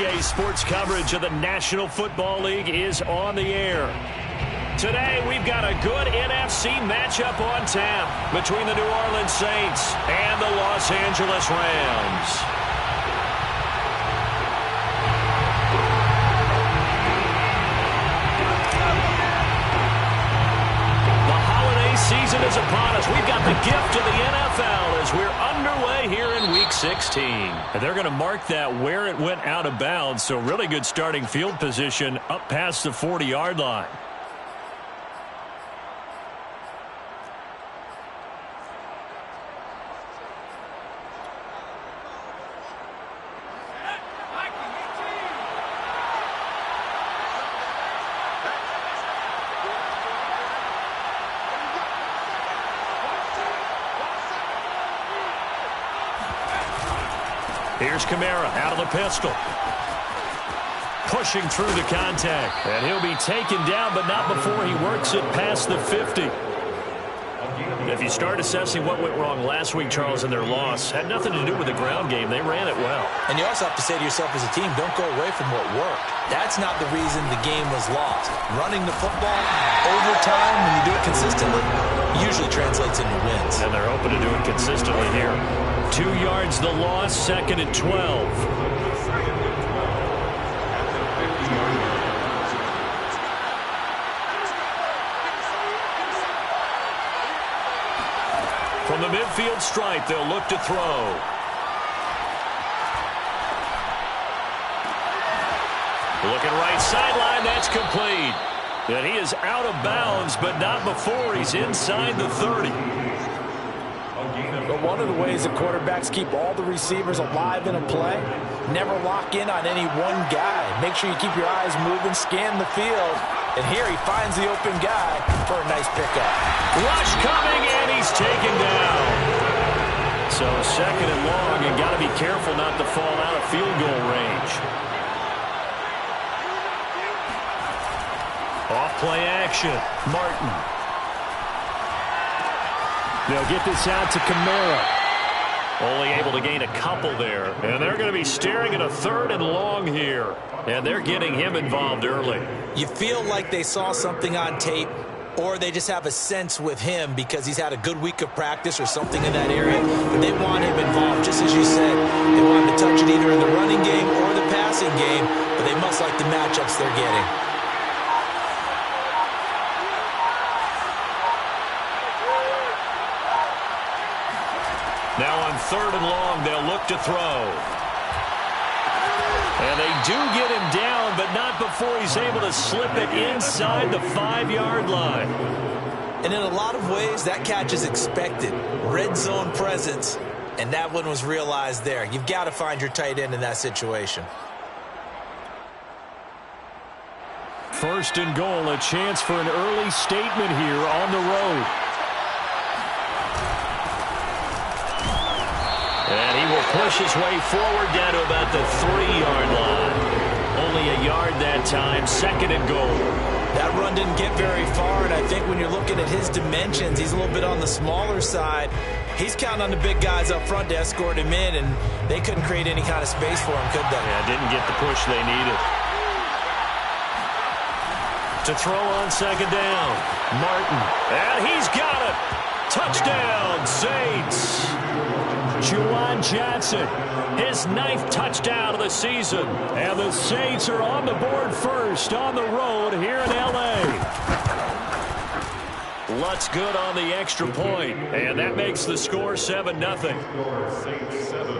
NBA sports coverage of the National Football League is on the air. Today, we've got a good NFC matchup on tap between the New Orleans Saints and the Los Angeles Rams. Season is upon us. We've got the gift of the NFL as we're underway here in Week 16. And they're going to mark that where it went out of bounds, so really good starting field position up past the 40-yard line. Here's Kamara out of the pistol. Pushing through the contact. And he'll be taken down, but not before he works it past the 50. If you start assessing what went wrong last week, Charles, in their loss, had nothing to do with the ground game. They ran it well. And you also have to say to yourself as a team, don't go away from what worked. That's not the reason the game was lost. Running the football over time, when you do it consistently, usually translates into wins. And they're hoping to do it consistently here. 2 yards the loss, 2nd and 12. From the midfield stripe, they'll look to throw. Looking right sideline, that's complete. And he is out of bounds, but not before he's inside the 30. But one of the ways that quarterbacks keep all the receivers alive in a play, never lock in on any one guy. Make sure you keep your eyes moving, scan the field. And here he finds the open guy for a nice pickup. Rush coming, and he's taken down. So 2nd and long, and got to be careful not to fall out of field goal range. Off play action, Martin. They'll get this out to Kamara. Only able to gain a couple there. And they're going to be staring at a 3rd and long here. And they're getting him involved early. You feel like they saw something on tape, or they just have a sense with him because he's had a good week of practice or something in that area. But they want him involved, just as you said. They want him to touch it either in the running game or the passing game, but they must like the matchups they're getting. Now on 3rd and long, they'll look to throw. And they do get him down, but not before he's able to slip it inside the 5-yard line. And in a lot of ways, that catch is expected. Red zone presence, and that one was realized there. You've got to find your tight end in that situation. 1st and goal, a chance for an early statement here on the road. And he will push his way forward down to about the 3-yard line. Only a yard that time, 2nd and goal. That run didn't get very far, and I think when you're looking at his dimensions, he's a little bit on the smaller side. He's counting on the big guys up front to escort him in, and they couldn't create any kind of space for him, could they? Yeah, didn't get the push they needed. To throw on 2nd down, Martin. And he's got it. Touchdown, Saints. Juwan Johnson, his 9th touchdown of the season. And the Saints are on the board first on the road here in L.A. Lutz good on the extra point, and that makes the score 7-0. Saints 7,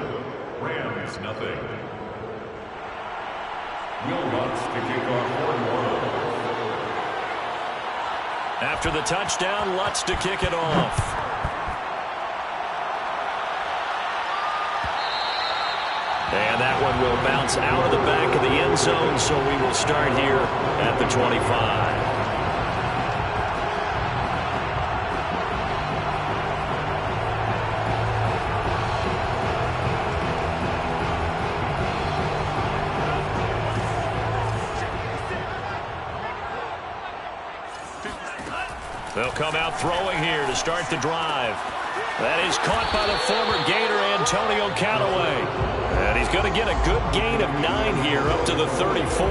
Rams 0. Will Lutz to kick off for New Orleans. After the touchdown, Lutz to kick it off. And that one will bounce out of the back of the end zone, so we will start here at the 25. They'll come out throwing here to start the drive. That is caught by the former Gator Antonio Callaway. And he's going to get a good gain of 9 here up to the 34.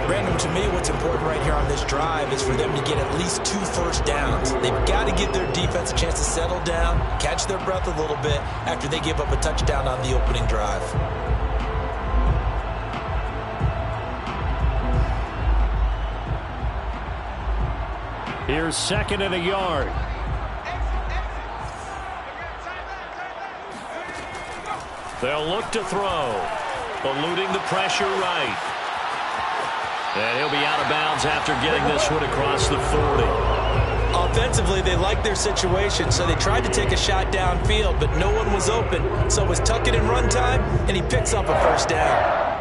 Brandon, to me, what's important right here on this drive is for them to get at least 2 first downs. They've got to give their defense a chance to settle down, catch their breath a little bit after they give up a touchdown on the opening drive. Here's 2nd and a yard. They'll look to throw. Eluding the pressure right. And he'll be out of bounds after getting this one across the 40. Offensively, they liked their situation, so they tried to take a shot downfield, but no one was open. So it was tuck it and run time, and he picks up a first down.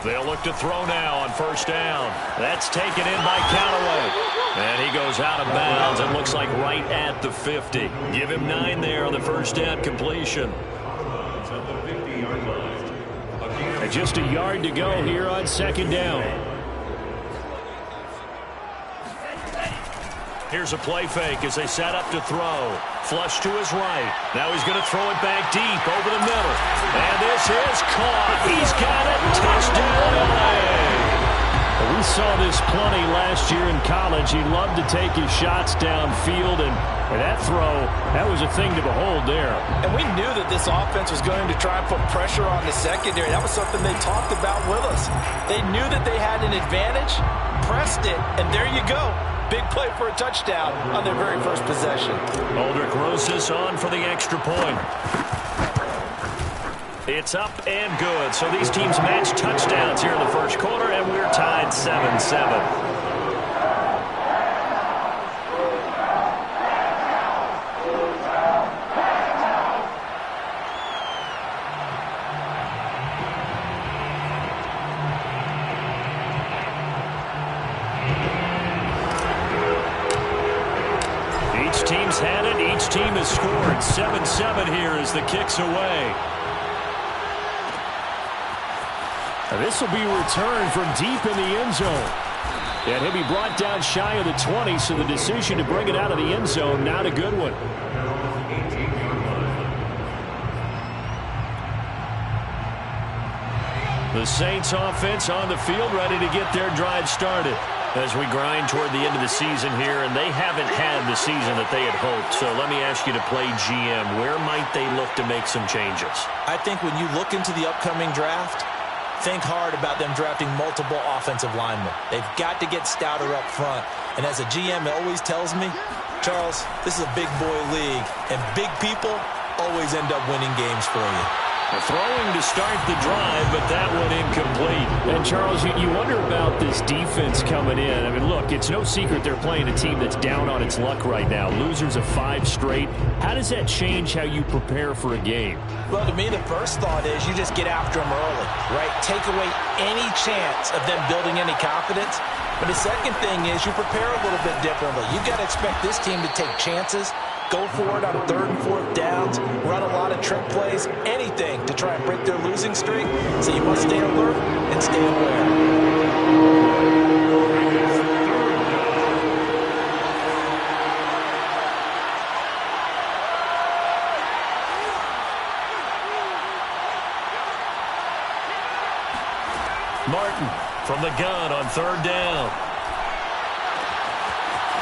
They'll look to throw now on first down. That's taken in by Callaway. And he goes out of bounds. It looks like right at the 50. Give him 9 there on the first down completion. And just a yard to go here on 2nd down. Here's a play fake as they set up to throw. Flush to his right. Now he's going to throw it back deep over the middle. And this is caught. He's got it. Touchdown, LA. We saw this plenty last year in college. He loved to take his shots downfield, and that throw, that was a thing to behold there. And we knew that this offense was going to try and put pressure on the secondary. That was something they talked about with us. They knew that they had an advantage, pressed it, and there you go. Big play for a touchdown on their very first possession. Aldrick Rosas on for the extra point. It's up and good. So these teams match touchdowns here in the first quarter, and we're tied 7-7. Each team's had it. Each team has scored. 7-7 here as the kick's away. This will be returned from deep in the end zone. And he'll be brought down shy of the 20, so the decision to bring it out of the end zone, not a good one. The Saints offense on the field, ready to get their drive started as we grind toward the end of the season here, and they haven't had the season that they had hoped. So let me ask you to play GM. Where might they look to make some changes? I think when you look into the upcoming draft, think hard about them drafting multiple offensive linemen. They've got to get stouter up front. And as a GM, it always tells me, Charles, this is a big boy league, and big people always end up winning games for you. Throwing to start the drive, but that one incomplete. And, Charles, you wonder about this defense coming in. I mean, look, it's no secret they're playing a team that's down on its luck right now. Losers of 5 straight. How does that change how you prepare for a game? Well, to me, the first thought is you just get after them early, right? Take away any chance of them building any confidence. But the second thing is you prepare a little bit differently. You've got to expect this team to take chances, go for it on 3rd and 4th downs, run a lot of trick plays, anything to try and break their losing streak. So you must stay alert and stay aware. Martin from the gun on 3rd down.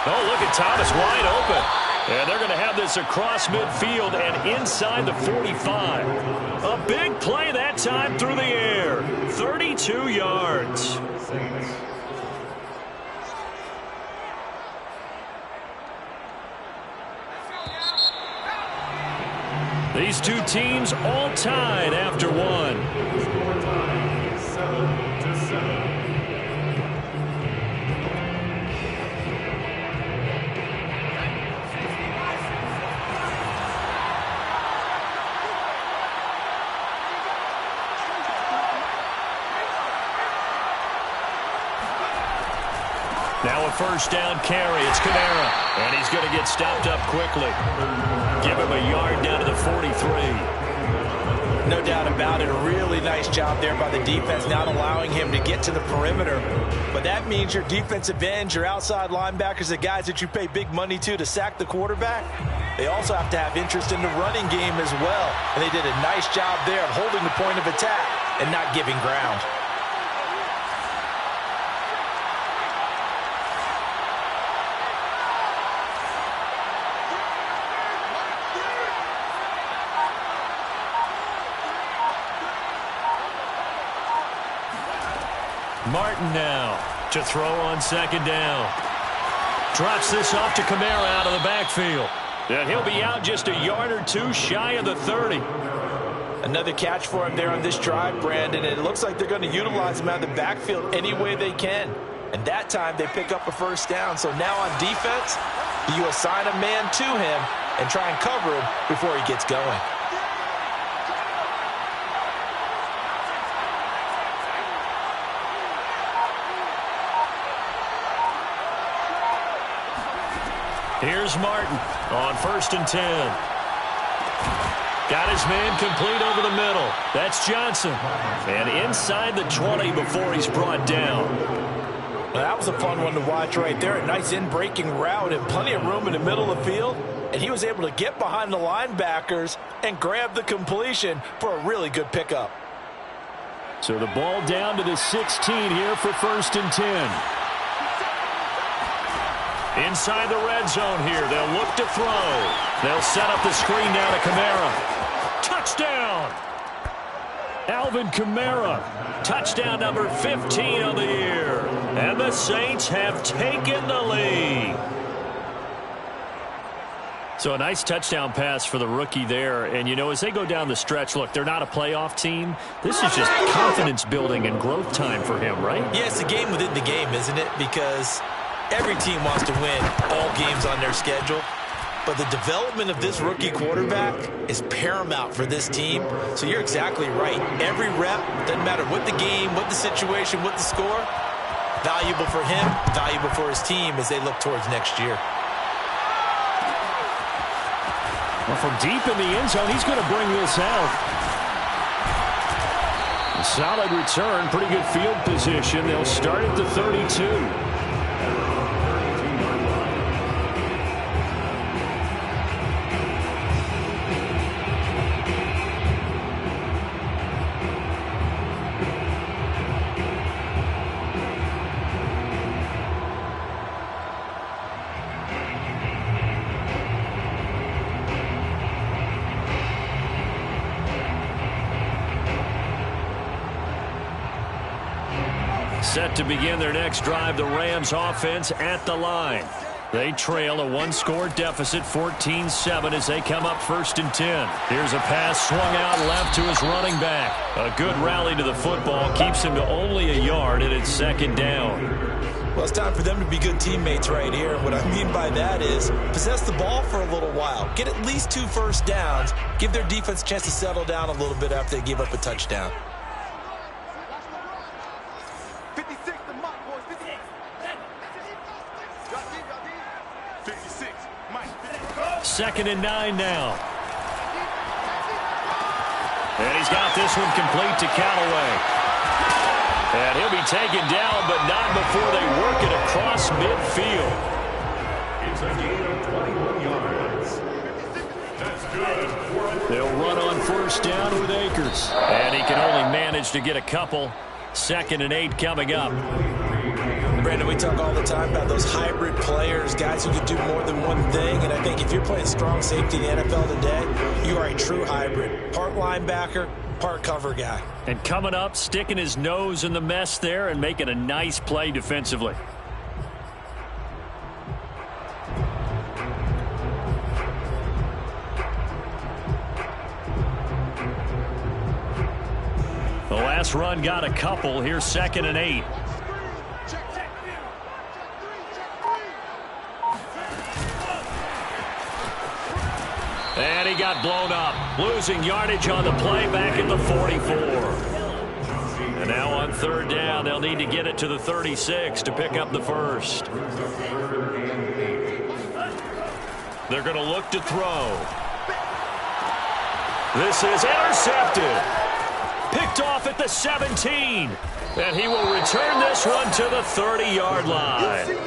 Oh, look at Thomas wide open. And they're going to have this across midfield and inside the 45. A big play that time through the air. 32 yards. These two teams all tied after one. Now a first down carry. It's Kamara. And he's going to get stopped up quickly. Give him a yard down to the 43. No doubt about it. A really nice job there by the defense, not allowing him to get to the perimeter. But that means your defensive ends, your outside linebackers, the guys that you pay big money to sack the quarterback, they also have to have interest in the running game as well. And they did a nice job there of holding the point of attack and not giving ground. Martin now to throw on second down. Drops this off to Kamara out of the backfield. And he'll be out just a yard or two shy of the 30. Another catch for him there on this drive, Brandon. And it looks like they're going to utilize him out of the backfield any way they can. And that time they pick up a first down. So now on defense, you assign a man to him and try and cover him before he gets going. Here's Martin on 1st and 10. Got his man complete over the middle. That's Johnson. And inside the 20 before he's brought down. Well, that was a fun one to watch right there. A nice in-breaking route and plenty of room in the middle of the field. And he was able to get behind the linebackers and grab the completion for a really good pickup. So the ball down to the 16 here for 1st and 10. Inside the red zone here. They'll look to throw. They'll set up the screen down to Kamara. Touchdown! Alvin Kamara. Touchdown number 15 on the year. And the Saints have taken the lead. So a nice touchdown pass for the rookie there. And, you know, as they go down the stretch, look, they're not a playoff team. This is just confidence building and growth time for him, right? Yeah, it's a game within the game, isn't it? Because every team wants to win all games on their schedule. But the development of this rookie quarterback is paramount for this team. So you're exactly right. Every rep, doesn't matter what the game, what the situation, what the score, valuable for him, valuable for his team as they look towards next year. Well, from deep in the end zone, he's going to bring this out. A solid return, pretty good field position. They'll start at the 32. Set to begin their next drive, the Rams offense at the line. They trail a one-score deficit, 14-7, as they come up 1st and 10. Here's a pass swung out left to his running back. A good rally to the football keeps him to only a yard, and it's 2nd down. Well, it's time for them to be good teammates right here. What I mean by that is possess the ball for a little while. Get at least 2 first downs. Give their defense a chance to settle down a little bit after they give up a touchdown. 2nd and 9 now. And he's got this one complete to Callaway. And he'll be taken down, but not before they work it across midfield. It's a gain of 21 yards. That's good. They'll run on 1st down with Akers. And he can only manage to get a couple. 2nd and 8 coming up. Brandon, we talk all the time about those hybrid players, guys who can do more than one thing. And I think if you're playing strong safety in the NFL today, you are a true hybrid. Part linebacker, part cover guy. And coming up, sticking his nose in the mess there and making a nice play defensively. The last run got a couple. Here's 2nd and 8. And he got blown up. Losing yardage on the play back at the 44. And now on 3rd down, they'll need to get it to the 36 to pick up the first. They're going to look to throw. This is intercepted. Picked off at the 17. And he will return this one to the 30-yard line.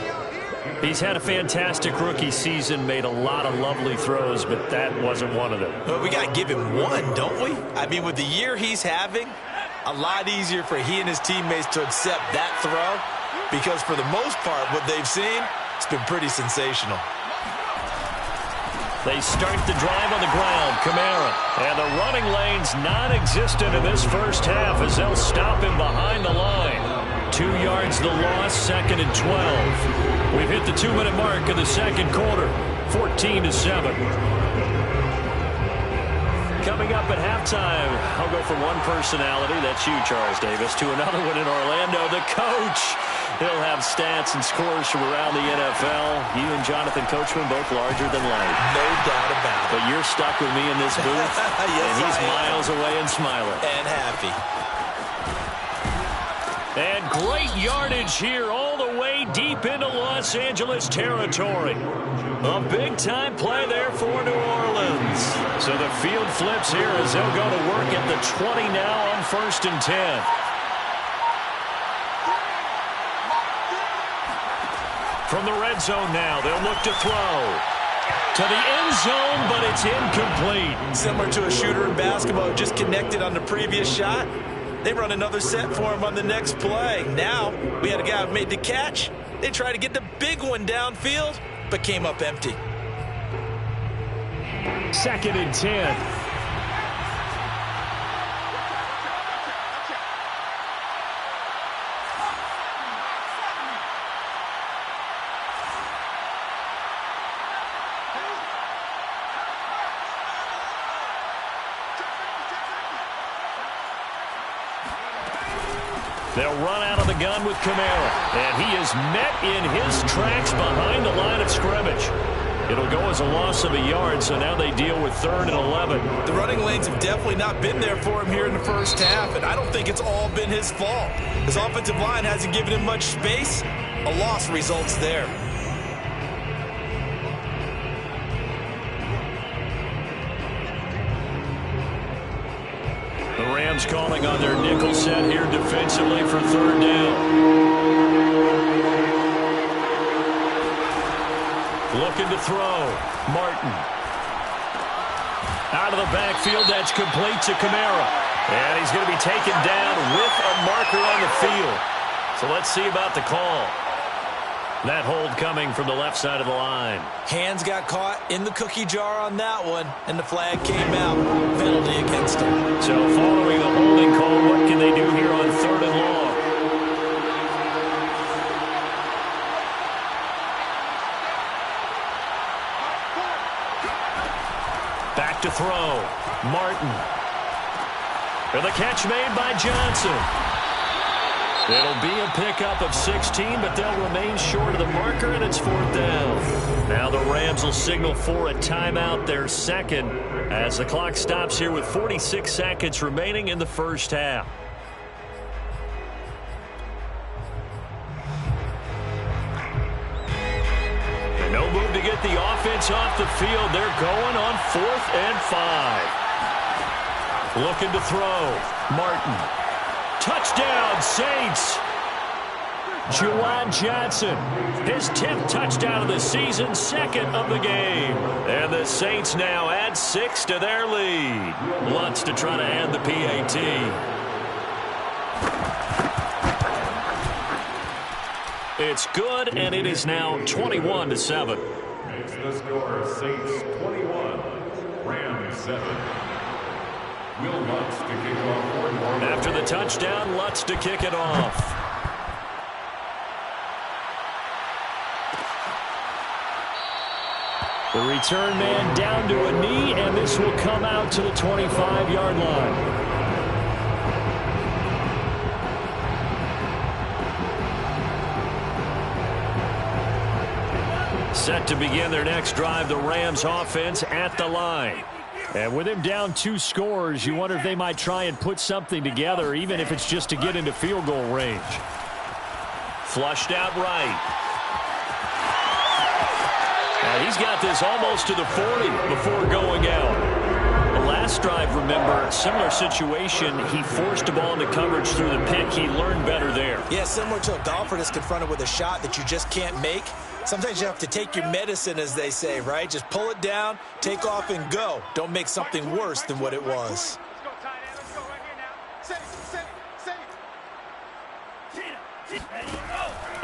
He's had a fantastic rookie season, made a lot of lovely throws, but that wasn't one of them. Well, we got to give him one, don't we? I mean, with the year he's having, a lot easier for he and his teammates to accept that throw because for the most part, what they've seen, it's been pretty sensational. They start the drive on the ground. Kamara. And the running lane's non-existent in this first half as they'll stop him behind the line. 2 yards the loss, 2nd and 12. We've hit the 2-minute mark of the second quarter. 14-7. Coming up at halftime, I'll go from one personality, that's you, Charles Davis, to another one in Orlando, the coach. He'll have stats and scores from around the NFL. You and Jonathan Coachman both larger than life. No doubt about it. But you're stuck with me in this booth, yes, and he's miles away and smiling. And happy. And great yardage here all the way deep into Los Angeles territory. A big-time play there for New Orleans. So the field flips here as they'll go to work at the 20 now on 1st and 10. From the red zone now, they'll look to throw. To the end zone, but it's incomplete. Similar to a shooter in basketball, just connected on the previous shot. They run another set for him on the next play. Now, we had a guy who made the catch. They tried to get the big one downfield, but came up empty. 2nd and 10. They'll run out of the gun with Kamara. And he is met in his tracks behind the line of scrimmage. It'll go as a loss of a yard, so now they deal with 3rd and 11. The running lanes have definitely not been there for him here in the first half, and I don't think it's all been his fault. His offensive line hasn't given him much space. A loss results there. The Rams calling on their nickel set here defensively for 3rd down. Looking to throw. Martin. Out of the backfield, that's complete to Kamara. And he's going to be taken down with a marker on the field. So let's see about the call. That hold coming from the left side of the line. Hands got caught in the cookie jar on that one, and the flag came out. Penalty against him. So following the holding call, what can they do here on 3rd and long? Back to throw. Martin. And the catch made by Johnson. It'll be a pickup of 16, but they'll remain short of the marker, and it's 4th down. Now the Rams will signal for a timeout, their second, as the clock stops here with 46 seconds remaining in the first half. And no move to get the offense off the field. They're going on 4th and 5. Looking to throw. Martin. Touchdown, Saints. Juwan Johnson, his 10th touchdown of the season, 2nd of the game. And the Saints now add 6 to their lead. Lutz to try to add the PAT. It's good, and it is now 21-7. Makes the score Saints 21, Rams 7. Will Lutz to kick off. After the touchdown, Lutz to kick it off. The return man down to a knee, and this will come out to the 25-yard line. Set to begin their next drive, the Rams offense at the line. And with him down 2 scores, you wonder if they might try and put something together, even if it's just to get into field goal range. Flushed out right. Now he's got this almost to the 40 before going out. The last last drive, remember, similar situation. He forced the ball into coverage through the pick. He learned better there. Yeah, similar to a golfer that's confronted with a shot that you just can't make. Sometimes you have to take your medicine, as they say, right? Just pull it down, take off, and go. Don't make something worse than what it was.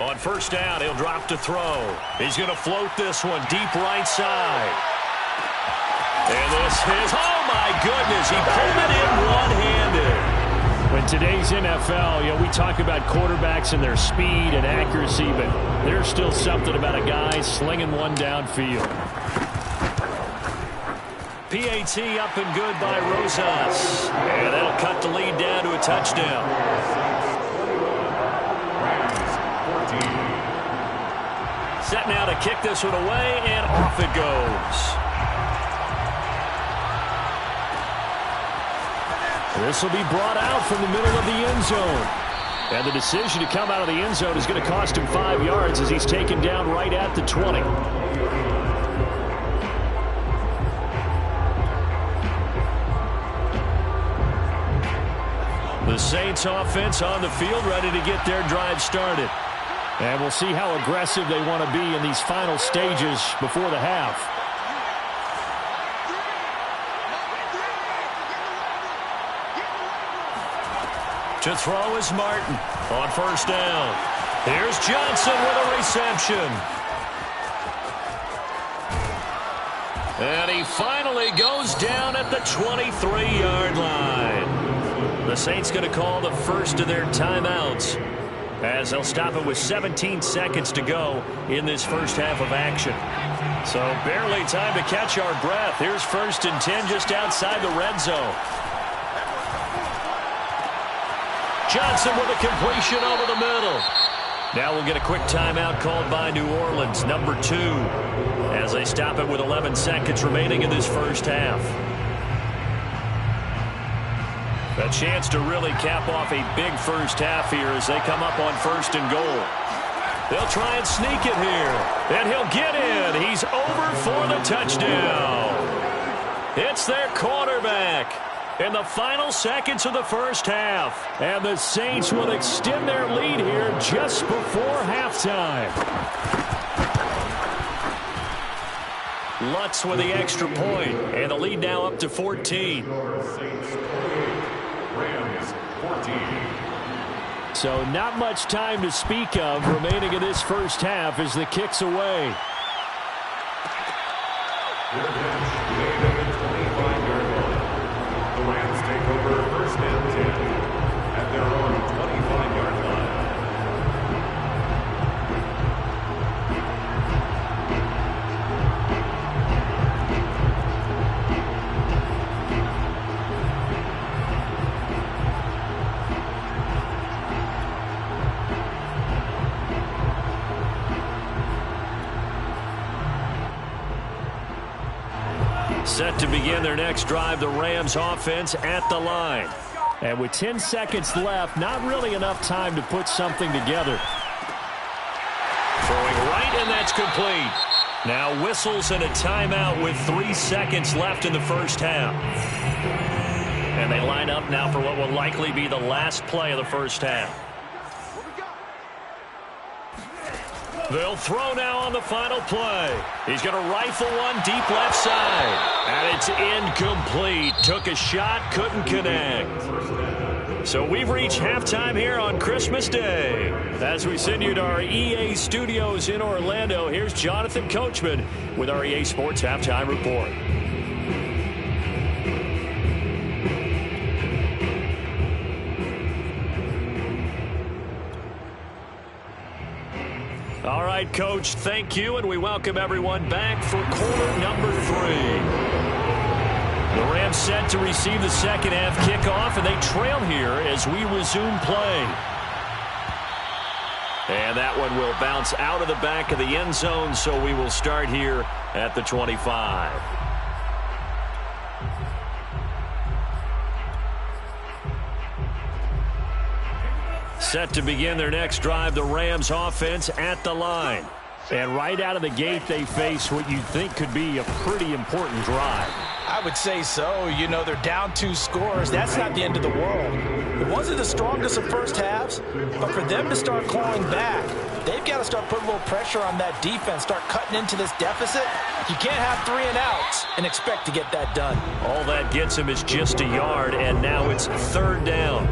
On first down, he'll drop to throw. He's going to float this one deep right side. And this is, oh my goodness, he pulled it in one-handed. In today's NFL, we talk about quarterbacks and their speed and accuracy, but there's still something about a guy slinging one downfield. PAT up and good by Rosas. And that'll cut the lead down to a touchdown. Set now to kick this one away, and off it goes. This will be brought out from the middle of the end zone. And the decision to come out of the end zone is going to cost him 5 yards as he's taken down right at the 20. The Saints offense on the field, ready to get their drive started. And we'll see how aggressive they want to be in these final stages before the half. To throw is Martin on first down. Here's Johnson with a reception. And he finally goes down at the 23-yard line. The Saints going to call the first of their timeouts, as they'll stop it with 17 seconds to go in this first half of action. So barely time to catch our breath. Here's 1st and 10 just outside the red zone. Johnson with a completion over the middle. Now we'll get a quick timeout called by New Orleans, number 2, as they stop it with 11 seconds remaining in this first half. A chance to really cap off a big first half here as they come up on 1st and goal. They'll try and sneak it here, and he'll get in. He's over for the touchdown. It's their quarterback in the final seconds of the first half. And the Saints will extend their lead here just before halftime. Lutz with the extra point, and the lead now up to 14. So not much time to speak of remaining in this first half as the kick's away. The Rams take over 1st and 10 at their own 25-yard line. Set to begin their next drive, the Rams offense at the line. And with 10 seconds left, not really enough time to put something together. Throwing right, and that's complete. Now whistles and a timeout with 3 seconds left in the first half. And they line up now for what will likely be the last play of the first half. They'll throw now on the final play. He's going to rifle one deep left side. And it's incomplete. Took a shot, couldn't connect. So we've reached halftime here on Christmas Day. As we send you to our EA studios in Orlando, here's Jonathan Coachman with our EA Sports Halftime Report. All right, Coach, thank you, and we welcome everyone back for quarter number 3. The Rams set to receive the second half kickoff, and they trail here as we resume play. And that one will bounce out of the back of the end zone, so we will start here at the 25. Set to begin their next drive, the Rams offense at the line. And right out of the gate, they face what you think could be a pretty important drive. I would say so. You know, they're down 2 scores. That's not the end of the world. It wasn't the strongest of first halves, but for them to start clawing back, they've got to start putting a little pressure on that defense, start cutting into this deficit. You can't have 3 and outs and expect to get that done. All that gets him is just a yard, and now it's 3rd down.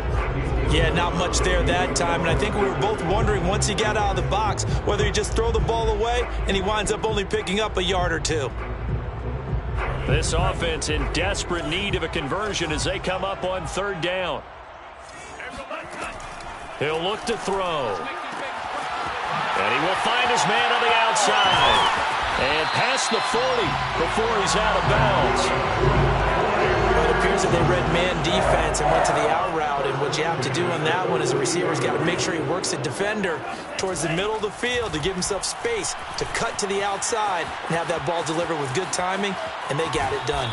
Yeah, not much there that time, and I think we were both wondering once he got out of the box whether he just throw the ball away and he winds up only picking up a yard or 2. This offense in desperate need of a conversion as they come up on 3rd down. He'll look to throw. And he will find his man on the outside. And past the 40 before he's out of bounds. It appears that they read man defense and went to the out route, and what you have to do on that one is the receiver's got to make sure he works a defender towards the middle of the field to give himself space to cut to the outside and have that ball delivered with good timing, and they got it done.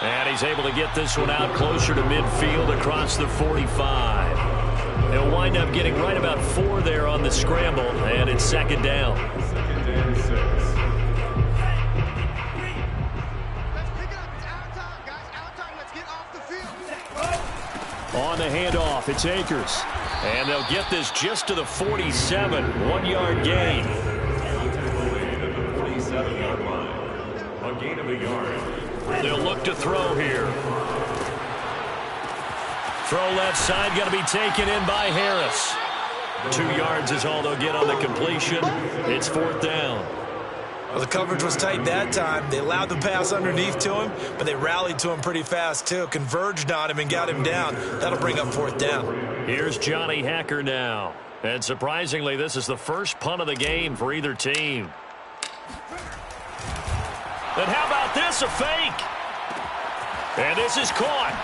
And he's able to get this one out closer to midfield across the 45. He'll wind up getting right about 4 there on the scramble, and it's 2nd down. 2nd and 6. On the handoff, it's Akers. And they'll get this just to the 47, 1-yard gain. At the 47-yard line. A gain of a yard. They'll look to throw here. Throw left side, going to be taken in by Harris. 2 yards is all they'll get on the completion. It's 4th down. Well, the coverage was tight that time. They allowed the pass underneath to him, but they rallied to him pretty fast, too. Converged on him and got him down. That'll bring up 4th down. Here's Johnny Hacker now. And surprisingly, this is the first punt of the game for either team. And how about this, a fake? And this is caught.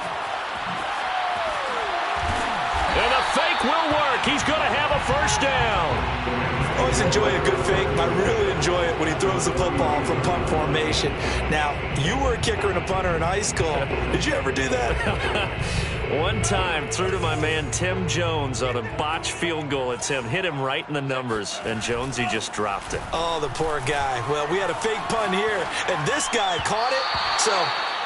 And the fake will work. He's going to have a 1st down. Always enjoy a good fake. I really enjoy it when he throws the football from punt formation. Now, you were a kicker and a punter in high school. Did you ever do that? One time, threw to my man Tim Jones on a botched field goal attempt. Hit him right in the numbers, and Jonesy just dropped it. Oh, the poor guy. Well, we had a fake punt here, and this guy caught it, so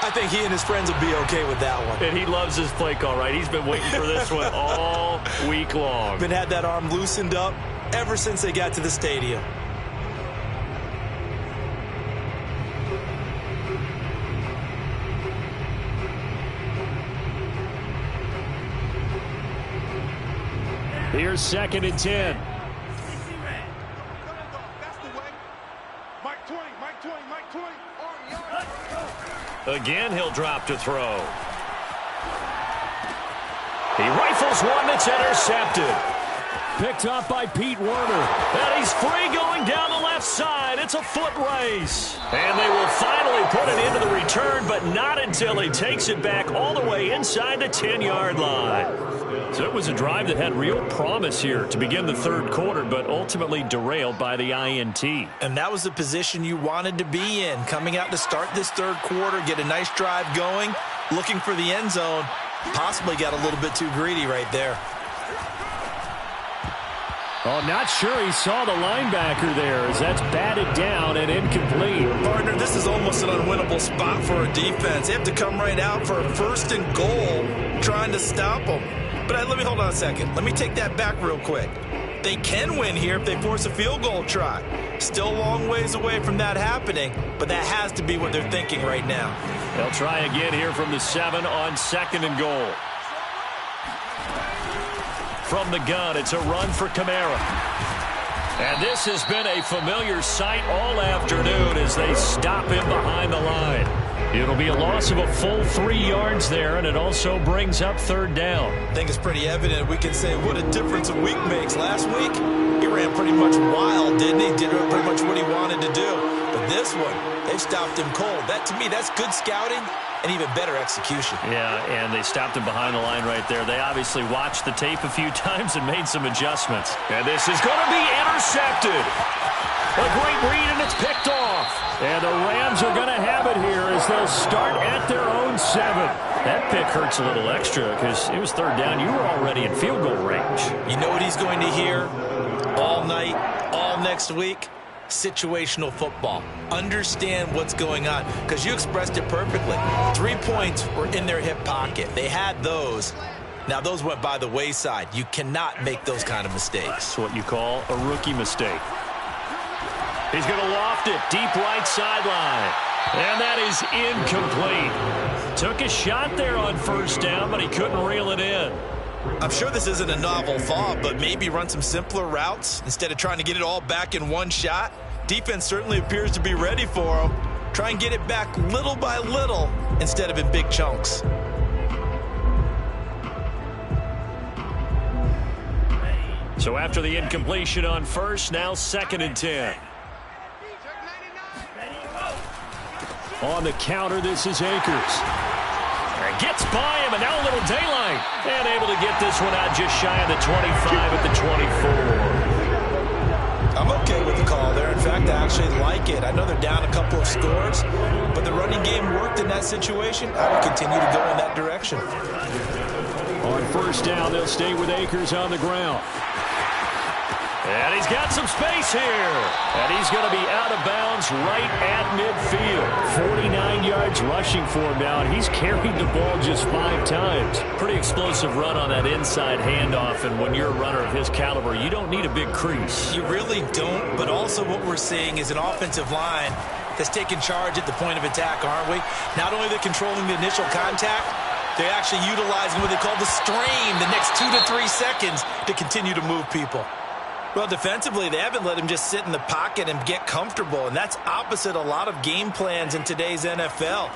I think he and his friends will be okay with that one. And he loves his play call, right? He's been waiting for this one all week long. Been had that arm loosened up ever since they got to the stadium. Here's 2nd and 10. Again, he'll drop to throw. He rifles one that's intercepted. Picked up by Pete Werner. And he's free going down the left side. It's a foot race. And they will finally put it into the return, but not until he takes it back all the way inside the 10-yard line. So it was a drive that had real promise here to begin the 3rd quarter, but ultimately derailed by the INT. And that was the position you wanted to be in. Coming out to start this 3rd quarter, get a nice drive going, looking for the end zone. Possibly got a little bit too greedy right there. Oh, not sure he saw the linebacker there as that's batted down and incomplete. Partner, this is almost an unwinnable spot for a defense. They have to come right out for a 1st and goal trying to stop them. But let me hold on a second. Let me take that back real quick. They can win here if they force a field goal try. Still a long ways away from that happening, but that has to be what they're thinking right now. They'll try again here from the 7 on 2nd and goal. From the gun, it's a run for Kamara. And this has been a familiar sight all afternoon as they stop him behind the line. It'll be a loss of a full 3 yards there, and it also brings up 3rd down. I think it's pretty evident. We can say what a difference a week makes. Last week, he ran pretty much wild, didn't he? Did pretty much what he wanted to do. But this one, they've stopped him cold. That, to me, that's good scouting and even better execution. Yeah, and they stopped him behind the line right there. They obviously watched the tape a few times and made some adjustments. And this is going to be intercepted. A great read, and it's picked off. And the Rams are going to have it here as they'll start at their own 7. That pick hurts a little extra because it was 3rd down. You were already in field goal range. You know what he's going to hear all night, all next week? situational football. Understand what's going on, because you expressed it perfectly. 3 points were in their hip pocket. They had those. Now, those went by the wayside. You cannot make those kind of mistakes. That's what you call a rookie mistake. He's going to loft it deep right sideline. And that is incomplete. Took a shot there on first down, but he couldn't reel it in. I'm sure this isn't a novel thought, but maybe run some simpler routes instead of trying to get it all back in one shot. Defense certainly appears to be ready for him. Try and get it back little by little instead of in big chunks. So after the incompletion on first, now 2nd and 10. On the counter, this is Akers. Gets by him, and now a little daylight. And able to get this one out just shy of the 25 at the 24. I'm okay with the call there. In fact, I actually like it. I know they're down a couple of scores, but the running game worked in that situation. I will continue to go in that direction. On first down, they'll stay with Akers on the ground. And he's got some space here. And he's going to be out of bounds right at midfield. 49 yards rushing for him now, and he's carried the ball just 5 times. Pretty explosive run on that inside handoff, and when you're a runner of his caliber, you don't need a big crease. You really don't, but also what we're seeing is an offensive line that's taking charge at the point of attack, aren't we? Not only are they controlling the initial contact, they're actually utilizing what they call the strain the next 2 to 3 seconds to continue to move people. Well, defensively, they haven't let him just sit in the pocket and get comfortable, and that's opposite a lot of game plans in today's NFL.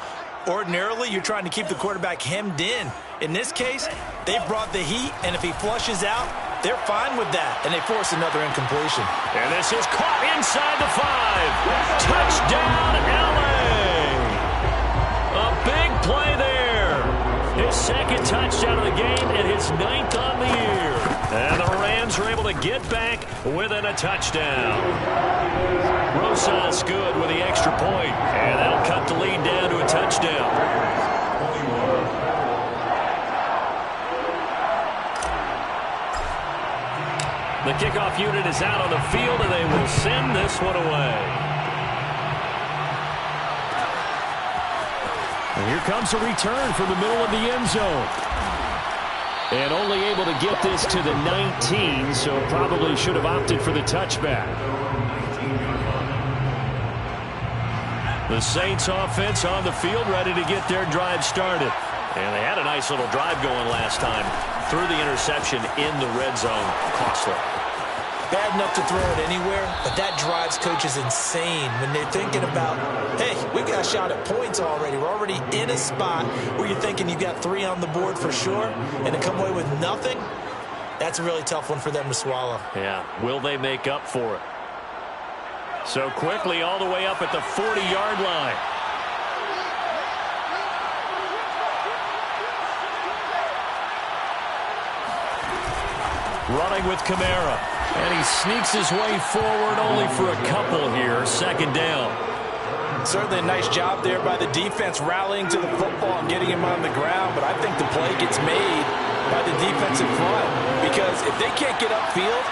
Ordinarily, you're trying to keep the quarterback hemmed in. In this case, they've brought the heat, and if he flushes out, they're fine with that, and they force another incompletion. And this is caught inside the 5. Touchdown, LA! A big play there. His 2nd touchdown of the game and his 9th on the year. And the Rams are able to get back within a touchdown. Rosas good with the extra point. And that'll cut the lead down to a touchdown. The kickoff unit is out on the field, and they will send this one away. And here comes a return from the middle of the end zone. And only able to get this to the 19, so probably should have opted for the touchback. The Saints offense on the field, ready to get their drive started. And they had a nice little drive going last time. Threw the interception in the red zone. Costly. Bad enough to throw it anywhere, but that drives coaches insane when they're thinking about, hey, we got a shot at points already. We're already in a spot where you're thinking you got 3 on the board for sure, and to come away with nothing, that's a really tough one for them to swallow. Yeah, will they make up for it? So quickly all the way up at the 40-yard line. Running with Kamara. And he sneaks his way forward only for a couple here. 2nd down. Certainly a nice job there by the defense rallying to the football and getting him on the ground, but I think the play gets made by the defensive front because if they can't get upfield,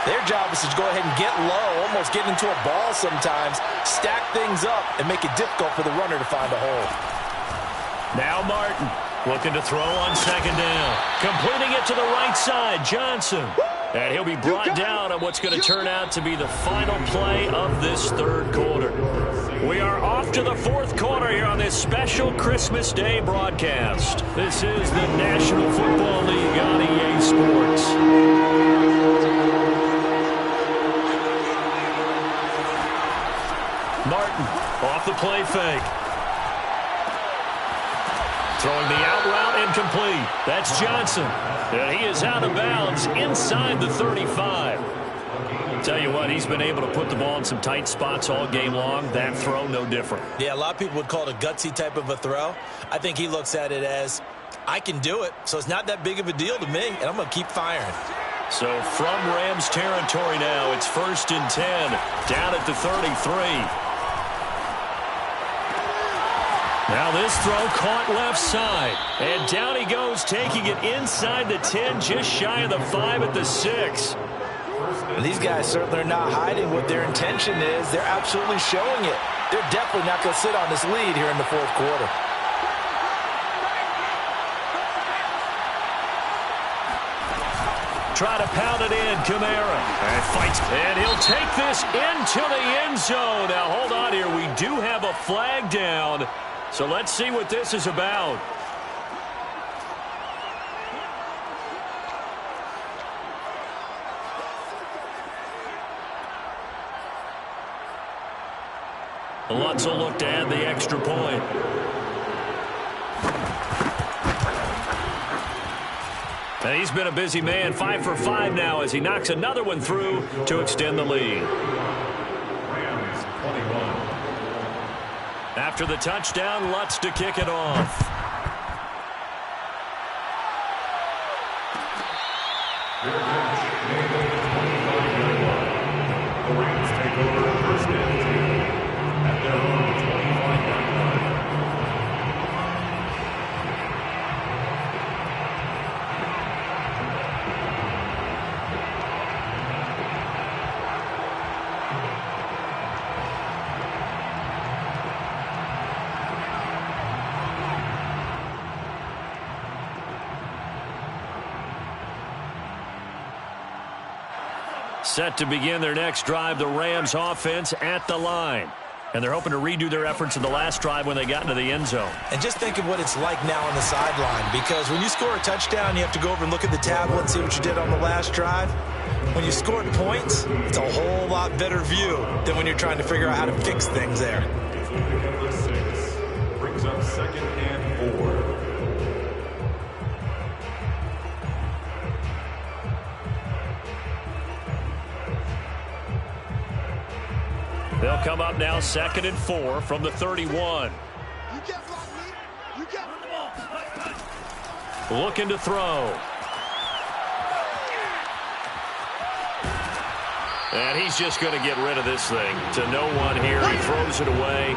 their job is to go ahead and get low, almost get into a ball sometimes, stack things up, and make it difficult for the runner to find a hole. Now Martin looking to throw on 2nd down. Completing it to the right side, Johnson. And he'll be brought down on what's going to turn out to be the final play of this 3rd quarter. We are off to the 4th quarter here on this special Christmas Day broadcast. This is the National Football League on EA Sports. Martin off the play fake. Throwing the out route incomplete. That's Johnson. And he is out of bounds inside the 35. Tell you what, he's been able to put the ball in some tight spots all game long. That throw, no different. Yeah, a lot of people would call it a gutsy type of a throw. I think he looks at it as, I can do it, so it's not that big of a deal to me, and I'm going to keep firing. So from Rams territory now, it's 1st and 10, down at the 33. Now this throw caught left side. And down he goes, taking it inside the 10, just shy of the 5 at the 6. And these guys certainly are not hiding what their intention is. They're absolutely showing it. They're definitely not going to sit on this lead here in the fourth quarter. Try to pound it in, Kamara. And fights, and he'll take this into the end zone. Now, hold on here. We do have a flag down, so let's see what this is about. Lutz will look to add the extra point. And he's been a busy man, 5 for 5 now as he knocks another one through to extend the lead. Rams 21. After the touchdown, Lutz to kick it off. Their bench made it 25-yard line. The Rams take over first and 10 at their own 25-yard line. Set to begin their next drive, the Rams offense at the line. And they're hoping to redo their efforts in the last drive when they got into the end zone. And just think of what it's like now on the sideline, because when you score a touchdown, you have to go over and look at the tablet and see what you did on the last drive. When you scored points, it's a whole lot better view than when you're trying to figure out how to fix things there. It's a pick up the 6. Brings up 2nd and 4. They'll come up now 2nd and 4 from the 31. Looking to throw. And he's just going to get rid of this thing to no one here. He throws it away,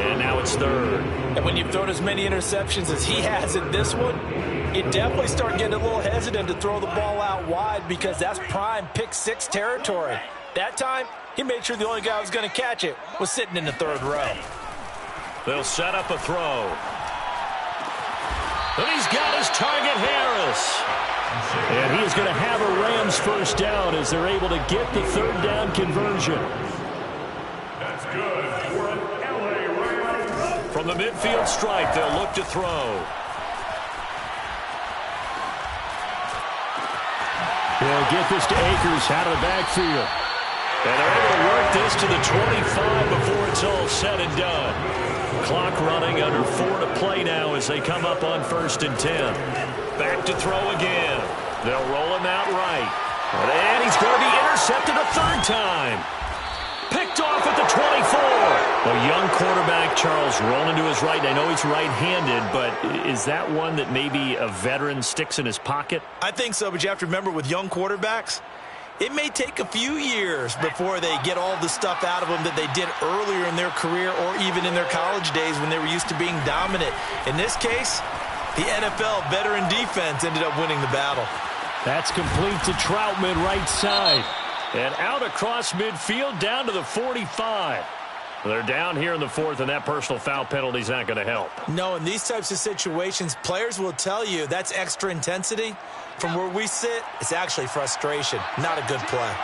and now it's 3rd. And when you've thrown as many interceptions as he has in this one, you definitely start getting a little hesitant to throw the ball out wide because that's prime pick 6 territory. That time, he made sure the only guy who was going to catch it was sitting in the 3rd row. They'll set up a throw. And he's got his target, Harris. And he is going to have a Rams first down as they're able to get the 3rd down conversion. That's good for an LA Rams. From the midfield stripe, they'll look to throw. They'll get this to Akers out of the backfield. And they're able to work this to the 25 before it's all said and done. Clock running under 4 to play now as they come up on 1st and 10. Back to throw again. They'll roll him out right. And he's going to be intercepted a 3rd time. Picked off at the 24. A young quarterback, Charles, rolling to his right. I know he's right-handed, but is that one that maybe a veteran sticks in his pocket? I think so, but you have to remember with young quarterbacks, it may take a few years before they get all the stuff out of them that they did earlier in their career or even in their college days when they were used to being dominant. In this case, the NFL veteran defense ended up winning the battle. That's complete to Troutman, right side. And out across midfield, down to the 45. They're down here in the 4th, and that personal foul penalty is not going to help. No, in these types of situations, players will tell you that's extra intensity. From where we sit, it's actually frustration, not a good play.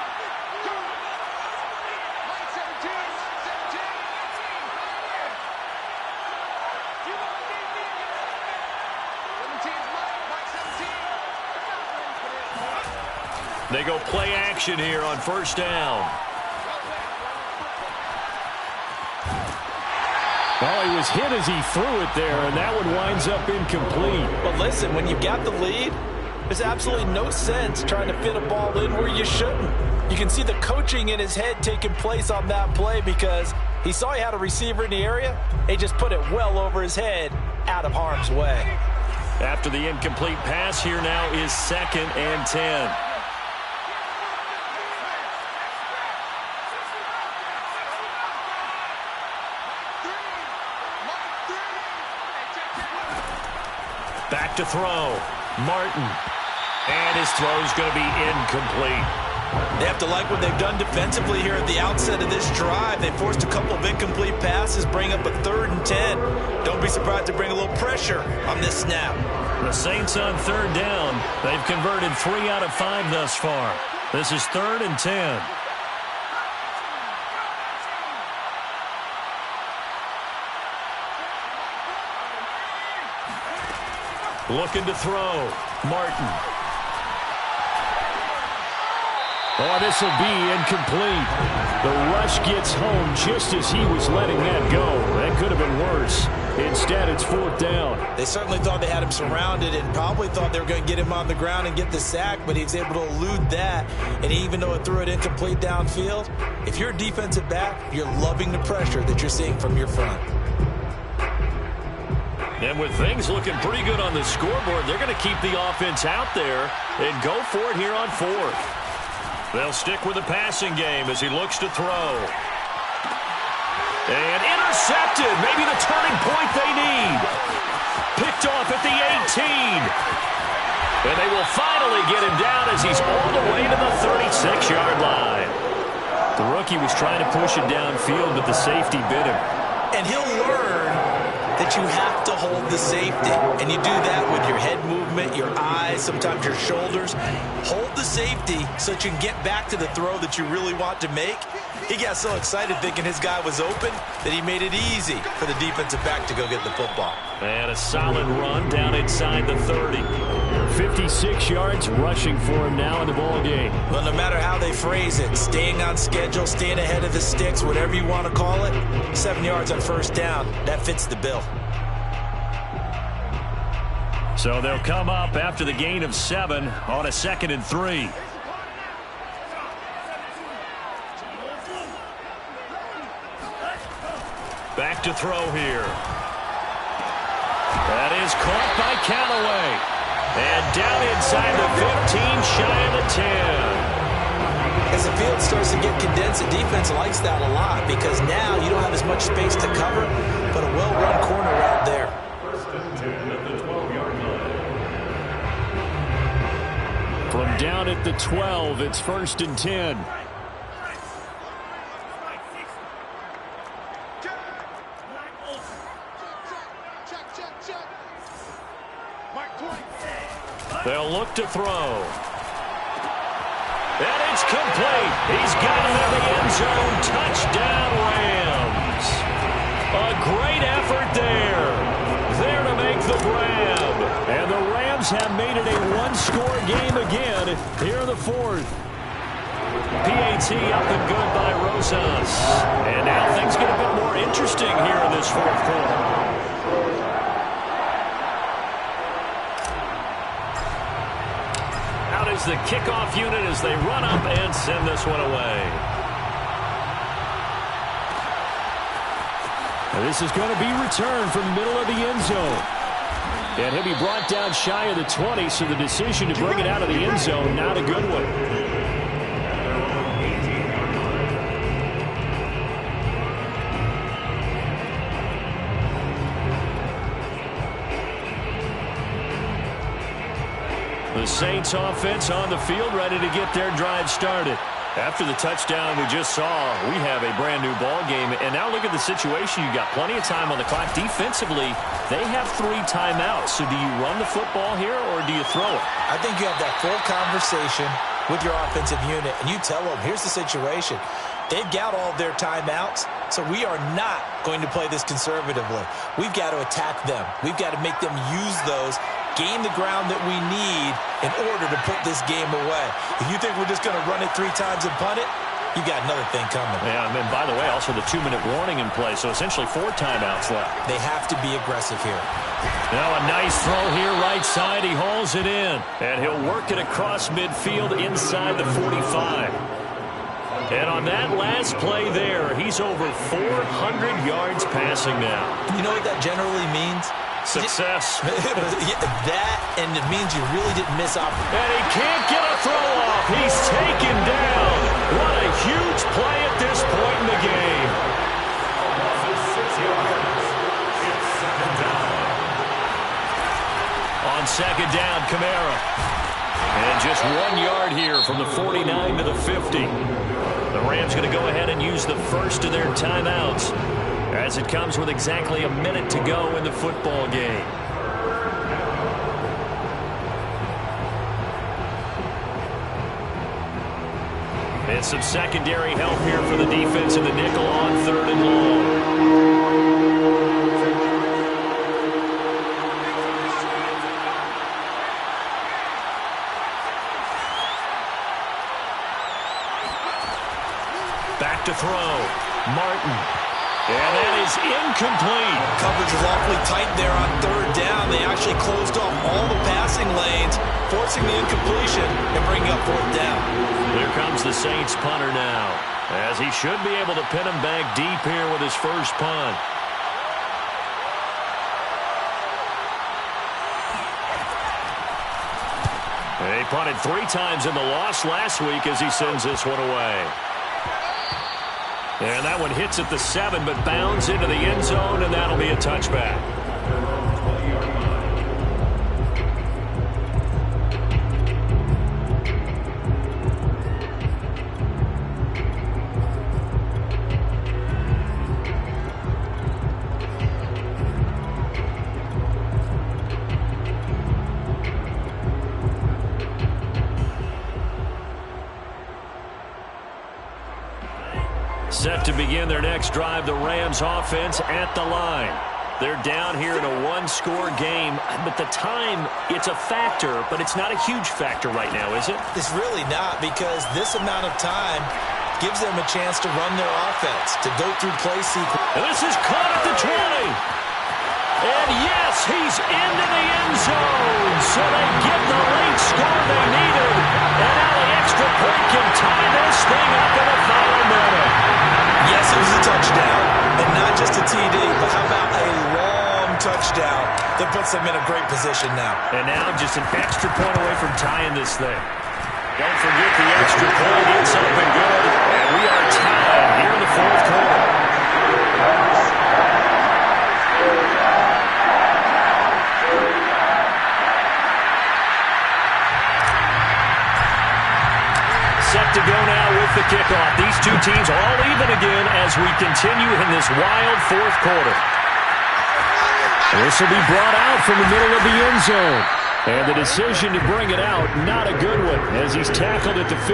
They go play action here on 1st down. Well, he was hit as he threw it there, and that one winds up incomplete. But listen, when you've got the lead, there's absolutely no sense trying to fit a ball in where you shouldn't. You can see the coaching in his head taking place on that play because he saw he had a receiver in the area. They just put it well over his head, out of harm's way. After the incomplete pass, here now is 2nd and 10. Back to throw. Martin. And his throw is going to be incomplete. They have to like what they've done defensively here at the outset of this drive. They forced a couple of incomplete passes, bring up a 3rd and 10. Don't be surprised to bring a little pressure on this snap. The Saints on 3rd down. They've converted 3 out of 5 thus far. This is 3rd and 10. Looking to throw. Martin. Oh, this will be incomplete. The rush gets home just as he was letting that go. That could have been worse. Instead, it's 4th down. They certainly thought they had him surrounded and probably thought they were going to get him on the ground and get the sack, but he was able to elude that. And even though it threw it incomplete downfield, if you're a defensive back, you're loving the pressure that you're seeing from your front. And with things looking pretty good on the scoreboard, they're going to keep the offense out there and go for it here on 4th. They'll stick with the passing game as he looks to throw. And intercepted. Maybe the turning point they need. Picked off at the 18. And they will finally get him down as he's all the way to the 36-yard line. The rookie was trying to push it downfield, but the safety bit him. And he'll learn that you have to hold the safety. And you do that with your head movement, your eyes, sometimes your shoulders. Hold the safety so that you can get back to the throw that you really want to make. He got so excited thinking his guy was open that he made it easy for the defensive back to go get the football. And a solid run down inside the 30. 56 yards rushing for him now in the ball game. Well, no matter how they phrase it, staying on schedule, staying ahead of the sticks, whatever you want to call it, 7 yards on 1st down, that fits the bill. So they'll come up after the gain of 7 on a 2nd and 3. Back to throw here. That is caught by Callaway. And down inside the 15, shy of the 10. As the field starts to get condensed, the defense likes that a lot because now you don't have as much space to cover, but a well-run corner out there. 1st and 10 at the 12-yard line. From down at the 12, it's 1st and 10. They'll look to throw. And it's complete. He's got it in the end zone. Touchdown, Rams. A great effort there. There to make the grab. And the Rams have made it a one-score game again here in the 4th. PAT up and good by Rosas. And now things get a bit more interesting here in this 4th quarter. Out is the kickoff unit as they run up and send this one away. And this is going to be returned from the middle of the end zone. And he'll be brought down shy of the 20, so the decision to bring it out of the end zone, not a good one. The Saints offense on the field, ready to get their drive started. After the touchdown we just saw, we have a brand new ball game. And now look at the situation. You've got plenty of time on the clock. Defensively, they have 3 timeouts. So do you run the football here or do you throw it? I think you have that full conversation with your offensive unit, and you tell them, here's the situation. They've got all of their timeouts, so we are not going to play this conservatively. We've got to attack them. We've got to make them use those, gain the ground that we need in order to put this game away. If you think we're just going to run it 3 times and punt it, you got another thing coming. Yeah, and then, by the way, also the 2-minute warning in play, so essentially 4 timeouts left. They have to be aggressive here. Now a nice throw here right side. He hauls it in, and he'll work it across midfield inside the 45. And on that last play there, he's over 400 yards passing now. You know what that generally means? Success. That, and it means you really didn't miss out. And he can't get a throw off. He's taken down. What a huge play at this point in the game. On 2nd down, Kamara. And And just 1 yard here from the 49 to the 50. The Rams going to go ahead and use the first of their timeouts as it comes with exactly a minute to go in the football game. And some secondary help here for the defense in the nickel on 3rd and long. Back to throw. Martin. And that is incomplete. Coverage was awfully tight there on 3rd down. They actually closed off all the passing lanes, forcing the incompletion and bringing up 4th down. Here comes the Saints punter now, as he should be able to pin him back deep here with his first punt. He punted 3 times in the loss last week as he sends this one away. And that one hits at the 7, but bounds into the end zone, and that'll be a touchback. Set to begin their next drive, the Rams offense at the line. They're down here in a 1-score game, but the time, it's a factor, but it's not a huge factor right now, is it? It's really not, because this amount of time gives them a chance to run their offense, to go through play sequence. And this is caught at the 20. And yes, he's into the end zone, so they get the late score they needed. And now the extra point can tie this thing up in the final minute. Yes, it was a touchdown, and not just a TD, but how about a long touchdown that puts them in a great position now. And now just an extra point away from tying this thing. Don't forget the extra point. It's up and good, and we are tied here in the 4th quarter. Set to go now with the kickoff. These two teams all even again as we continue in this wild 4th quarter. This will be brought out from the middle of the end zone. And the decision to bring it out, not a good one, as he's tackled at the 15.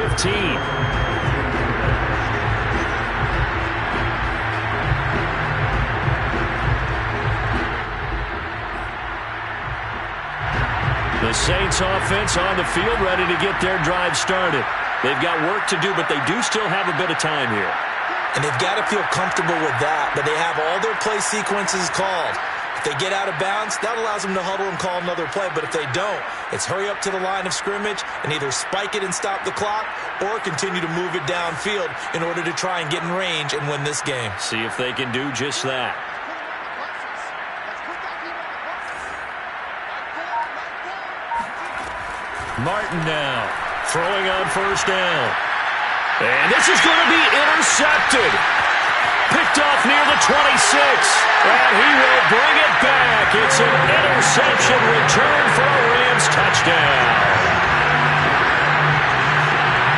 The Saints offense on the field ready to get their drive started. They've got work to do, but they do still have a bit of time here. And they've got to feel comfortable with that, but they have all their play sequences called. If they get out of bounds, that allows them to huddle and call another play. But if they don't, it's hurry up to the line of scrimmage and either spike it and stop the clock or continue to move it downfield in order to try and get in range and win this game. See if they can do just that. Martin now. Throwing on 1st down. And this is going to be intercepted. Picked off near the 26. And he will bring it back. It's an interception return for a Rams touchdown.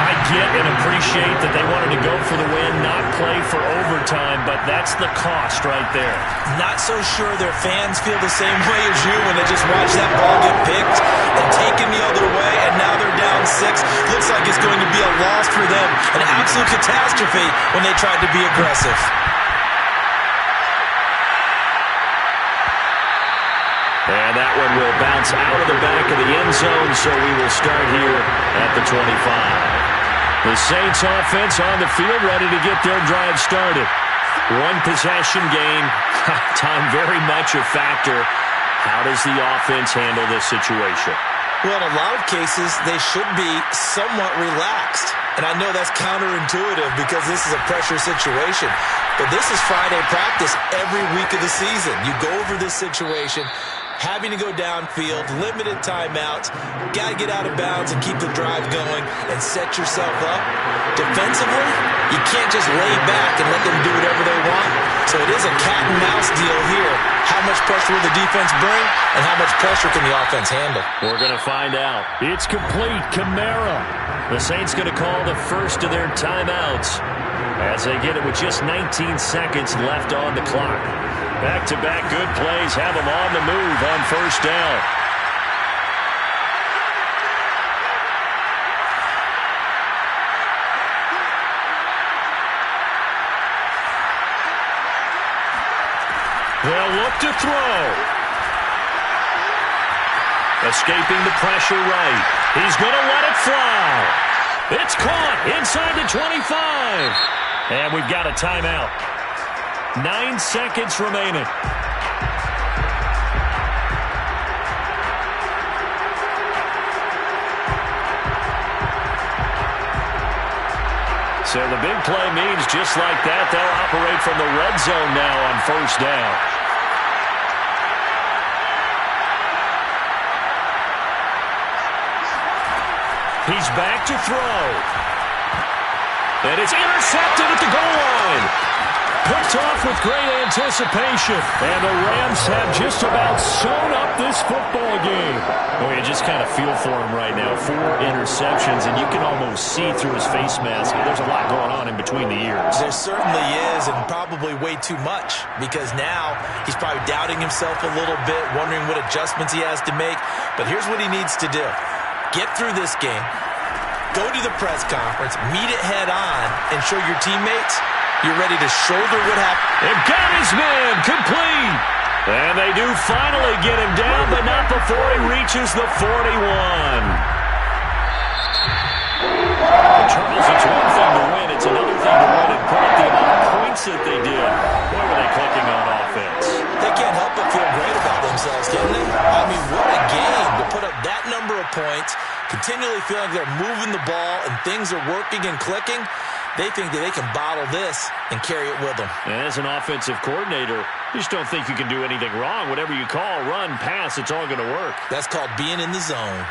I get and appreciate that they wanted to go for the win, not play for overtime, but that's the cost right there. Not so sure their fans feel the same way as you when they just watch that ball get picked and taken the other way, and now they're down 6. Looks like it's going to be a loss for them. An absolute catastrophe when they tried to be aggressive. And that one will bounce out of the back of the end zone, so we will start here at the 25. The Saints offense on the field ready to get their drive started. 1 possession game, time very much a factor. How does the offense handle this situation? Well, in a lot of cases, they should be somewhat relaxed. And I know that's counterintuitive because this is a pressure situation. But this is Friday practice every week of the season. You go over this situation, having to go downfield, limited timeouts, got to get out of bounds and keep the drive going and set yourself up. Defensively, you can't just lay back and let them do whatever they want. So it is a cat and mouse deal here. How much pressure will the defense bring, and how much pressure can the offense handle? We're going to find out. It's complete. Kamara. The Saints going to call the first of their timeouts as they get it with just 19 seconds left on the clock. Back-to-back good plays have them on the move on first down. They'll look to throw. Escaping the pressure right. He's going to let it fly. It's caught inside the 25. And we've got a timeout. 9 seconds remaining. So the big play means just like that, they'll operate from the red zone now on first down. He's back to throw. And it's intercepted at the goal line. Picked off with great anticipation. And the Rams have just about sewn up this football game. Oh, you just kind of feel for him right now. 4 interceptions, and you can almost see through his face mask. There's a lot going on in between the ears. There certainly is, and probably way too much, because now he's probably doubting himself a little bit, wondering what adjustments he has to make. But here's what he needs to do. Get through this game, go to the press conference, meet it head on, and show your teammates you're ready to shoulder what happened. They've got his man complete. And they do finally get him down, but not before he reaches the 41. Charles, it's one thing to win. It's another thing to win and put up the amount of points that they did. Boy, were they clicking on offense. They can't help but feel great about themselves, can they? I mean, what a game to put up that number of points, continually feeling like they're moving the ball and things are working and clicking. They think that they can bottle this and carry it with them. And as an offensive coordinator, you just don't think you can do anything wrong. Whatever you call, run, pass, it's all going to work. That's called being in the zone.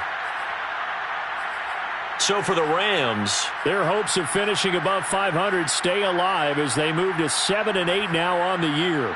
So for the Rams, their hopes of finishing above 500 stay alive as they move to 7-8 now on the year.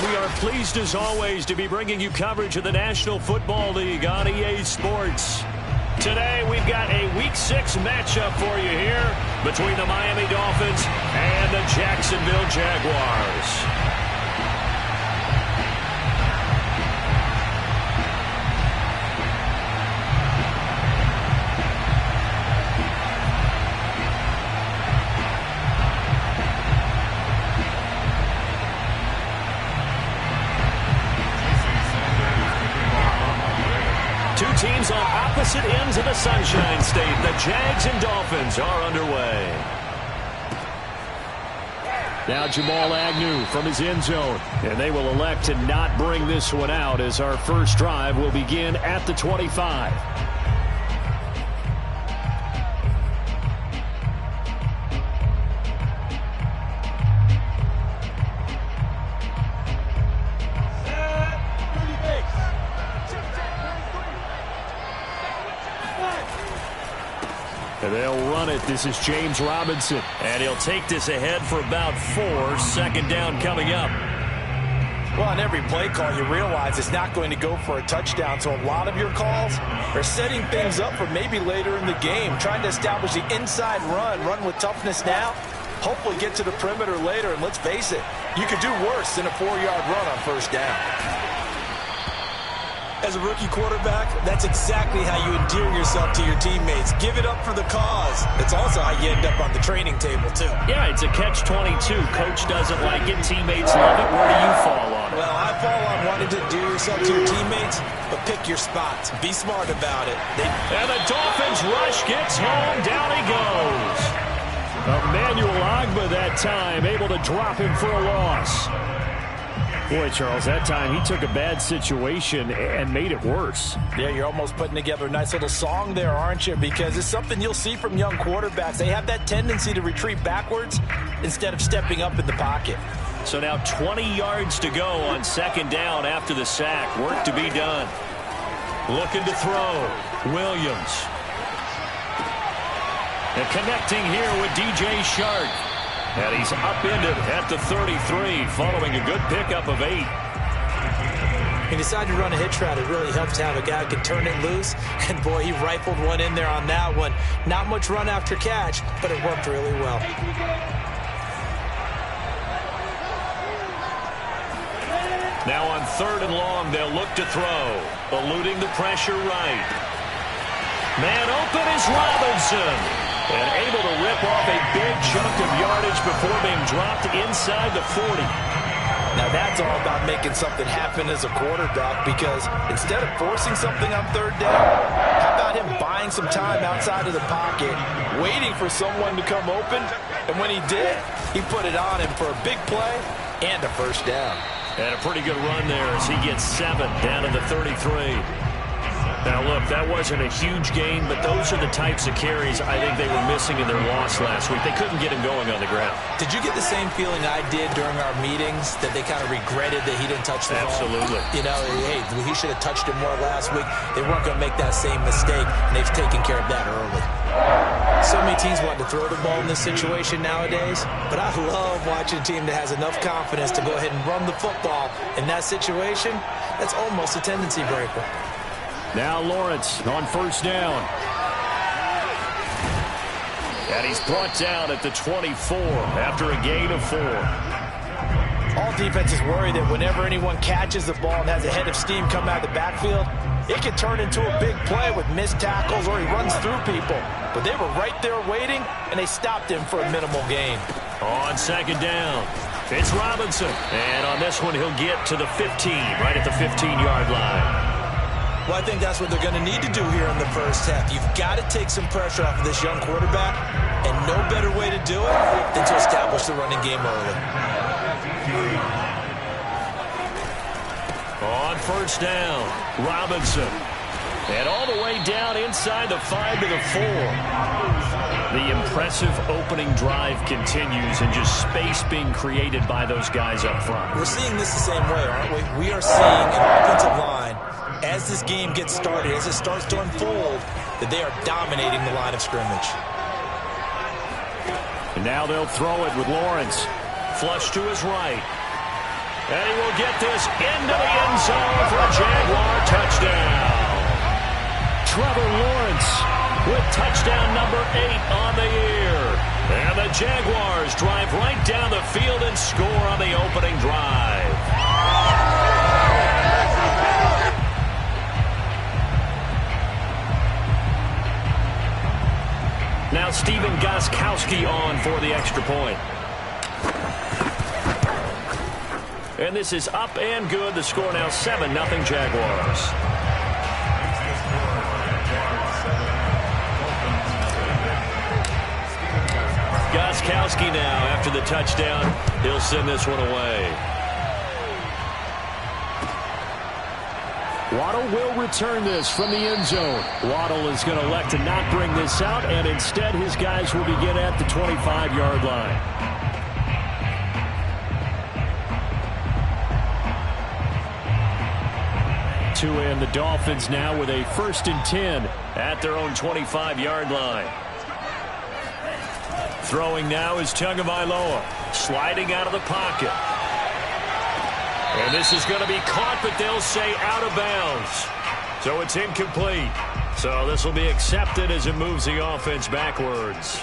we are pleased as always to be bringing you coverage of the National Football League on EA Sports. Today we've got a Week 6 matchup for you here between the Miami Dolphins and the Jacksonville Jaguars. Two teams on opposite ends of the Sunshine State. The Jags and Dolphins are underway. Now Jamal Agnew from his end zone. And they will elect to not bring this one out as our first drive will begin at the 25. And they'll run it. This is James Robinson. And he'll take this ahead for about 4. Second down coming up. Well, on every play call, you realize it's not going to go for a touchdown. So a lot of your calls are setting things up for maybe later in the game, trying to establish the inside run with toughness now, hopefully get to the perimeter later. And let's face it, you could do worse than a 4-yard run on first down. As a rookie quarterback, that's exactly how you endear yourself to your teammates. Give it up for the cause. It's also how you end up on the training table, too. Yeah, it's a catch-22. Coach doesn't like it. Teammates love it. Where do you fall on it? Well, I fall on wanting to endear yourself to your teammates, but pick your spots. Be smart about it. And the Dolphins rush gets home. Down he goes. Emmanuel Ogbah that time, able to drop him for a loss. Boy, Charles, that time he took a bad situation and made it worse. Yeah, you're almost putting together a nice little song there, aren't you? Because it's something you'll see from young quarterbacks. They have that tendency to retreat backwards instead of stepping up in the pocket. So now 20 yards to go on second down after the sack. Work to be done. Looking to throw. Williams. And connecting here with DJ Shark. And he's upended at the 33 following a good pickup of 8. He decided to run a hitch route. It really helps to have a guy who can turn it loose. And, boy, he rifled one in there on that one. Not much run after catch, but it worked really well. Now on 3rd and long, they'll look to throw. Eluding the pressure right. Man open is Robinson. And able to rip off a big chunk of yardage before being dropped inside the 40. Now that's all about making something happen as a quarterback, because instead of forcing something on 3rd down, how about him buying some time outside of the pocket, waiting for someone to come open, and when he did, he put it on him for a big play and a first down. And a pretty good run there as he gets 7 down to the 33. Now, look, that wasn't a huge gain, but those are the types of carries I think they were missing in their loss last week. They couldn't get him going on the ground. Did you get the same feeling I did during our meetings, that they kind of regretted that he didn't touch the ball? Absolutely. You know, hey, he should have touched it more last week. They weren't going to make that same mistake, and they've taken care of that early. So many teams want to throw the ball in this situation nowadays, but I love watching a team that has enough confidence to go ahead and run the football. In that situation, that's almost a tendency breaker. Now Lawrence on first down. And he's brought down at the 24 after a gain of 4. All defenses worry that whenever anyone catches the ball and has a head of steam come out of the backfield, it can turn into a big play with missed tackles or he runs through people. But they were right there waiting, and they stopped him for a minimal gain. On second down, it's Robinson. And on this one, he'll get to the 15, right at the 15-yard line. Well, I think that's what they're going to need to do here in the first half. You've got to take some pressure off of this young quarterback, and no better way to do it than to establish the running game early. On first down, Robinson. And all the way down inside the 5 to the 4. The impressive opening drive continues, and just space being created by those guys up front. We're seeing this the same way, aren't we? We are seeing an offensive line, as this game gets started, as it starts to unfold, that they are dominating the line of scrimmage. And now they'll throw it with Lawrence. Flush to his right. And he will get this into the end zone for a Jaguar touchdown. Trevor Lawrence with touchdown number 8 on the year. And the Jaguars drive right down the field and score on the opening drive. Now Stephen Gostkowski on for the extra point. And this is up and good. The score now 7-0 Jaguars. Gostkowski now after the touchdown. He'll send this one away. Waddle will return this from the end zone. Waddle is going to elect to not bring this out, and instead his guys will begin at the 25-yard line. And the Dolphins now with a 1st and 10 at their own 25-yard line. Throwing now is Tagovailoa, sliding out of the pocket. And this is going to be caught, but they'll say out of bounds. So it's incomplete. So this will be accepted as it moves the offense backwards.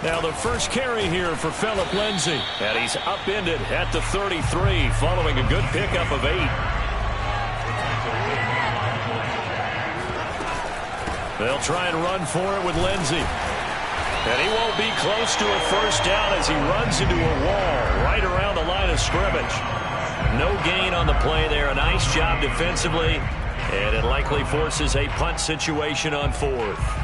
Now the first carry here for Phillip Lindsay. And he's upended at the 33 following a good pickup of 8. They'll try and run for it with Lindsay. And he won't be close to a first down as he runs into a wall right around the line of scrimmage. No gain on the play there. A nice job defensively. And it likely forces a punt situation on 4th.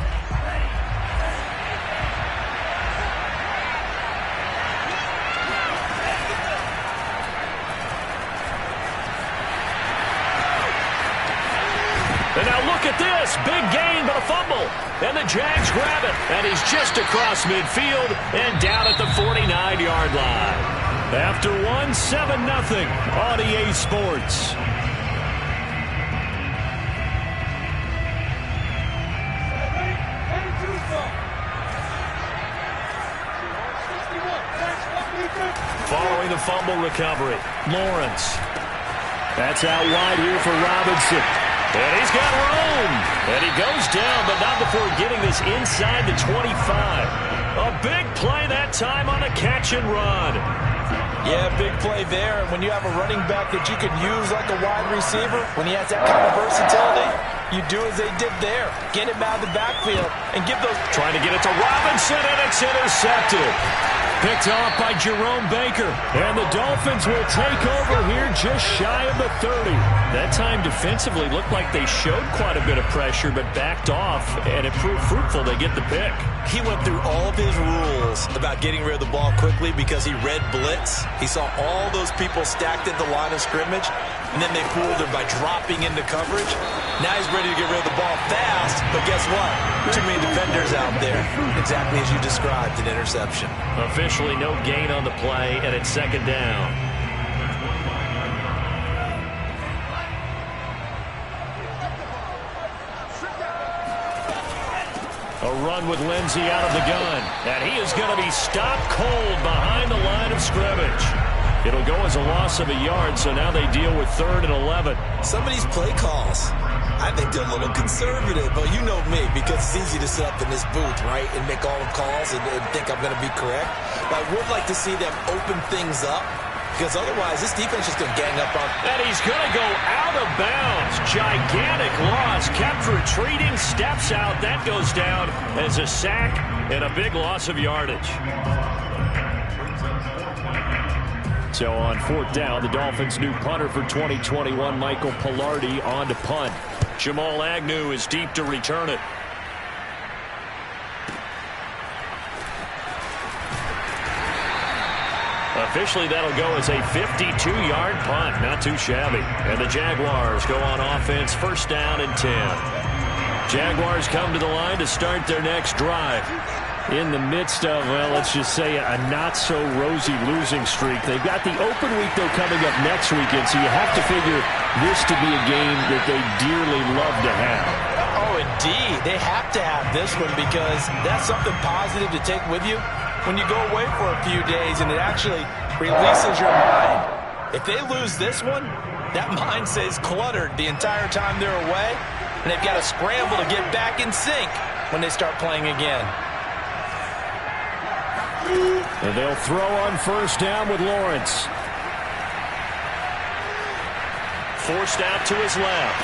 And now look at this. Big gain, but a fumble. And the Jags grab it. And he's just across midfield and down at the 49-yard line. After one, 7-0 on EA Sports. Following the fumble recovery, Lawrence. That's out wide here for Robinson. And he's got room. And he goes down, but not before getting this inside the 25. A big play that time on a catch and run. Yeah, big play there. And when you have a running back that you can use like a wide receiver, when he has that kind of versatility, you do as they did there. Get him out of the backfield and give those... Trying to get it to Robinson, and it's intercepted. Picked off by Jerome Baker. And the Dolphins will take over here just shy of the 30. That time defensively looked like they showed quite a bit of pressure, but backed off, and it proved fruitful. They get the pick. He went through all of his rules about getting rid of the ball quickly because he read blitz. He saw all those people stacked at the line of scrimmage, and then they fooled him by dropping into coverage. Now he's ready to get rid of the ball fast, but guess what? Too many defenders out there. Exactly as you described, an interception. Officially no gain on the play, and it's 2nd down. A run with Lindsay out of the gun. And he is going to be stopped cold behind the line of scrimmage. It'll go as a loss of a yard, so now they deal with 3rd and 11. Some of these play calls, I think they're a little conservative, but you know me, because it's easy to sit up in this booth, right, and make all the calls and think I'm going to be correct. But I would like to see them open things up, because otherwise this defense is going to gang up on. And he's going to go out of bounds. Gigantic loss. Kept retreating, steps out. That goes down as a sack and a big loss of yardage. So on 4th down, the Dolphins' new punter for 2021, Michael Palardy, on to punt. Jamal Agnew is deep to return it. Officially, that'll go as a 52-yard punt. Not too shabby. And the Jaguars go on offense, 1st down and 10. Jaguars come to the line to start their next drive. In the midst of, well, let's just say a not-so-rosy losing streak. They've got the open week, though, coming up next weekend, so you have to figure this to be a game that they dearly love to have. Oh, indeed. They have to have this one because that's something positive to take with you when you go away for a few days, and it actually releases your mind. If they lose this one, that mind stays cluttered the entire time they're away, and they've got to scramble to get back in sync when they start playing again. And they'll throw on first down with Lawrence. Forced out to his left.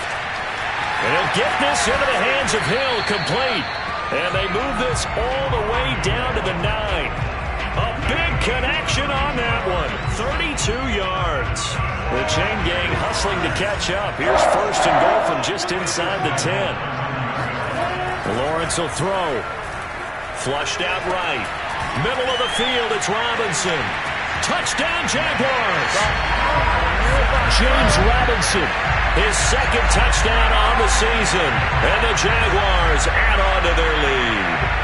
And he'll get this into the hands of Hill, complete. And they move this all the way down to the 9. A big connection on that one. 32 yards. The chain gang hustling to catch up. Here's first and goal from just inside the 10. Lawrence will throw. Flushed out right. Middle of the field, it's Robinson. Touchdown, Jaguars. James Robinson, his second touchdown on the season. And the Jaguars add on to their lead.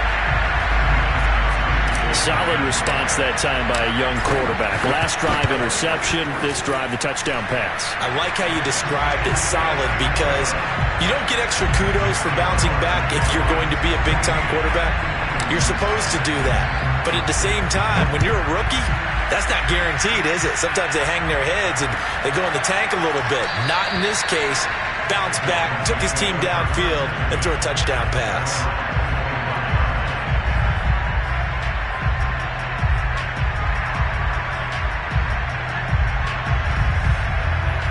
Solid response that time by a young quarterback. Last drive, interception. This drive, the touchdown pass. I like how you described it, solid, because you don't get extra kudos for bouncing back if you're going to be a big-time quarterback. You're supposed to do that. But at the same time, when you're a rookie, that's not guaranteed, is it? Sometimes they hang their heads and they go in the tank a little bit. Not in this case. Bounce back, took his team downfield, and threw a touchdown pass.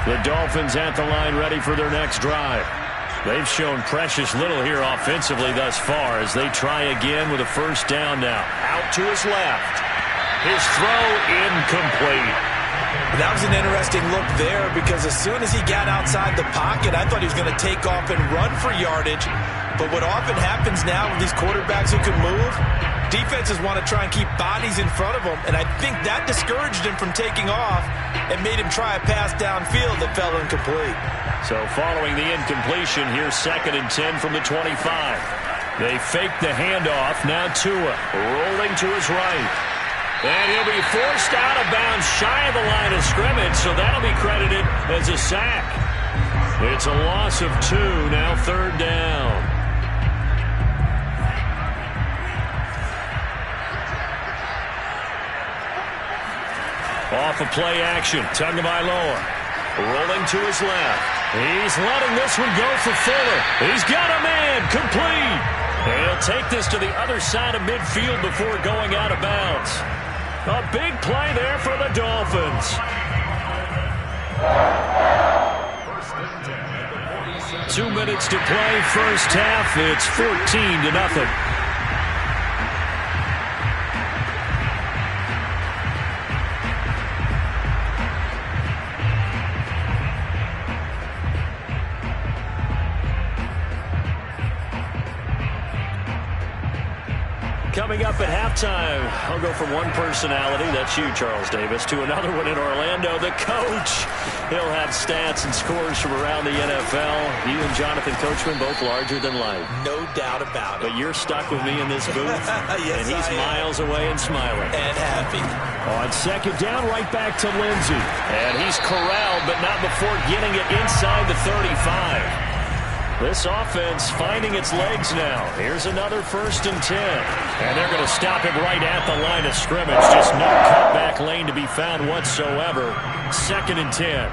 The Dolphins at the line ready for their next drive. They've shown precious little here offensively thus far as they try again with a first down now. Out to his left. His throw incomplete. That was an interesting look there because as soon as he got outside the pocket, I thought he was going to take off and run for yardage. But what often happens now with these quarterbacks who can move, defenses want to try and keep bodies in front of them, and I think that discouraged him from taking off and made him try a pass downfield that fell incomplete. So following the incompletion, here's 2nd and 10 from the 25. They fake the handoff. Now Tua rolling to his right. And he'll be forced out of bounds shy of the line of scrimmage, so that'll be credited as a sack. It's a loss of 2, now 3rd down. Off of play action, Tagovailoa rolling to his left. He's letting this one go for Fuller. He's got a man, complete. And he'll take this to the other side of midfield before going out of bounds. A big play there for the Dolphins. 2 minutes to play, first half. It's 14-0. Coming up at halftime, I'll go from one personality, that's you, Charles Davis, to another one in Orlando, the coach. He'll have stats and scores from around the NFL. You and Jonathan Coachman, both larger than life. No doubt about it. But you're stuck with me in this booth, yes, and he's miles away and smiling. And happy. On 2nd down, right back to Lindsey. And he's corralled, but not before getting it inside the 35. This offense finding its legs now. Here's another 1st and 10. And they're going to stop him right at the line of scrimmage. Just no cutback lane to be found whatsoever. 2nd and 10.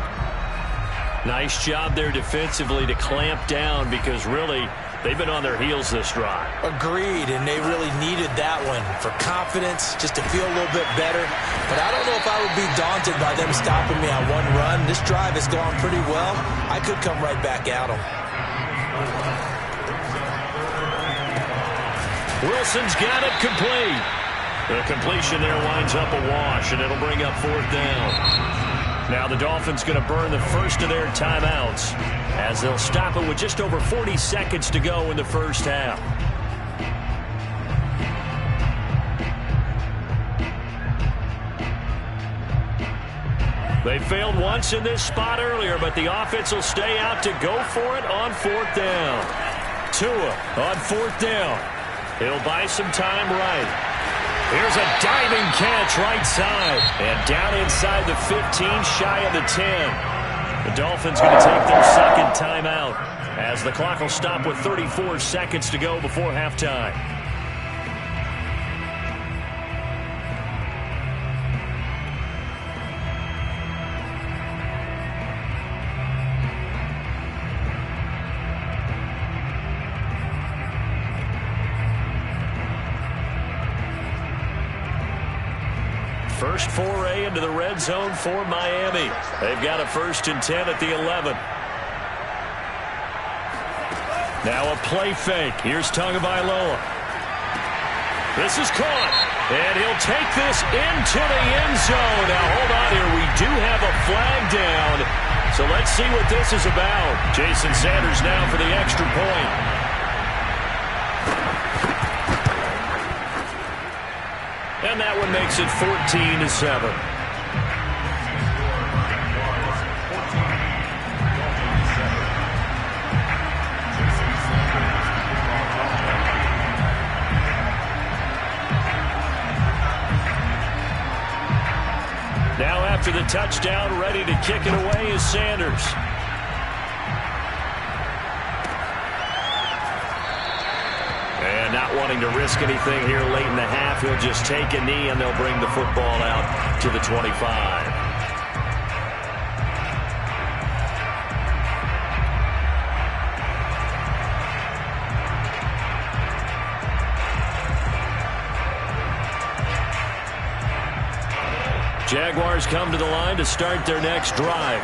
Nice job there defensively to clamp down because really they've been on their heels this drive. Agreed, and they really needed that one for confidence, just to feel a little bit better. But I don't know if I would be daunted by them stopping me on one run. This drive has gone pretty well. I could come right back at them. Wilson's got it complete. The completion there winds up a wash, and it'll bring up 4th down. Now the Dolphins going to burn the first of their timeouts as they'll stop it with just over 40 seconds to go in the first half. They failed once in this spot earlier, but the offense will stay out to go for it on 4th down. Tua on 4th down. He'll buy some time right. Here's a diving catch right side. And down inside the 15, shy of the 10. The Dolphins going to take their second timeout as the clock will stop with 34 seconds to go before halftime. First foray into the red zone for Miami. They've got a 1st and 10 at the 11. Now a play fake. Here's Tagovailoa. This is caught. And he'll take this into the end zone. Now hold on here. We do have a flag down. So let's see what this is about. Jason Sanders now for the extra point. And that one makes it 14-7. Now after the touchdown, ready to kick it away is Sanders. And not wanting to risk anything here late in the half, he'll just take a knee and they'll bring the football out to the 25. Jaguars come to the line to start their next drive.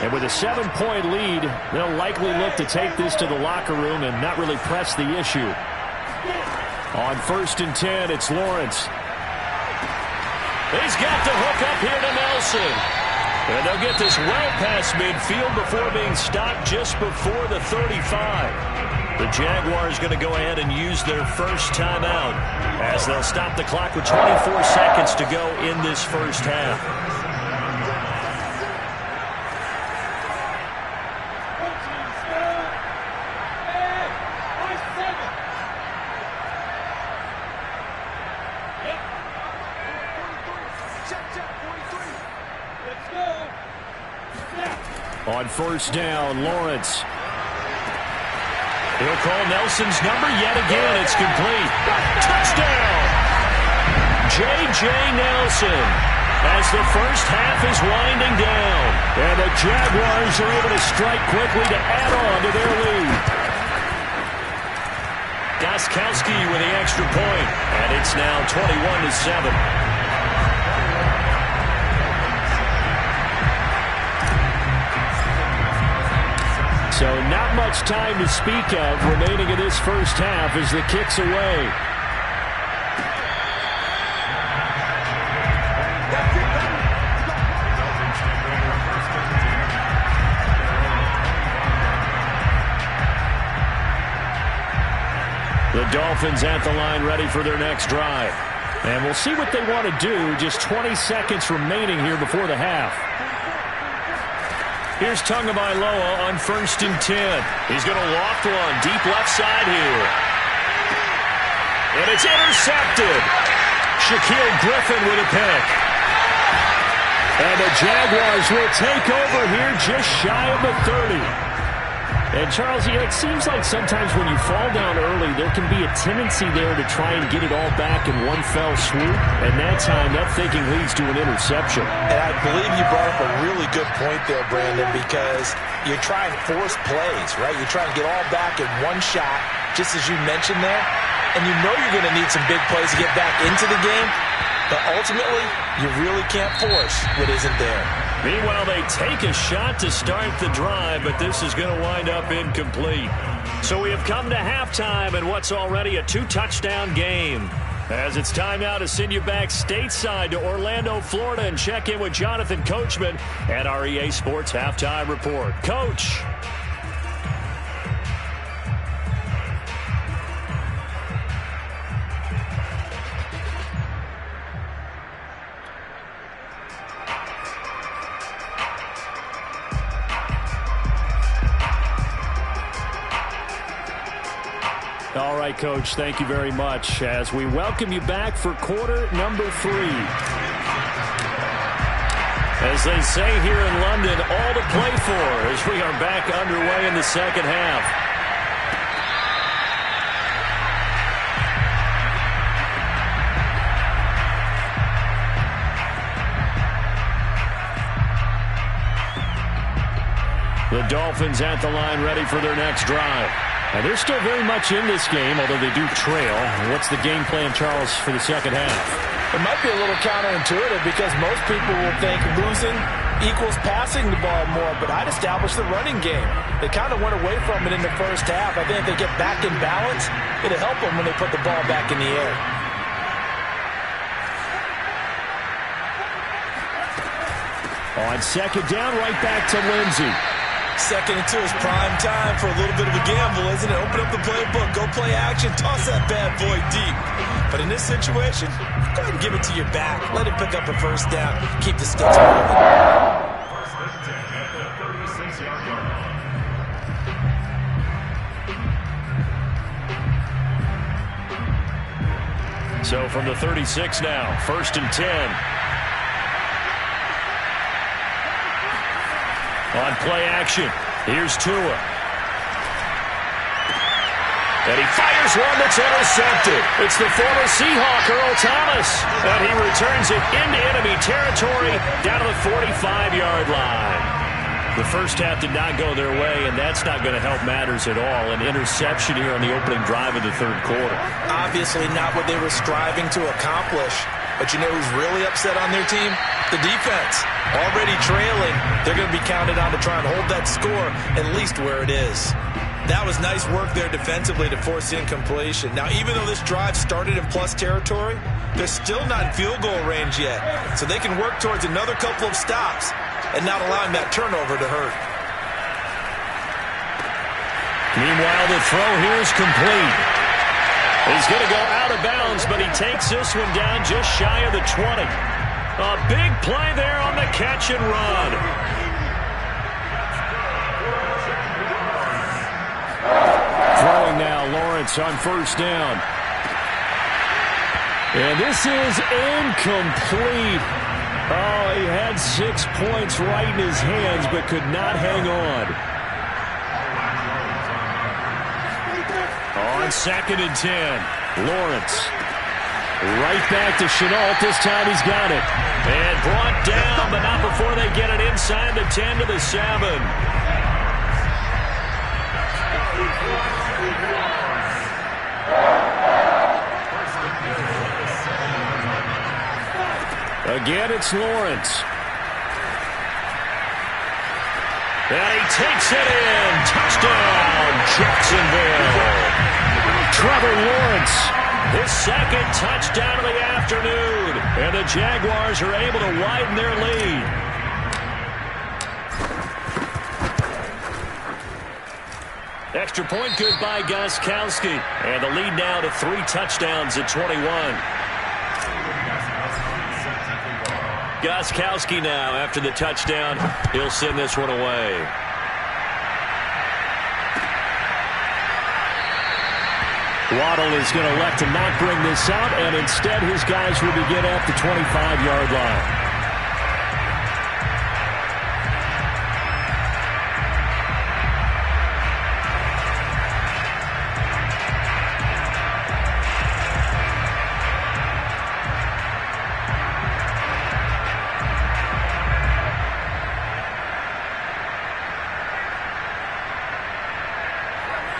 And with a 7-point lead, they'll likely look to take this to the locker room and not really press the issue. On 1st and 10, it's Lawrence. He's got the hook up here to Nelson. And they'll get this well past midfield before being stopped just before the 35. The Jaguars going to go ahead and use their first timeout as they'll stop the clock with 24 seconds to go in this first half. On 1st down, Lawrence. He'll call Nelson's number yet again. It's complete. Touchdown! J.J. Nelson as the first half is winding down. And the Jaguars are able to strike quickly to add on to their lead. Gostkowski with the extra point. And it's now 21-7. So not much time to speak of remaining in this first half as the kick's away. The Dolphins at the line ready for their next drive. And we'll see what they want to do. Just 20 seconds remaining here before the half. Here's Tagovailoa on 1st and 10. He's going to loft one deep left side here. And it's intercepted. Shaquill Griffin with a pick. And the Jaguars will take over here just shy of the 30. And, Charles, it seems like sometimes when you fall down early, there can be a tendency there to try and get it all back in one fell swoop. And that time, that thinking leads to an interception. And I believe you brought up a really good point there, Brandon, because you're trying force plays, right? You're trying to get all back in one shot, just as you mentioned there. And you know you're going to need some big plays to get back into the game. But ultimately, you really can't force what isn't there. Meanwhile, they take a shot to start the drive, but this is going to wind up incomplete. So we have come to halftime in what's already a 2-touchdown game. As it's time now to send you back stateside to Orlando, Florida, and check in with Jonathan Coachman at our EA Sports Halftime Report. Coach. right, Coach. Thank you very much as we welcome you back for quarter number 3. As they say here in London, all to play for as we are back underway in the second half. The Dolphins at the line ready for their next drive. And they're still very much in this game, although they do trail. What's the game plan, Charles, for the second half? It might be a little counterintuitive because most people will think losing equals passing the ball more, but I'd establish the running game. They kind of went away from it in the first half. I think if they get back in balance, it'll help them when they put the ball back in the air. On second down, right back to Lindsay. 2nd and 2 is prime time for a little bit of a gamble, isn't it? Open up the playbook, go play action, toss that bad boy deep. But in this situation, go ahead and give it to your back. Let him pick up a first down. Keep the sticks moving. First and 10 at the 36-yard line. So from the 36 now, 1st and 10. On play action, here's Tua. And he fires one that's intercepted. It's the former Seahawk, Earl Thomas. And he returns it into enemy territory down to the 45-yard line. The first half did not go their way, and that's not going to help matters at all. An interception here on the opening drive of the third quarter. Obviously not what they were striving to accomplish. But you know who's really upset on their team? The defense. Already trailing, they're going to be counted on to try and hold that score at least where it is. That was nice work there defensively to force incompletion. Now, even though this drive started in plus territory, they're still not in field goal range yet. So they can work towards another couple of stops and not allowing that turnover to hurt. Meanwhile, the throw here is complete. He's going to go out of bounds, but he takes this one down just shy of the 20. A big play there on the catch and run. Throwing now, Lawrence on first down. And this is incomplete. Oh, he had 6 points right in his hands, but could not hang on. On 2nd and 10, Lawrence. Right back to Shenault. This time he's got it. And brought down, but not before they get it inside the 10 to the 7. Again, it's Lawrence. And he takes it in. Touchdown, Jacksonville. Trevor Lawrence, his 2nd touchdown of the afternoon. And the Jaguars are able to widen their lead. Extra point good by Gostkowski. And the lead now to 3 touchdowns at 21. Gostkowski now after the touchdown. He'll send this one away. Waddle is going to elect to not bring this out, and instead his guys will begin at the 25-yard line.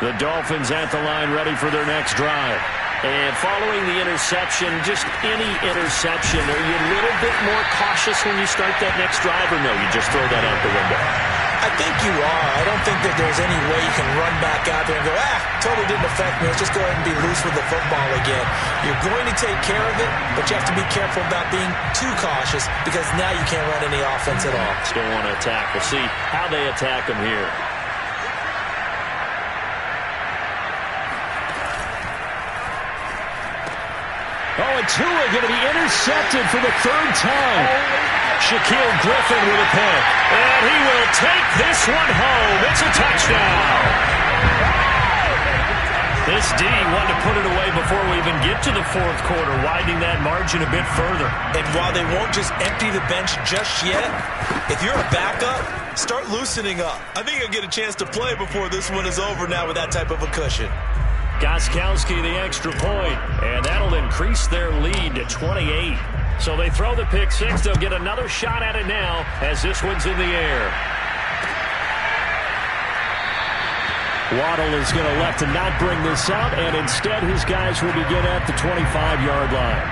The Dolphins at the line ready for their next drive. And following the interception, just any interception, are you a little bit more cautious when you start that next drive, or no, you just throw that out the window? I think you are. I don't think that there's any way you can run back out there and go, totally didn't affect me. Let's just go ahead and be loose with the football again. You're going to take care of it, but you have to be careful about being too cautious because now you can't run any offense at all. Still want to attack. We'll see how they attack them here. Oh, and Tua going to be intercepted for the 3rd time. Shaquille Griffin with a pick. And he will take this one home. It's a touchdown. This D wanted to put it away before we even get to the fourth quarter, widening that margin a bit further. And while they won't just empty the bench just yet, if you're a backup, start loosening up. I think you'll get a chance to play before this one is over now with that type of a cushion. Gostkowski the extra point, and that'll increase their lead to 28. So they throw the pick six. They'll get another shot at it now as this one's in the air. Waddle is going to elect to not bring this out, and instead his guys will begin at the 25-yard line.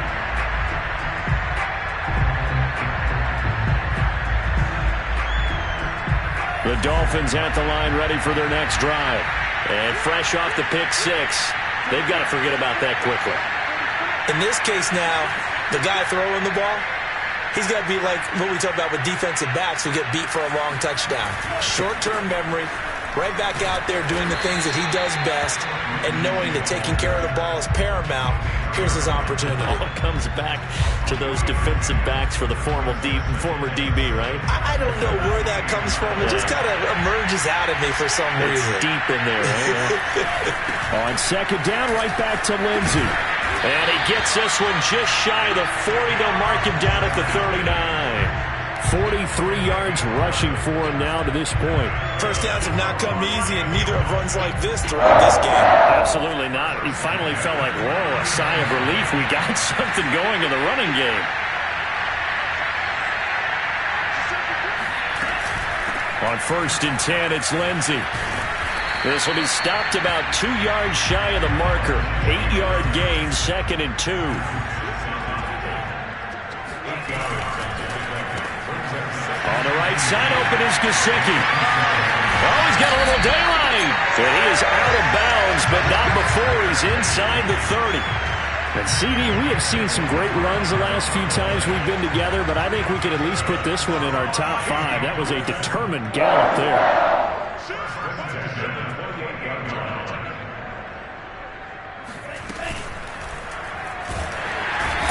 The Dolphins at the line ready for their next drive. And fresh off the pick six, they've got to forget about that quickly. In this case now, the guy throwing the ball, he's got to be like what we talk about with defensive backs who get beat for a long touchdown. Short-term memory, right back out there doing the things that he does best, and knowing that taking care of the ball is paramount. Here's his opportunity. All comes back to those defensive backs for the former DB, right? I don't know where that comes from. It just kind of emerges out of me for some reason. It's deep in there. Right? On second down, right back to Lindsey. And he gets this one just shy of the 40. They'll mark him down at the 39. 43 yards rushing for him now to this point. First downs have not come easy, and neither have runs like this throughout this game. Absolutely not. He finally felt like, whoa, a sigh of relief. We got something going in the running game. On 1st and 10, it's Lindsey. This will be stopped about 2 yards shy of the marker. 8-yard gain, 2nd and 2. On the right side, open is Gesicki. Oh, he's got a little daylight. And he is out of bounds, but not before he's inside the 30. And CD, we have seen some great runs the last few times we've been together, but I think we could at least put this one in our top 5. That was a determined gallop there.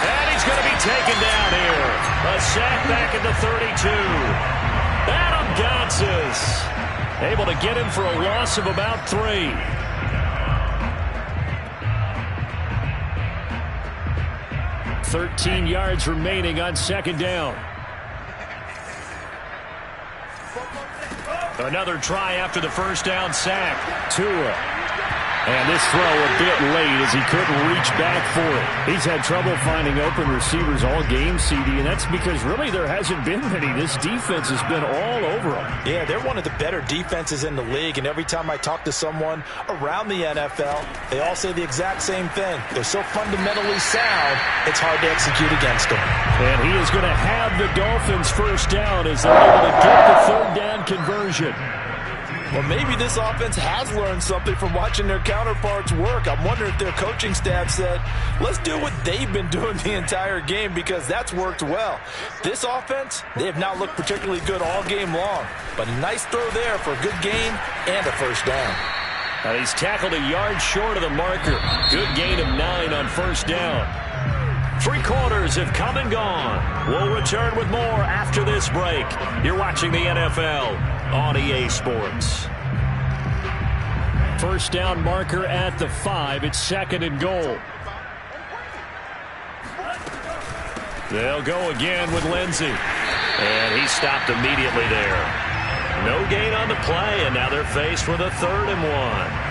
And he's going to be taken down here. A sack back at the 32. Adam Gotsis able to get him for a loss of about 3. $13 yards remaining on second down. Another try after the first down sack. Tua. And this throw a bit late as he couldn't reach back for it. He's had trouble finding open receivers all game, CD, and that's because really there hasn't been many. This defense has been all over them. Yeah, they're one of the better defenses in the league, and every time I talk to someone around the NFL, they all say the exact same thing. They're so fundamentally sound, it's hard to execute against them. And he is going to have the Dolphins first down as they're able to get the third down conversion. Well, maybe this offense has learned something from watching their counterparts work. I'm wondering if their coaching staff said, let's do what they've been doing the entire game, because that's worked well. This offense, they have not looked particularly good all game long, but a nice throw there for a good gain and a first down. And he's tackled a yard short of the marker. Good gain of 9 on first down. 3 quarters have come and gone. We'll return with more after this break. You're watching the NFL on EA Sports. First down marker at the 5. It's 2nd and goal. They'll go again with Lindsey. And he stopped immediately there. No gain on the play, and now they're faced with a 3rd and 1.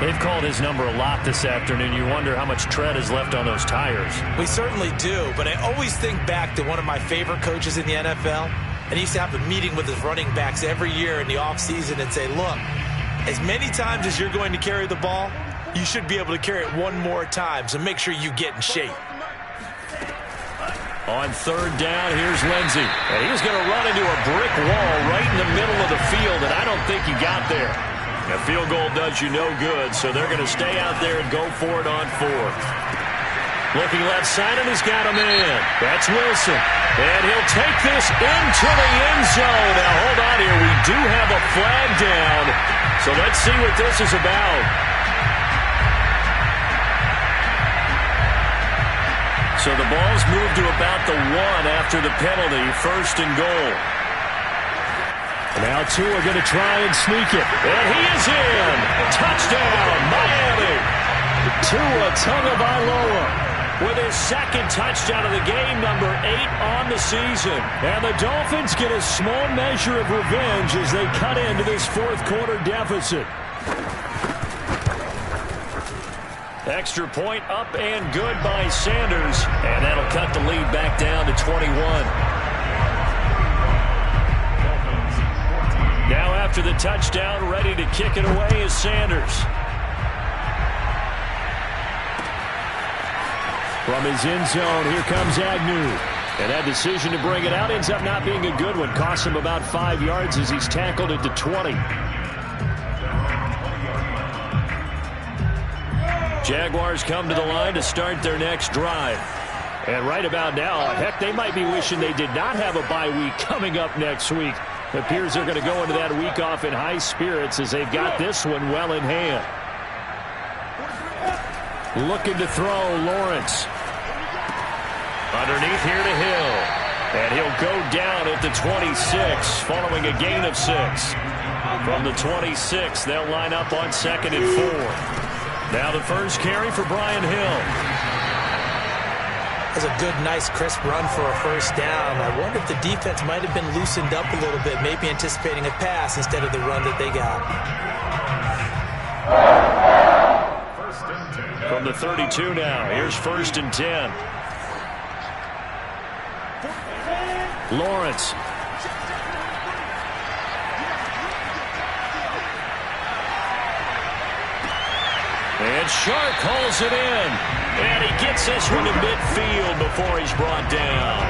They've called his number a lot this afternoon. You wonder how much tread is left on those tires. We certainly do, but I always think back to one of my favorite coaches in the NFL, and he used to have a meeting with his running backs every year in the offseason and say, look, as many times as you're going to carry the ball, you should be able to carry it one more time, so make sure you get in shape. On 3rd down, here's Lindsey. And he was going to run into a brick wall right in the middle of the field, and I don't think he got there. A field goal does you no good, so they're going to stay out there and go for it on 4th. Looking left side, and he's got a man. That's Wilson. And he'll take this into the end zone. Now, hold on here. We do have a flag down, so let's see what this is about. So the ball's moved to about the 1 after the penalty. 1st and goal. Now Tua going to try and sneak it. And he is in. Touchdown, Miami. Tua Tagovailoa with his second touchdown of the game, number 8 on the season. And the Dolphins get a small measure of revenge as they cut into this fourth-quarter deficit. Extra point up and good by Sanders. And that'll cut the lead back down to 21. Now after the touchdown, ready to kick it away is Sanders. From his end zone, here comes Agnew. And that decision to bring it out ends up not being a good one. Costs him about 5 yards as he's tackled at the 20. Jaguars come to the line to start their next drive. And right about now, heck, they might be wishing they did not have a bye week coming up next week. It appears they're going to go into that week off in high spirits as they've got this one well in hand. Looking to throw, Lawrence. Underneath here to Hill. And he'll go down at the 26 following a gain of 6. From the 26, they'll line up on 2nd and 4. Now the first carry for Brian Hill. That's a good, nice, crisp run for a first down. I wonder if the defense might have been loosened up a little bit, maybe anticipating a pass instead of the run that they got. From the 32 now, here's 1st and 10. Lawrence. And Shark hauls it in. And he gets this one to midfield before he's brought down.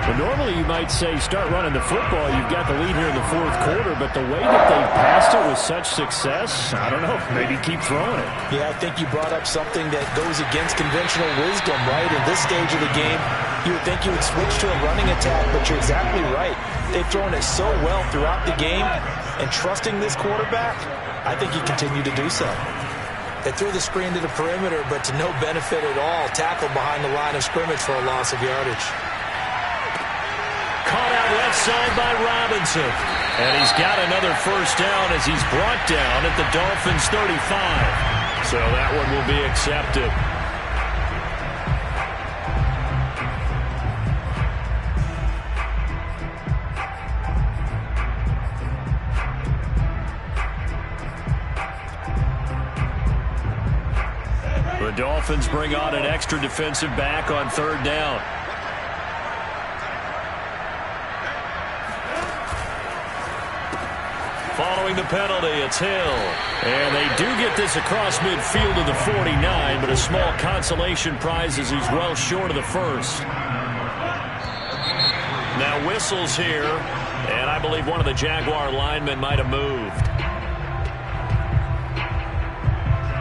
Well, normally you might say start running the football. You've got the lead here in the fourth quarter, but the way that they've passed it with such success, I don't know, maybe keep throwing it. Yeah, I think you brought up something that goes against conventional wisdom, right? In this stage of the game, you would think you would switch to a running attack, but you're exactly right. They've thrown it so well throughout the game, and trusting this quarterback, I think you continue to do so. They threw the screen to the perimeter, but to no benefit at all. Tackled behind the line of scrimmage for a loss of yardage. Caught out left side by Robinson. And he's got another first down as he's brought down at the Dolphins' 35. So that one will be accepted. The Dolphins bring on an extra defensive back on 3rd down. Following the penalty, it's Hill. And they do get this across midfield to the 49, but a small consolation prize as he's well short of the first. Now whistles here, and I believe one of the Jaguar linemen might have moved.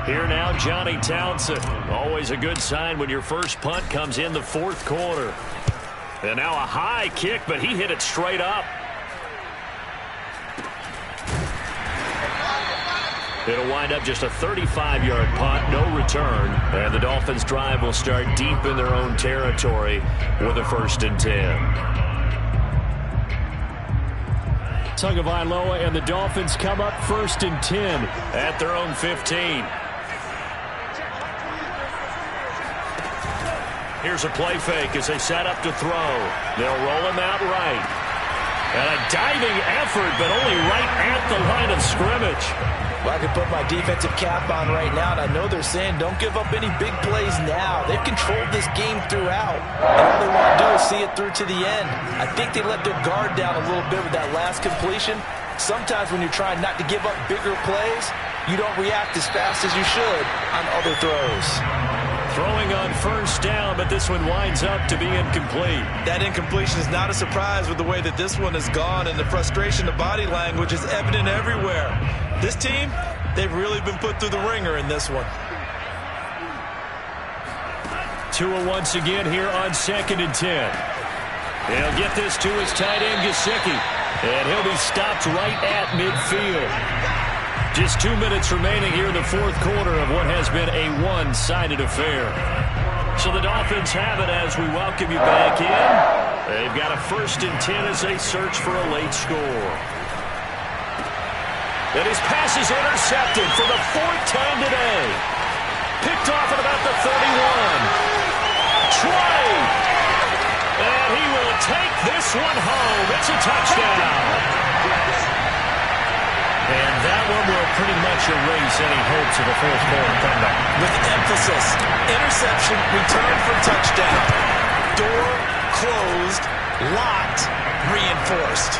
Here now, Johnny Townsend. Always a good sign when your first punt comes in the fourth quarter. And now a high kick, but he hit it straight up. It'll wind up just a 35-yard punt, no return. And the Dolphins' drive will start deep in their own territory with a 1st and 10. Tagovailoa and the Dolphins come up 1st and 10 at their own 15. Here's a play fake as they set up to throw. They'll roll him out right. And a diving effort, but only right at the line of scrimmage. Well, I could put my defensive cap on right now, and I know they're saying don't give up any big plays now. They've controlled this game throughout, and all they want to do is see it through to the end. I think they let their guard down a little bit with that last completion. Sometimes when you're trying not to give up bigger plays, you don't react as fast as you should on other throws. Throwing on 1st down, but this one winds up to be incomplete. That incompletion is not a surprise with the way that this one has gone, and the frustration, the body language is evident everywhere. This team, they've really been put through the ringer in this one. Tua once again here on 2nd and 10. He'll get this to his tight end, Gesicki, and he'll be stopped right at midfield. Just 2 minutes remaining here in the fourth quarter of what has been a one-sided affair. So the Dolphins Dolphins have it as we welcome you back in. They've got a 1st and 10 as they search for a late score. And his pass is intercepted for the 4th time today. Picked off at about the 31. 20. And he will take this one home. It's a touchdown. And that one will pretty much erase any hopes of a 4th quarter comeback. With emphasis, interception, return for touchdown. Door closed, locked, reinforced.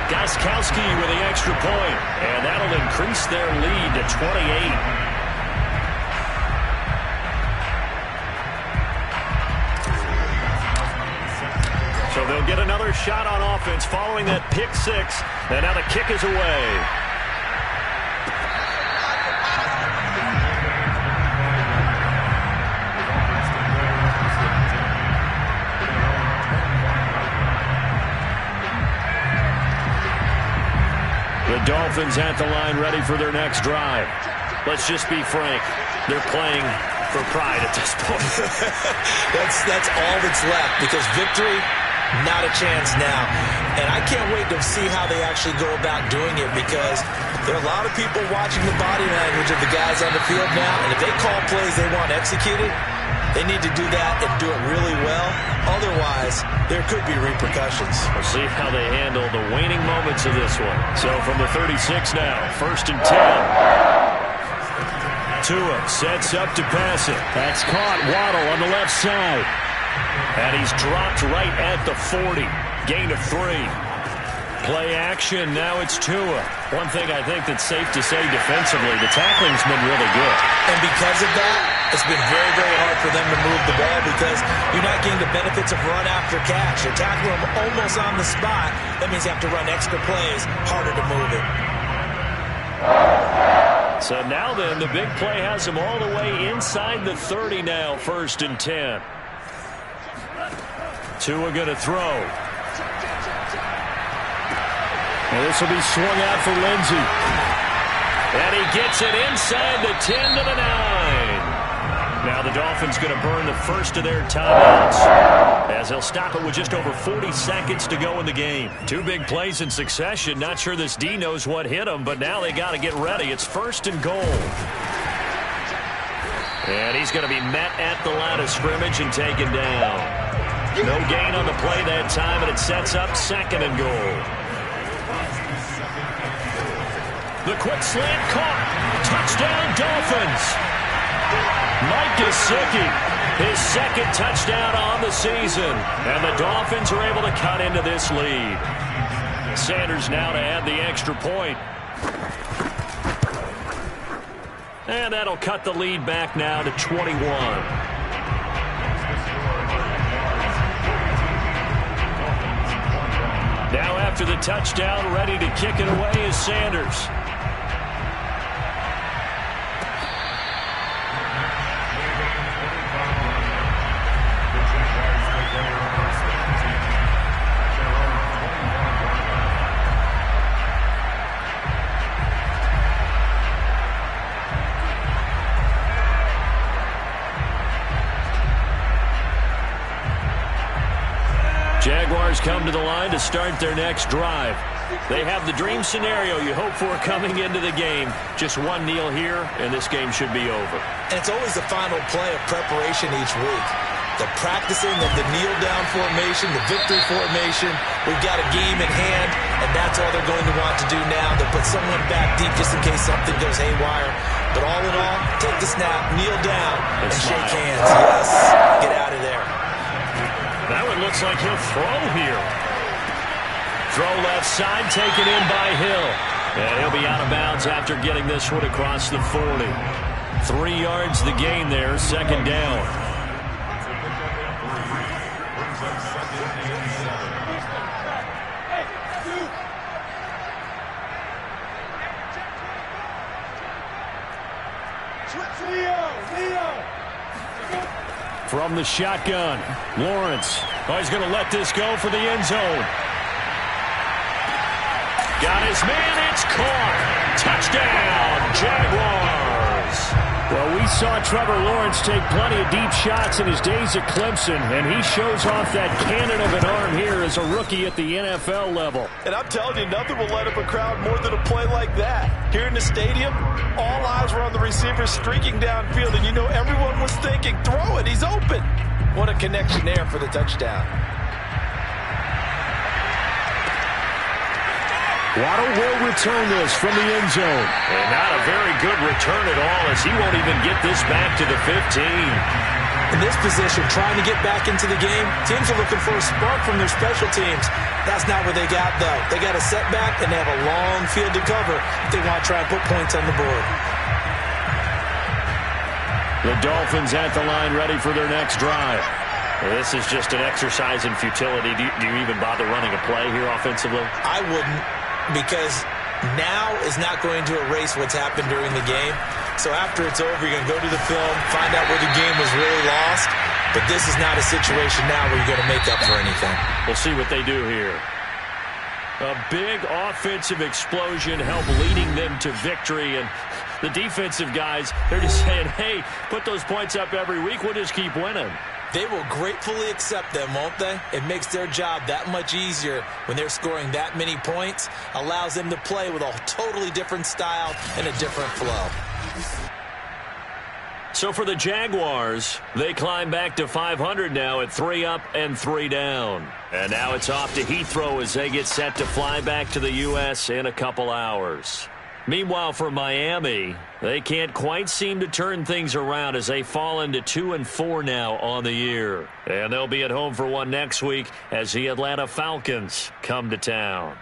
Gostkowski with the extra point, and that'll increase their lead to 28. So they'll get another shot on offense following that pick 6, and now the kick is away. The Dolphins at the line, ready for their next drive. Let's just be frank. They're playing for pride at this point. That's all that's left, because victory, not a chance now. And I can't wait to see how they actually go about doing it, because there are a lot of people watching the body language of the guys on the field now, and if they call plays they want executed, they need to do that and do it really well. Otherwise, there could be repercussions. We'll see how they handle the waning moments of this one. So from the 36 now, 1st and 10. Tua sets up to pass it. That's caught. Waddle on the left side. And he's dropped right at the 40. Gain of 3. Play action. Now it's Tua. One thing I think that's safe to say defensively, the tackling's been really good. And because of that, it's been very, very hard for them to move the ball, because you're not getting the benefits of run after catch. You're tackling them almost on the spot. That means you have to run extra plays, harder to move it. So now then, the big play has him all the way inside the 30 now, 1st and 10. Tua going to throw. And this will be swung out for Lindsey. And he gets it inside the 10 to the 9. Now the Dolphins going to burn the first of their timeouts, as they'll stop it with just over 40 seconds to go in the game. 2 big plays in succession. Not sure this D knows what hit him, but now they got to get ready. It's 1st and goal. And he's going to be met at the line of scrimmage and taken down. No gain on the play that time, and it sets up 2nd and goal. The quick slant caught. Touchdown Dolphins. Mike Gesicki, his 2nd touchdown on the season. And the Dolphins are able to cut into this lead. Sanders now to add the extra point. And that'll cut the lead back now to 21. Now after the touchdown, ready to kick it away is Sanders. Jaguars come to the line to start their next drive. They have the dream scenario you hope for coming into the game. Just one kneel here, and this game should be over. And it's always the final play of preparation each week. The practicing of the kneel-down formation, the victory formation. We've got a game in hand, and that's all they're going to want to do now. They'll put someone back deep just in case something goes haywire. But all in all, take the snap, kneel down, and shake hands. Yes, get out of there. That one looks like he'll throw here. Throw left side, taken in by Hill. And he'll be out of bounds after getting this one across the 40. 3 yards the gain there, 2nd down. From the shotgun, Lawrence. Oh, he's going to let this go for the end zone. Got his man, it's caught. Touchdown, Jaguars. Well, we saw Trevor Lawrence take plenty of deep shots in his days at Clemson, and he shows off that cannon of an arm here as a rookie at the NFL level. And I'm telling you, nothing will light up a crowd more than a play like that. Here in the stadium, all eyes were on the receiver streaking downfield, and you know everyone was thinking, throw it, he's open. What a connection there for the touchdown. Waddle will return this from the end zone. And not a very good return at all, as he won't even get this back to the 15. In this position, trying to get back into the game, teams are looking for a spark from their special teams. That's not what they got, though. They got a setback, and they have a long field to cover if they want to try and put points on the board. The Dolphins at the line, ready for their next drive. This is just an exercise in futility. Do you even bother running a play here offensively? I wouldn't, because now is not going to erase what's happened during the game. So after it's over, you're going to go to the film, find out where the game was really lost. But this is not a situation now where you're going to make up for anything. We'll see what they do here. A big offensive explosion helped leading them to victory. And the defensive guys, they're just saying, hey, put those points up every week. We'll just keep winning. They will gratefully accept them, won't they? It makes their job that much easier when they're scoring that many points. Allows them to play with a totally different style and a different flow. So for the Jaguars, they climb back to 500 now at 3 up and 3 down. And now it's off to Heathrow as they get set to fly back to the U.S. in a couple hours. Meanwhile, for Miami, they can't quite seem to turn things around as they fall into 2-4 now on the year. And they'll be at home for one next week as the Atlanta Falcons come to town.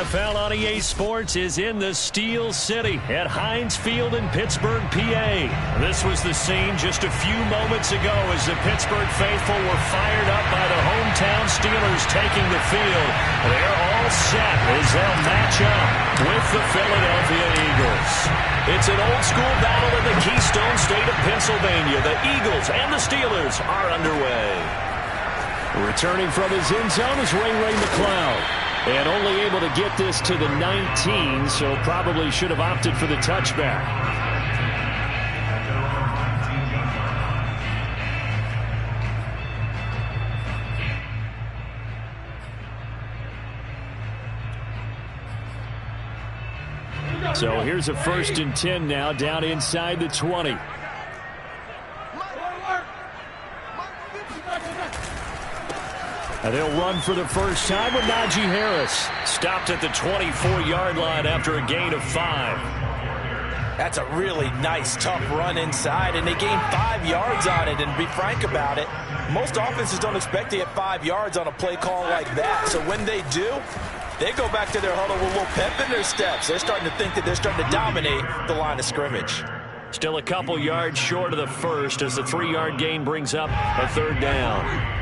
NFL on EA Sports is in the Steel City at Heinz Field in Pittsburgh, PA. This was the scene just a few moments ago as the Pittsburgh faithful were fired up by the hometown Steelers taking the field. They're all set as they'll match up with the Philadelphia Eagles. It's an old-school battle in the Keystone State of Pennsylvania. The Eagles and the Steelers are underway. Returning from his end zone is Ray McCloud. And only able to get this to the 19, so probably should have opted for the touchback. So here's a 1st and 10 now, down inside the 20. And they'll run for the first time with Najee Harris. Stopped at the 24-yard line after a gain of 5. That's a really nice, tough run inside, and they gained 5 yards on it. And to be frank about it, most offenses don't expect to get 5 yards on a play call like that. So when they do, they go back to their huddle with a little pep in their steps. They're starting to think that they're starting to dominate the line of scrimmage. Still a couple yards short of the first as the 3-yard gain brings up a 3rd down.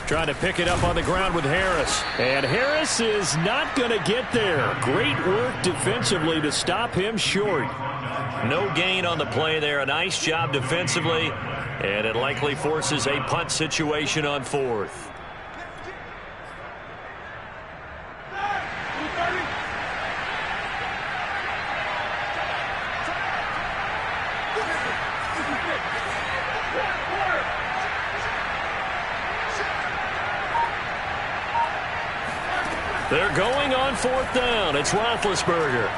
Trying to pick it up on the ground with Harris. And Harris is not going to get there. Great work defensively to stop him short. No gain on the play there. A nice job defensively. And it likely forces a punt situation on 4th. They're going on 4th down. It's Roethlisberger.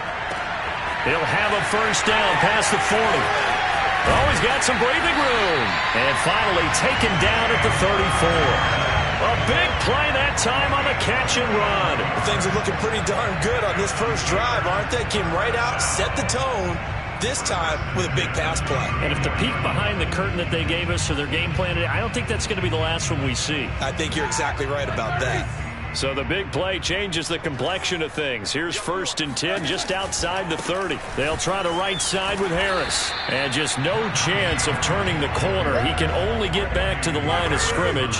He'll have a first down past the 40. Oh, he's got some breathing room. And finally taken down at the 34. A big play that time on the catch and run. Things are looking pretty darn good on this first drive, aren't they? Came right out, set the tone, this time with a big pass play. And if the peek behind the curtain that they gave us for their game plan, I don't think that's going to be the last one we see. I think you're exactly right about that. So the big play changes the complexion of things. Here's 1st and 10 just outside the 30. They'll try the right side with Harris. And just no chance of turning the corner. He can only get back to the line of scrimmage.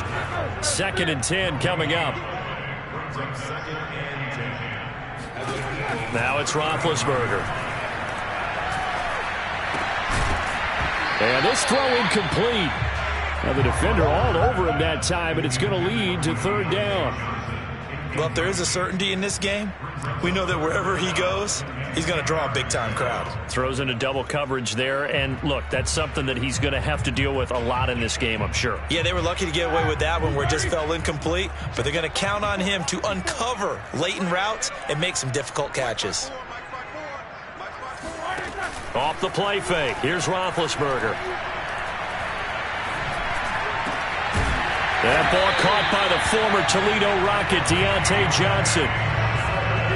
2nd and 10 coming up. Now it's Roethlisberger. And this throw incomplete. Now the defender all over him that time, but it's going to lead to 3rd down. Well, if there is a certainty in this game, we know that wherever he goes, he's going to draw a big-time crowd. Throws into double coverage there, and look, that's something that he's going to have to deal with a lot in this game, I'm sure. Yeah, they were lucky to get away with that one where it just fell incomplete, but they're going to count on him to uncover latent routes and make some difficult catches. Off the play fake, here's Roethlisberger. That ball caught by the former Toledo Rocket, Deontay Johnson.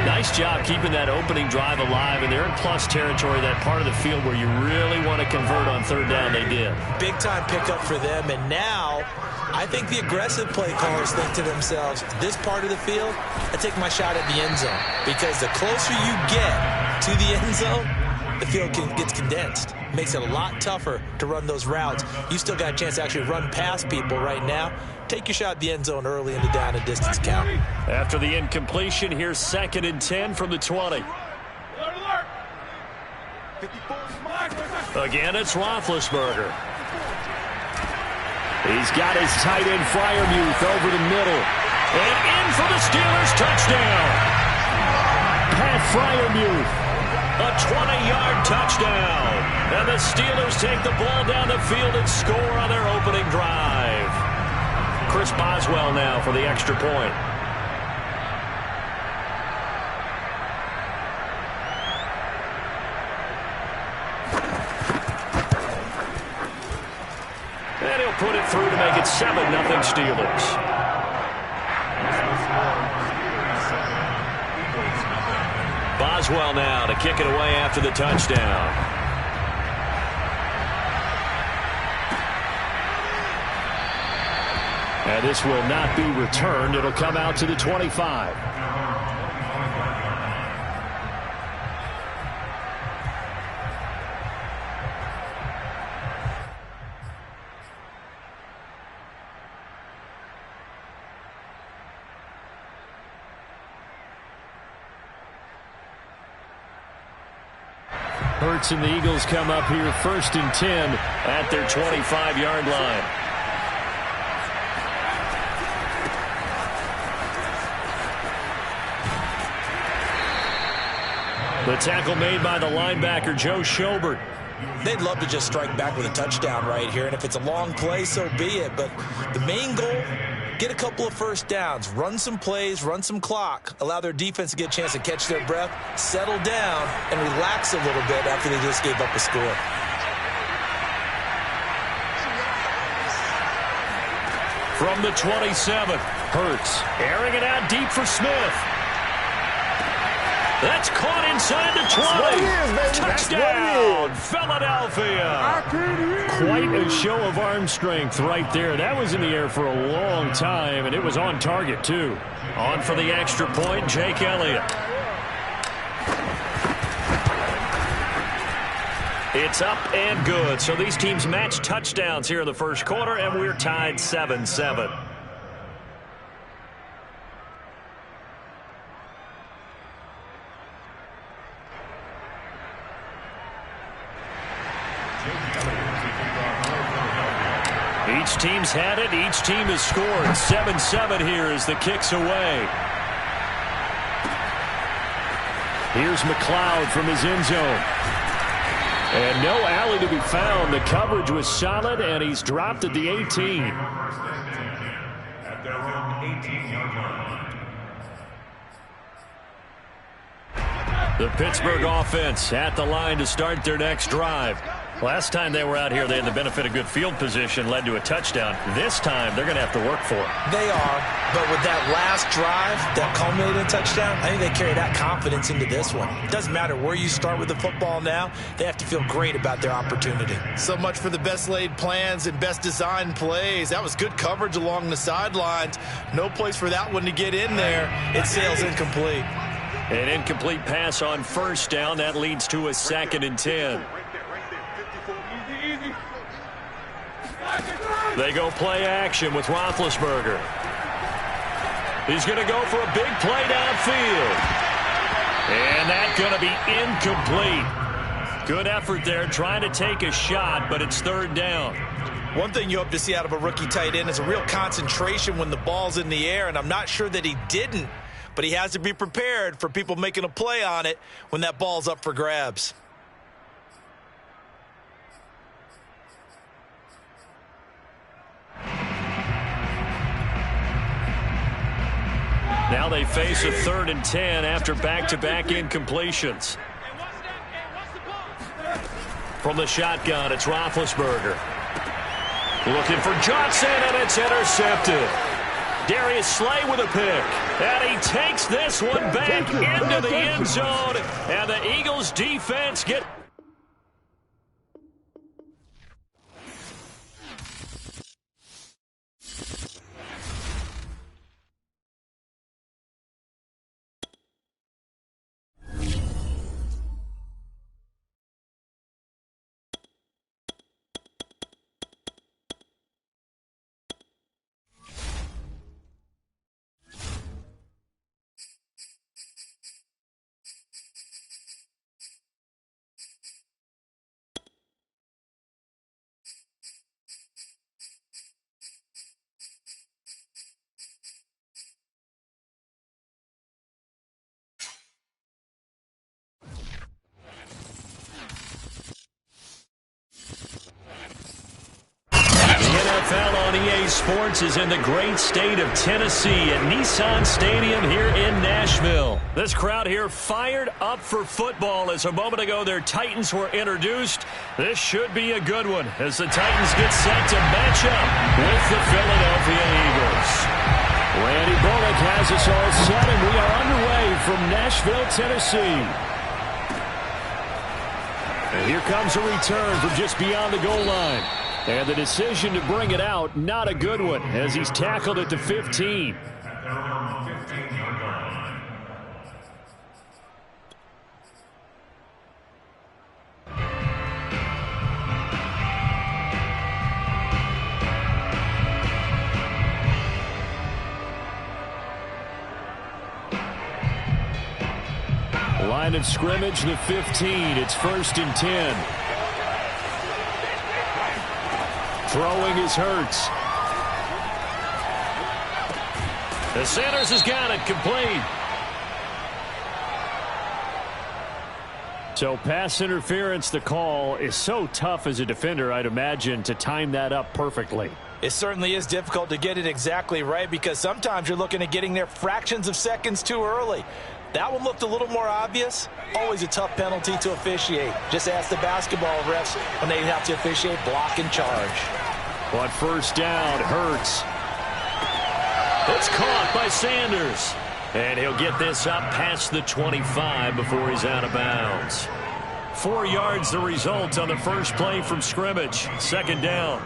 Nice job keeping that opening drive alive, and they're in plus territory, that part of the field where you really want to convert on 3rd down. They did. Big-time pickup for them, and now I think the aggressive play callers think to themselves, this part of the field, I take my shot at the end zone, because the closer you get to the end zone, the field gets condensed. Makes it a lot tougher to run those routes. You still got a chance to actually run past people right now. Take your shot at the end zone early in the down and distance count. After the incompletion, here's 2nd and 10 from the 20. Again, it's Roethlisberger. He's got his tight end Freiermuth over the middle. And in for the Steelers touchdown. Pat Freiermuth. A 20-yard touchdown. And the Steelers take the ball down the field and score on their opening drive. Chris Boswell now for the extra point. And he'll put it through to make it 7-0 Steelers. Boswell now to kick it away after the touchdown. And this will not be returned. It'll come out to the 25. Hurts and the Eagles come up here 1st and 10 at their 25-yard line. The tackle made by the linebacker, Joe Schobert. They'd love to just strike back with a touchdown right here, and if it's a long play, so be it. But the main goal, get a couple of first downs, run some plays, run some clock, allow their defense to get a chance to catch their breath, settle down, and relax a little bit after they just gave up a score. From the 27, Hurts airing it out deep for Smith. That's caught inside the 20. Touchdown, Philadelphia. Quite a show of arm strength right there. That was in the air for a long time, and it was on target, too. On for the extra point, Jake Elliott. It's up and good. So these teams match touchdowns here in the first quarter, and we're tied 7-7. Each team's had it. Each team has scored. 7-7 here as the kick's away. Here's McLeod from his end zone. And no alley to be found. The coverage was solid, and he's dropped at the 18. At their own 18-yard line. The Pittsburgh offense at the line to start their next drive. Last time they were out here, they had the benefit of good field position, led to a touchdown. This time, they're going to have to work for it. They are, but with that last drive that culminated in a touchdown, I think they carry that confidence into this one. It doesn't matter where you start with the football now. They have to feel great about their opportunity. So much for the best laid plans and best designed plays. That was good coverage along the sidelines. No place for that one to get in there. It sails incomplete. An incomplete pass on first down. That leads to a 2nd and 10. They go play action with Roethlisberger. He's going to go for a big play downfield. And that's going to be incomplete. Good effort there trying to take a shot, but it's 3rd down. One thing you hope to see out of a rookie tight end is a real concentration when the ball's in the air, and I'm not sure that he didn't, but he has to be prepared for people making a play on it when that ball's up for grabs. Now they face a 3rd and 10 after back-to-back incompletions. From the shotgun, it's Roethlisberger. Looking for Johnson, and it's intercepted. Darius Slay with a pick. And he takes this one back into the end zone. And the Eagles defense get... EA Sports is in the great state of Tennessee at Nissan Stadium here in Nashville. This crowd here fired up for football as a moment ago their Titans were introduced. This should be a good one as the Titans get set to match up with the Philadelphia Eagles. Randy Bullock has us all set, and we are underway from Nashville, Tennessee. And here comes a return from just beyond the goal line. And the decision to bring it out, not a good one, as he's tackled at the 15. Line of scrimmage, the 15. It's 1st and 10. Throwing is Hurts. The Sanders has got it complete. So pass interference, the call is so tough as a defender, I'd imagine, to time that up perfectly. It certainly is difficult to get it exactly right because sometimes you're looking at getting there fractions of seconds too early. That one looked a little more obvious. Always a tough penalty to officiate. Just ask the basketball refs when they have to officiate block and charge. But first down, Hurts. It's caught by Sanders. And he'll get this up past the 25 before he's out of bounds. 4 yards the result on the first play from scrimmage. 2nd down.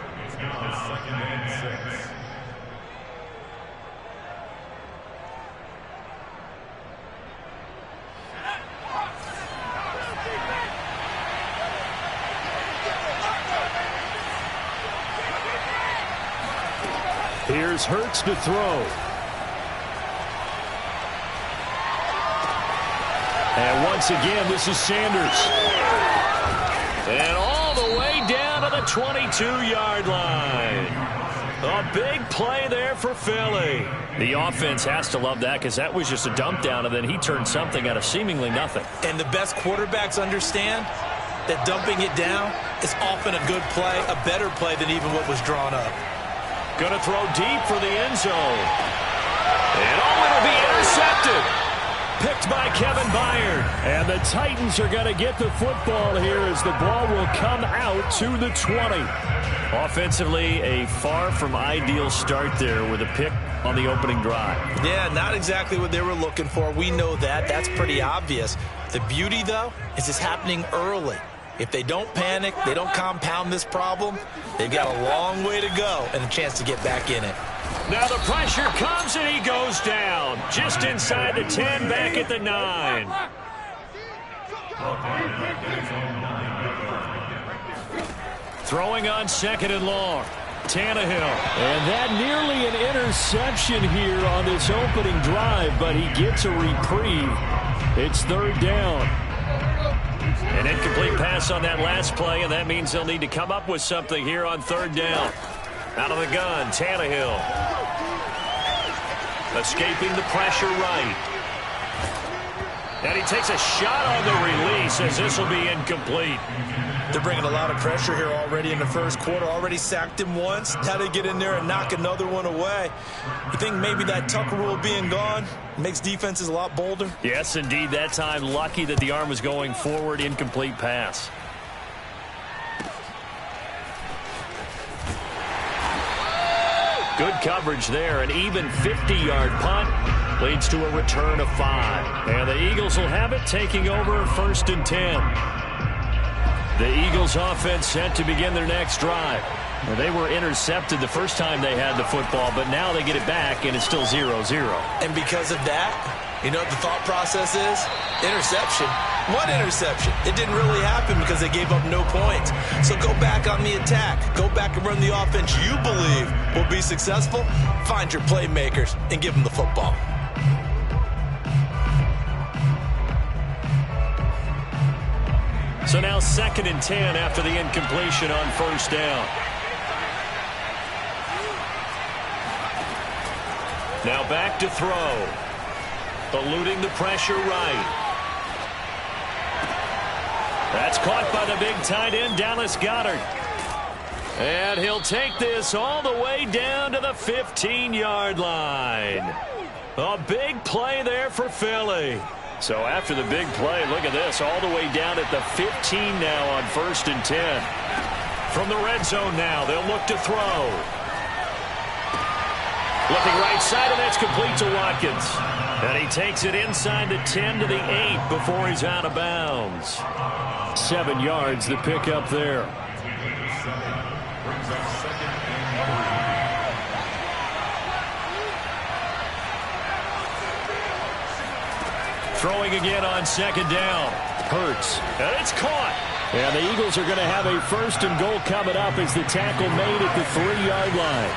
Here's Hurts to throw. And once again, this is Sanders. And all the way down to the 22-yard line. A big play there for Philly. The offense has to love that because that was just a dump down, and then he turned something out of seemingly nothing. And the best quarterbacks understand that dumping it down is often a good play, a better play than even what was drawn up. Going to throw deep for the end zone. And it'll be intercepted. Picked by Kevin Byard. And the Titans are going to get the football here as the ball will come out to the 20. Offensively, a far from ideal start there with a pick on the opening drive. Yeah, not exactly what they were looking for. We know that. That's pretty obvious. The beauty, though, is it's happening early. If they don't panic, they don't compound this problem, they've got a long way to go and a chance to get back in it. Now the pressure comes and he goes down. Just inside the 10, back at the 9. Throwing on 2nd and long. Tannehill. And that nearly an interception here on this opening drive, but he gets a reprieve. It's 3rd down. An incomplete pass on that last play, and that means they'll need to come up with something here on 3rd down. Out of the gun, Tannehill. Escaping the pressure right. And he takes a shot on the release as this will be incomplete. They're bringing a lot of pressure here already in the first quarter. Already sacked him once. How to get in there and knock another one away. You think maybe that Tucker rule being gone makes defenses a lot bolder? Yes, indeed. That time, lucky that the arm was going forward. Incomplete pass. Good coverage there. An even 50-yard punt leads to a return of 5. And the Eagles will have it, taking over 1st and 10. The Eagles offense set to begin their next drive. Well, they were intercepted the first time they had the football, but now they get it back, and it's still 0-0. And because of that, you know what the thought process is? Interception. What interception? It didn't really happen because they gave up no points. So go back on the attack. Go back and run the offense you believe will be successful. Find your playmakers and give them the football. So now 2nd and 10 after the incompletion on 1st down. Now back to throw. Eluding the pressure right. That's caught by the big tight end, Dallas Goedert. And he'll take this all the way down to the 15-yard line. A big play there for Philly. So after the big play, look at this, all the way down at the 15 now on 1st and 10. From the red zone now, they'll look to throw. Looking right side, and that's complete to Watkins. And he takes it inside the 10 to the 8 before he's out of bounds. 7 yards, the pickup there. Brings up 2nd and 3. Throwing again on 2nd down. Hurts. And it's caught. And the Eagles are going to have a 1st and goal coming up as the tackle made at the 3-yard line.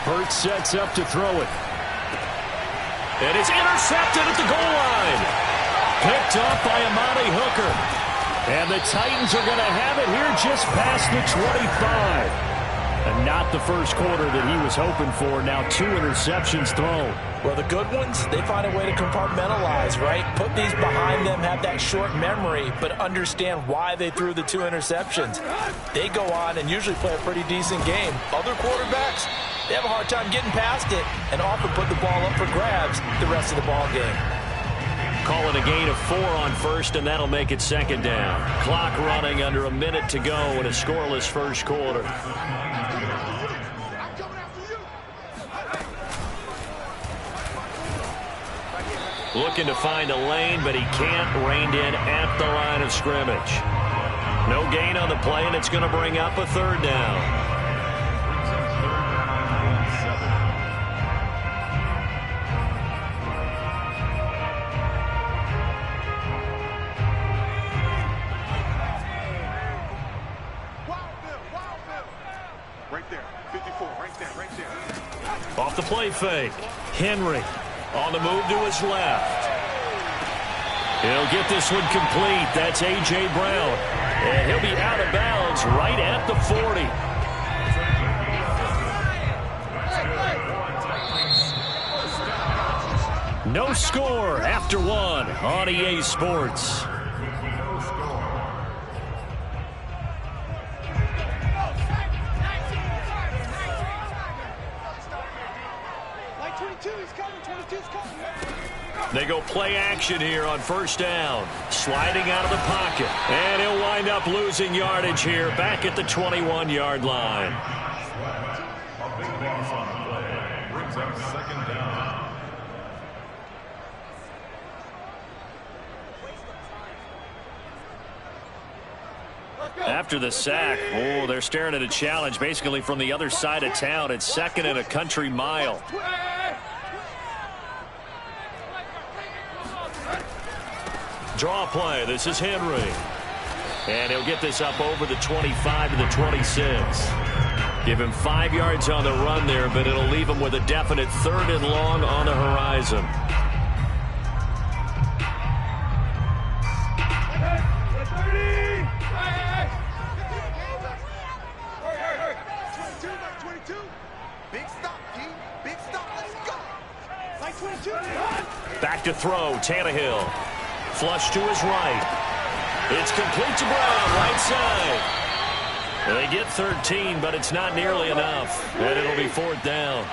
Hurts sets up to throw it. And it's intercepted at the goal line. Picked up by Amani Hooker. And the Titans are going to have it here just past the 25. And not the first quarter that he was hoping for. Now 2 interceptions thrown. Well, the good ones, they find a way to compartmentalize, right? Put these behind them, have that short memory, but understand why they threw the 2 interceptions. They go on and usually play a pretty decent game. Other quarterbacks, they have a hard time getting past it and often put the ball up for grabs the rest of the ball game. Call it a gain of 4 on 1st, and that'll make it 2nd down. Clock running under a minute to go in a scoreless first quarter. Looking to find a lane, but he can't. Reined in at the line of scrimmage. No gain on the play, and it's going to bring up a 3rd down. Brings up 3rd and 7. Right there. 54. Right there. Off the play fake. Henry on the move to his left. He'll get this one complete. That's A.J. Brown. And he'll be out of bounds right at the 40. No score after 1 on EA Sports. They go play action here on 1st down. Sliding out of the pocket. And he'll wind up losing yardage here back at the 21-yard line. A big loss on the play. Brings up 2nd down. After the sack, they're staring at a challenge basically from the other side of town. It's 2nd and a country mile. Draw play. This is Henry. And he'll get this up over the 25 to the 26. Give him 5 yards on the run there, but it'll leave him with a definite 3rd and long on the horizon. Back to throw. Tannehill. Flush to his right. It's complete to Brown, right side. They get 13, but it's not nearly enough. And it'll be 4th down.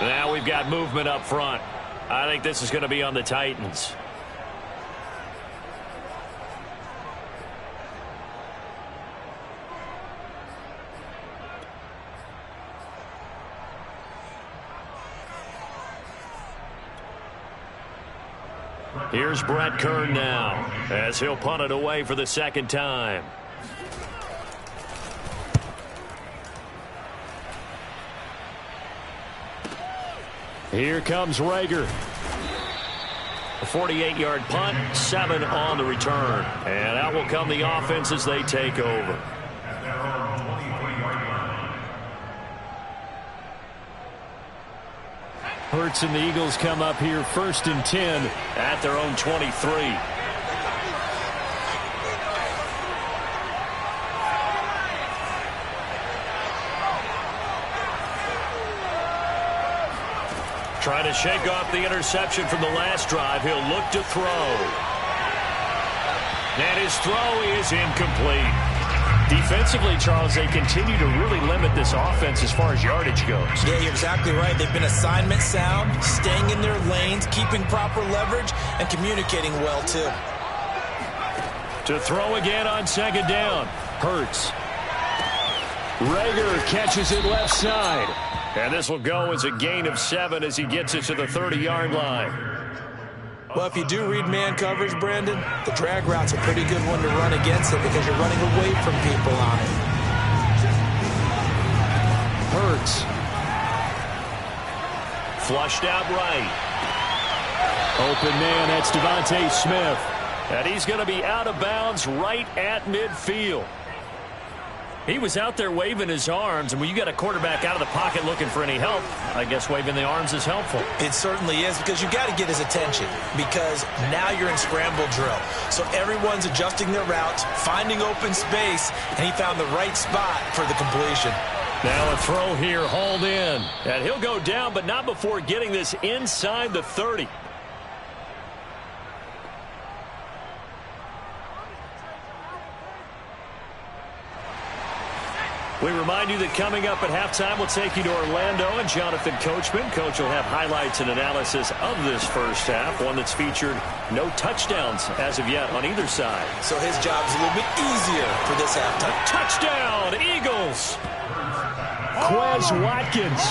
Now we've got movement up front. I think this is going to be on the Titans. Here's Brett Kern now as he'll punt it away for the 2nd time. Here comes Rager. A 48-yard punt, 7 on the return. And out will come the offense as they take over. Hurts and the Eagles come up here 1st and 10 at their own 23. Trying to shake off the interception from the last drive. He'll look to throw. And his throw is incomplete. Defensively, Charles, they continue to really limit this offense as far as yardage goes. Yeah, you're exactly right. They've been assignment sound, staying in their lanes, keeping proper leverage, and communicating well, too. To throw again on second down. Hurts. Reagor catches it left side. And this will go as a gain of 7 as he gets it to the 30-yard line. Well, if you do read man coverage, Brandon, the drag route's a pretty good one to run against it because you're running away from people on it. Hurts. Flushed out right. Open man, that's Devontae Smith. And he's going to be out of bounds right at midfield. He was out there waving his arms, and when you got a quarterback out of the pocket looking for any help, I guess waving the arms is helpful. It certainly is, because you got to get his attention, because now you're in scramble drill. So everyone's adjusting their routes, finding open space, and he found the right spot for the completion. Now a throw here, hauled in. And he'll go down, but not before getting this inside the 30. We remind you that coming up at halftime, we'll take you to Orlando and Jonathan Coachman. Coach will have highlights and analysis of this first half, one that's featured no touchdowns as of yet on either side. So his job's a little bit easier for this halftime. Touchdown, Eagles! Quez Watkins,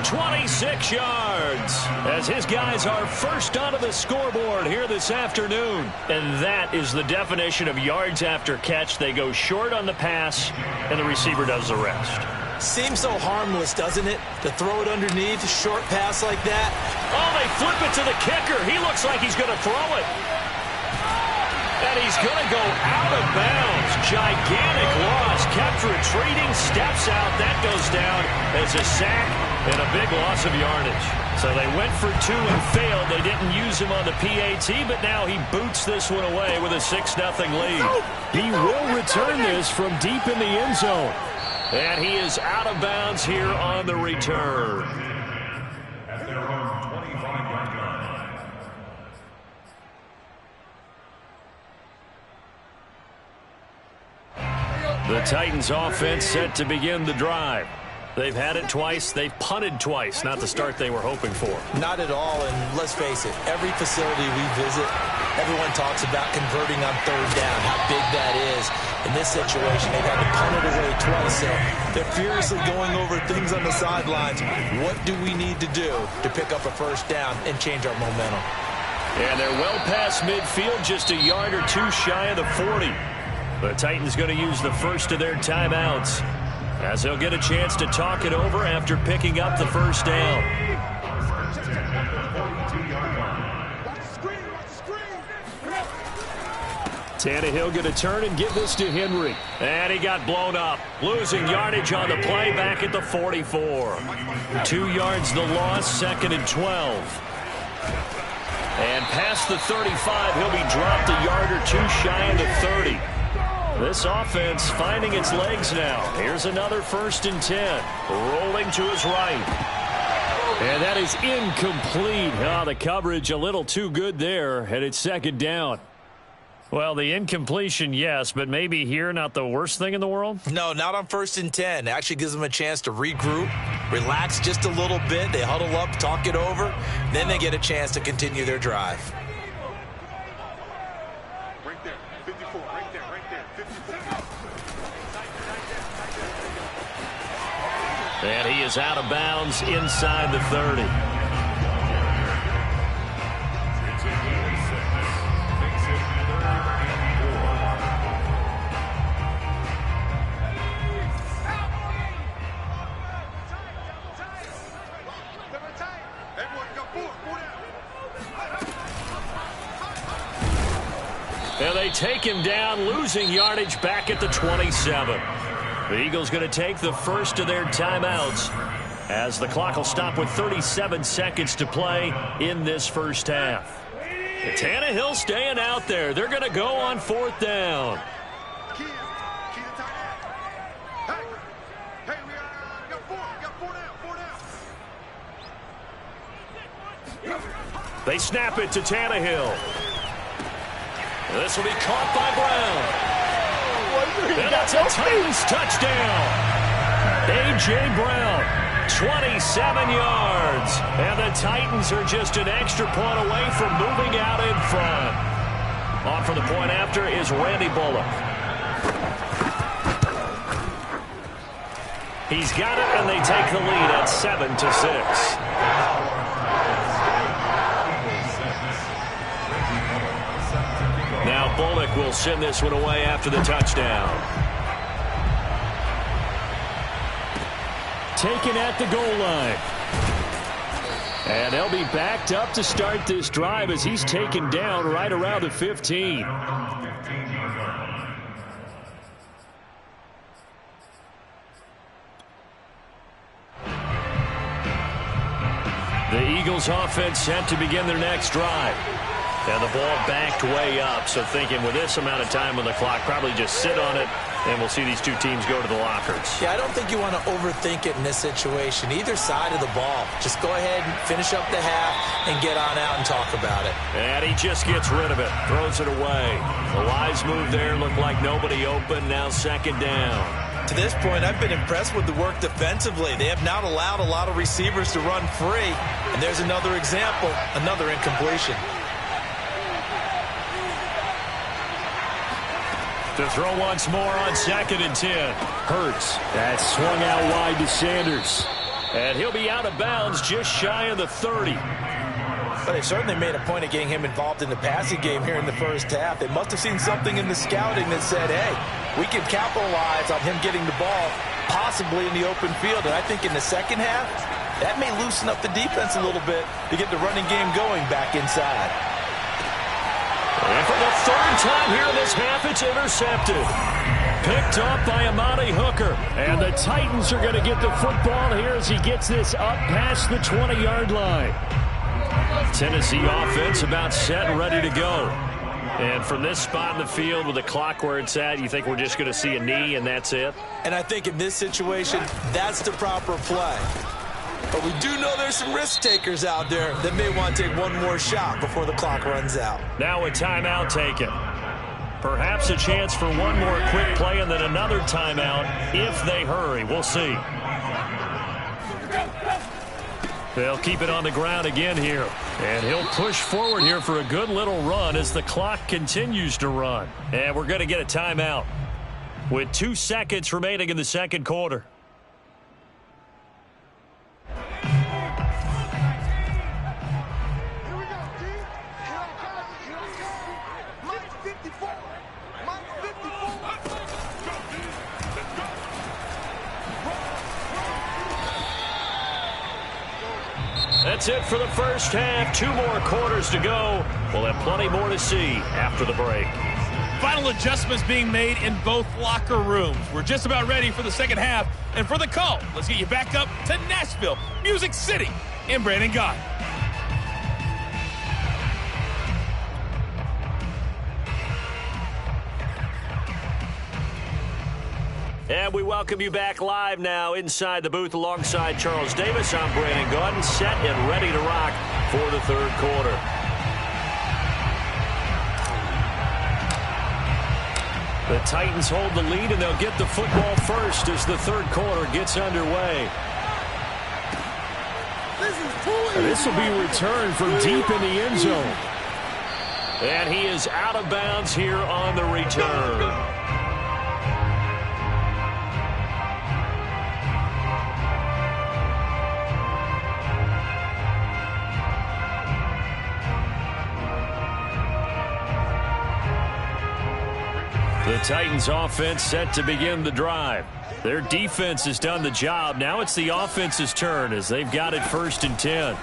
26 yards, as his guys are first onto the scoreboard here this afternoon. And that is the definition of yards after catch. They go short on the pass, and the receiver does the rest. Seems so harmless, doesn't it? To throw it underneath, a short pass like that. Oh, they flip it to the kicker. He looks like he's going to throw it. And he's going to go out of bounds. Gigantic loss. Kept retreating. Steps out. That goes down as a sack and a big loss of yardage. So they went for 2 and failed. They didn't use him on the PAT, but now he boots this one away with a 6-0 lead. He will return this from deep in the end zone. And he is out of bounds here on the return. At their own 25-yard line. The Titans offense set to begin the drive. They've had it twice. They've punted twice. Not the start they were hoping for. Not at all, and let's face it, every facility we visit, everyone talks about converting on third down, how big that is. In this situation, they've had to punt it away twice, so they're furiously going over things on the sidelines. What do we need to do to pick up a first down and change our momentum? And they're well past midfield, just a yard or two shy of the 40. The Titans going to use the first of their timeouts, as they'll get a chance to talk it over after picking up the first down. Tannehill going to turn and give this to Henry. And he got blown up. Losing yardage on the play back at the 44. 2 yards the loss, 2nd and 12. And past the 35, he'll be dropped a yard or two shy of the 30. This offense finding its legs now. Here's another 1st and 10. Rolling to his right. And that is incomplete. Oh, the coverage a little too good there, and it's 2nd down. Well, the incompletion, yes, but maybe here not the worst thing in the world? No, not on 1st and 10. It actually gives them a chance to regroup, relax just a little bit. They huddle up, talk it over. Then they get a chance to continue their drive. Right there, 54, right there, 54. And he is out of bounds inside the 30. And they take him down, losing yardage back at the 27. The Eagles going to take the first of their timeouts as the clock will stop with 37 seconds to play in this first half. Tannehill staying out there. They're going to go on 4th down. Key to tight end. Hey, we got 4 down. They snap it to Tannehill. This will be caught by Brown. And a It's a Titans touchdown. A.J. Brown, 27 yards. And the Titans are just an extra point away from moving out in front. On for the point after is Randy Bullock. He's got it, and they take the lead at 7-6. Now Bullock will send this one away after the touchdown. Taken at the goal line. And they'll be backed up to start this drive as he's taken down right around the 15. The Eagles offense set to begin their next drive. And the ball backed way up, so thinking with this amount of time on the clock, probably just sit on it, and we'll see these two teams go to the lockers. Yeah, I don't think you want to overthink it in this situation. Either side of the ball. Just go ahead and finish up the half and get on out and talk about it. And he just gets rid of it, throws it away. The wise move there, looked like nobody open, now second down. To this point, I've been impressed with the work defensively. They have not allowed a lot of receivers to run free. And there's another example, another incompletion. To throw once more on 2nd and 10. Hurts. That swung out wide to Sanders. And he'll be out of bounds just shy of the 30. But they certainly made a point of getting him involved in the passing game here in the first half. They must have seen something in the scouting that said, hey, we can capitalize on him getting the ball possibly in the open field. And I think in the second half, that may loosen up the defense a little bit to get the running game going back inside. And for the third time here in this half, it's intercepted. Picked up by Amani Hooker. And the Titans are going to get the football here as he gets this up past the 20-yard line. Tennessee offense about set and ready to go. And from this spot in the field with the clock where it's at, you think we're just going to see a knee and that's it? And I think in this situation, that's the proper play. But we do know there's some risk takers out there that may want to take one more shot before the clock runs out. Now a timeout taken. Perhaps a chance for one more quick play and then another timeout if they hurry. We'll see. They'll keep it on the ground again here. And he'll push forward here for a good little run as the clock continues to run. And we're going to get a timeout with 2 seconds remaining in the second quarter. That's it for the first half. 2 more quarters to go. We'll have plenty more to see after the break. Final adjustments being made in both locker rooms. We're just about ready for the second half. And for the call, let's get you back up to Nashville, Music City, in Brandon Gaudin. And we welcome you back live now inside the booth alongside Charles Davis. I'm Brandon Gaudin, set and ready to rock for the third quarter. The Titans hold the lead, and they'll get the football first as the third quarter gets underway. This will be returned from deep in the end zone. And he is out of bounds here on the return. The Titans offense set to begin the drive. Their defense has done the job. Now it's the offense's turn as they've got it 1st and 10.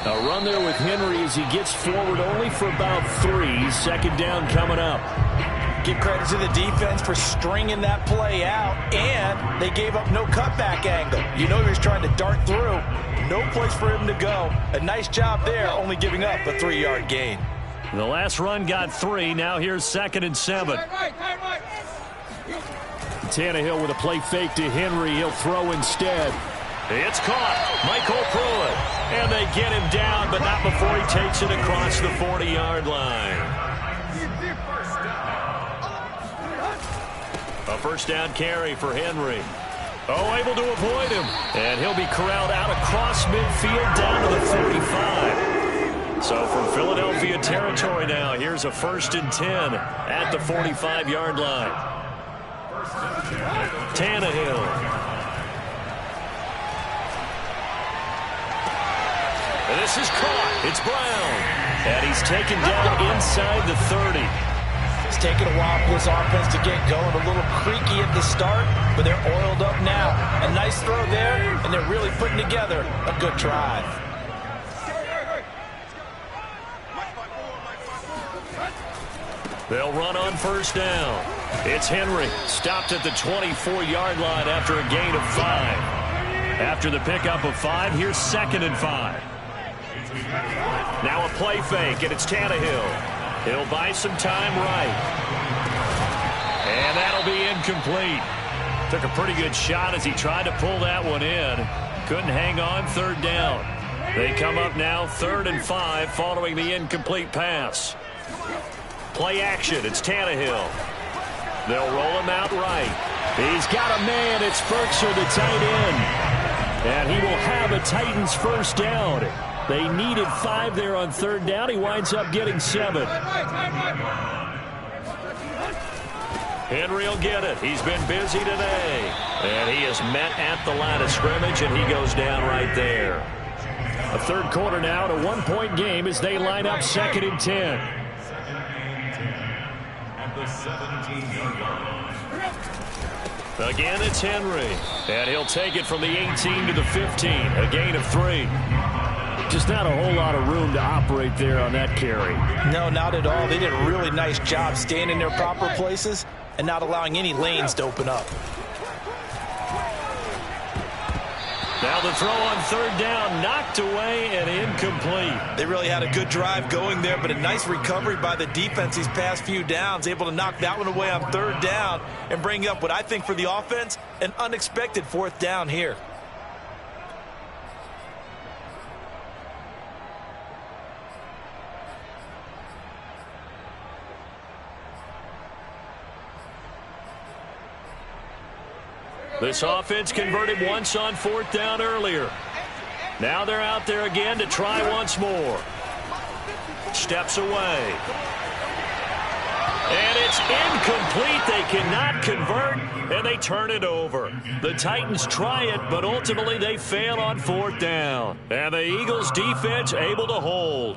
A run there with Henry as he gets forward only for about 3. 2nd down coming up. Give credit to the defense for stringing that play out, and they gave up no cutback angle. You know he was trying to dart through. No place for him to go. A nice job there, only giving up a 3-yard gain. The last run got 3. Now here's 2nd and 7. Tannehill with a play fake to Henry. He'll throw instead. It's caught. Michael Pruitt. And they get him down, but not before he takes it across the 40-yard line. A first down carry for Henry. Oh, able to avoid him. And he'll be corralled out across midfield down to the 45. So from Philadelphia territory now, here's a 1st and 10 at the 45-yard line. Tannehill. And this is caught. It's Brown. And he's taken down inside the 30. It's taken a while for this offense to get going. A little creaky at the start, but they're oiled up now. A nice throw there, and they're really putting together a good drive. They'll run on first down. It's Henry, stopped at the 24-yard line after a gain of 5. After the pickup of 5, here's 2nd and 5. Now a play fake, and it's Tannehill. He'll buy some time right. And that'll be incomplete. Took a pretty good shot as he tried to pull that one in. Couldn't hang on, 3rd down. They come up now 3rd and 5 following the incomplete pass. Play action, it's Tannehill. They'll roll him out right. He's got a man, it's Firkser, the tight end. And he will have a Titans first down. They needed 5 there on 3rd down. He winds up getting 7. Henry will get it. He's been busy today. And he is met at the line of scrimmage, and he goes down right there. A 3rd quarter now, and a 1-point game as they line up 2nd and 10. At the 17-yard line. Again, it's Henry. And he'll take it from the 18 to the 15. A gain of 3. Just not a whole lot of room to operate there on that carry. No, not at all. They did a really nice job staying in their proper places and not allowing any lanes to open up. Now the throw on 3rd down, knocked away and incomplete. They really had a good drive going there, but a nice recovery by the defense these past few downs, able to knock that one away on 3rd down and bring up what I think for the offense, an unexpected 4th down here. This offense converted once on 4th down earlier. Now they're out there again to try once more. Steps away. And it's incomplete. They cannot convert, and they turn it over. The Titans try it, but ultimately they fail on 4th down. And the Eagles defense able to hold.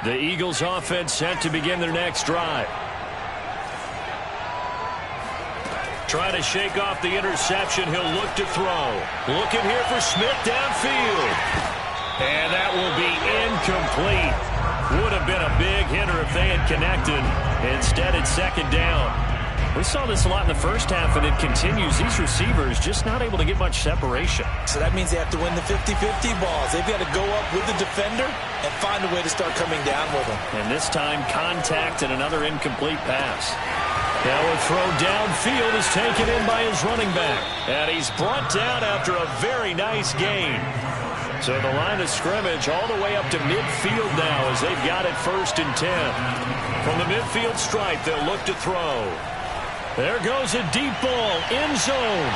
The Eagles offense set to begin their next drive. Trying to shake off the interception. He'll look to throw. Looking here for Smith downfield. And that will be incomplete. Would have been a big hitter if they had connected. Instead, it's 2nd down. We saw this a lot in the first half, and it continues. These receivers just not able to get much separation. So that means they have to win the 50-50 balls. They've got to go up with the defender and find a way to start coming down with them. And this time, contact and another incomplete pass. Now a throw downfield is taken in by his running back. And he's brought down after a very nice gain. So the line of scrimmage all the way up to midfield now as they've got it 1st and 10. From the midfield stripe, they'll look to throw. There goes a deep ball, end zone.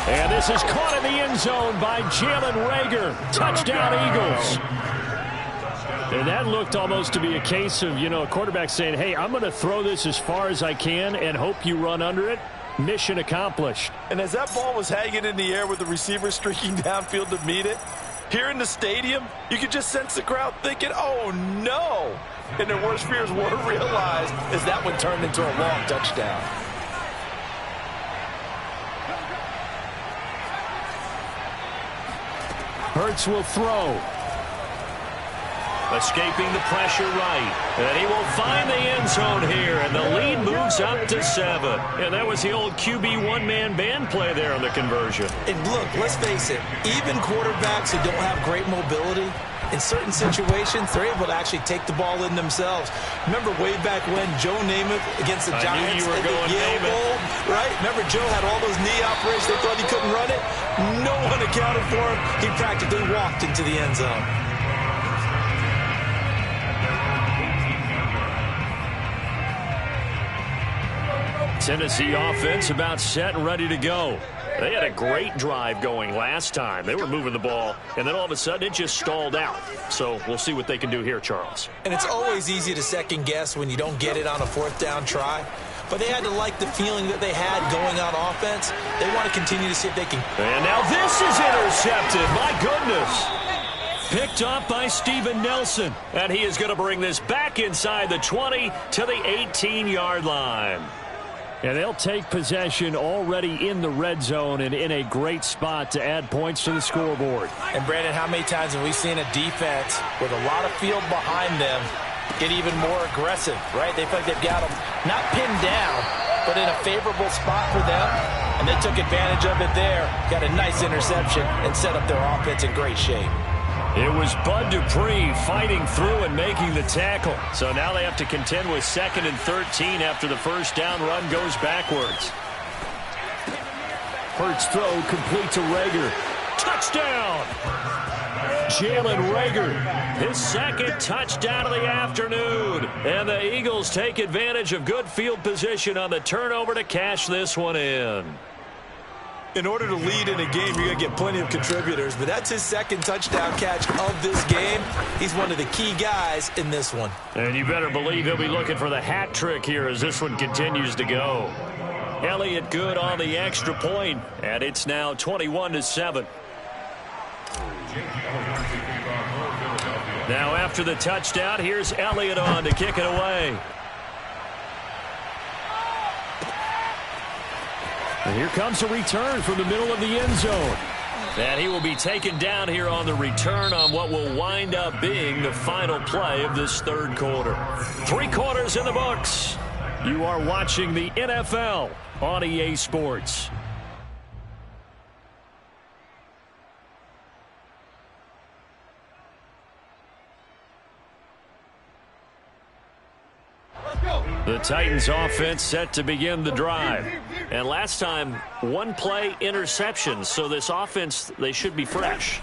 And this is caught in the end zone by Jalen Reagor. Touchdown, Eagles. And that looked almost to be a case of, a quarterback saying, hey, I'm going to throw this as far as I can and hope you run under it. Mission accomplished. And as that ball was hanging in the air with the receiver streaking downfield to meet it, here in the stadium, you could just sense the crowd thinking, oh, no. And their worst fears were realized as that one turned into a long touchdown. Hurts will throw. Escaping the pressure right. And he will find the end zone here. And the lead moves up to 7. And that was the old QB one-man band play there on the conversion. And look, let's face it, even quarterbacks who don't have great mobility, in certain situations, they're able to actually take the ball in themselves. Remember way back when Joe Namath against the Giants at the Yale Bowl, right? Remember Joe had all those knee operations. They thought he couldn't run it. No one accounted for him. He practically walked into the end zone. Tennessee offense about set and ready to go. They had a great drive going last time. They were moving the ball, and then all of a sudden it just stalled out. So we'll see what they can do here, Charles. And it's always easy to second guess when you don't get it on a fourth down try. But they had to like the feeling that they had going on offense. They want to continue to see if they can. And now this is intercepted. My goodness. Picked up by Steven Nelson. And he is going to bring this back inside the 20 to the 18-yard line. And they'll take possession already in the red zone and in a great spot to add points to the scoreboard. And, Brandon, how many times have we seen a defense with a lot of field behind them get even more aggressive, right? They feel like they've got them not pinned down, but in a favorable spot for them, and they took advantage of it there, got a nice interception, and set up their offense in great shape. It was Bud Dupree fighting through and making the tackle. So now they have to contend with 2nd and 13 after the first down run goes backwards. Hurts throw complete to Reagor. Touchdown! Jalen Reagor, his second touchdown of the afternoon. And the Eagles take advantage of good field position on the turnover to cash this one in. In order to lead in a game, you're going to get plenty of contributors, but that's his second touchdown catch of this game. He's one of the key guys in this one. And you better believe he'll be looking for the hat trick here as this one continues to go. Elliott good on the extra point, and it's now 21-7. Now after the touchdown, here's Elliott on to kick it away. And here comes a return from the middle of the end zone. And he will be taken down here on the return on what will wind up being the final play of this third quarter. 3 quarters in the books. You are watching the NFL on EA Sports. The Titans offense set to begin the drive. And last time, 1 play interception. So this offense, they should be fresh.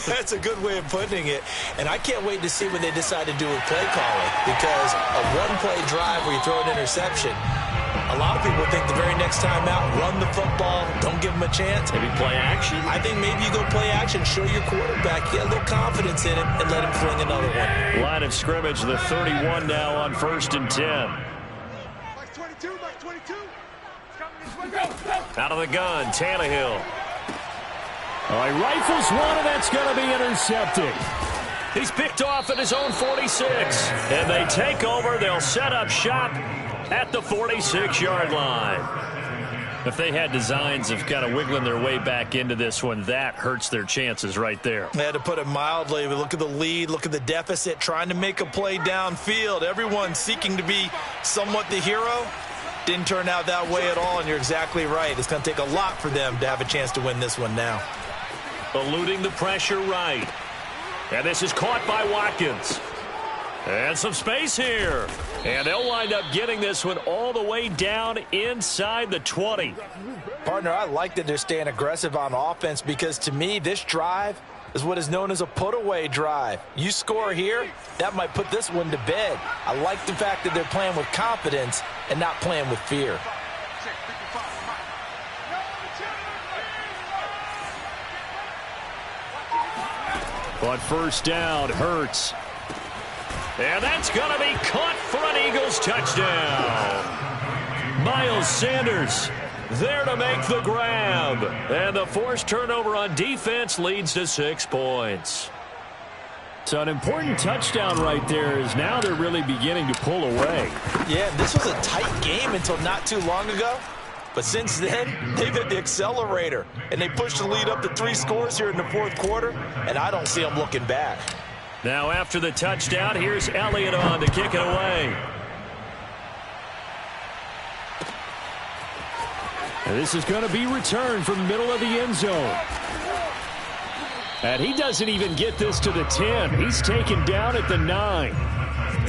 That's a good way of putting it. And I can't wait to see what they decide to do with play calling. Because a 1-play drive where you throw an interception, a lot of people think the very next time out, run the football, don't give them a chance. Maybe play action. I think maybe you go play action, show your quarterback, get a little confidence in him, and let him fling another one. Line of scrimmage, the 31 now on 1st and 10. Out of the gun, Tannehill. All right, rifles one, and that's going to be intercepted. He's picked off at his own 46. And they take over. They'll set up shop at the 46-yard line. If they had designs of kind of wiggling their way back into this one, that hurts their chances right there. They had to put it mildly. But look at the lead, look at the deficit, trying to make a play downfield. Everyone seeking to be somewhat the hero. Didn't turn out that way at all, and you're exactly right. It's going to take a lot for them to have a chance to win this one now. Eluding the pressure right. And this is caught by Watkins. And some space here. And they'll wind up getting this one all the way down inside the 20. Partner, I like that they're staying aggressive on offense because, to me, this drive is what is known as a put-away drive. You score here, that might put this one to bed. I like the fact that they're playing with confidence and not playing with fear. But first down, Hurts. And that's going to be caught for an Eagles touchdown. Miles Sanders there to make the grab. And the forced turnover on defense leads to 6 points. So an important touchdown right there is now they're really beginning to pull away. Yeah, this was a tight game until not too long ago. But since then, they've hit the accelerator. And they pushed the lead up to 3 scores here in the fourth quarter. And I don't see them looking back. Now after the touchdown, here's Elliott on to kick it away. And this is going to be returned from the middle of the end zone. And he doesn't even get this to the 10. He's taken down at the 9.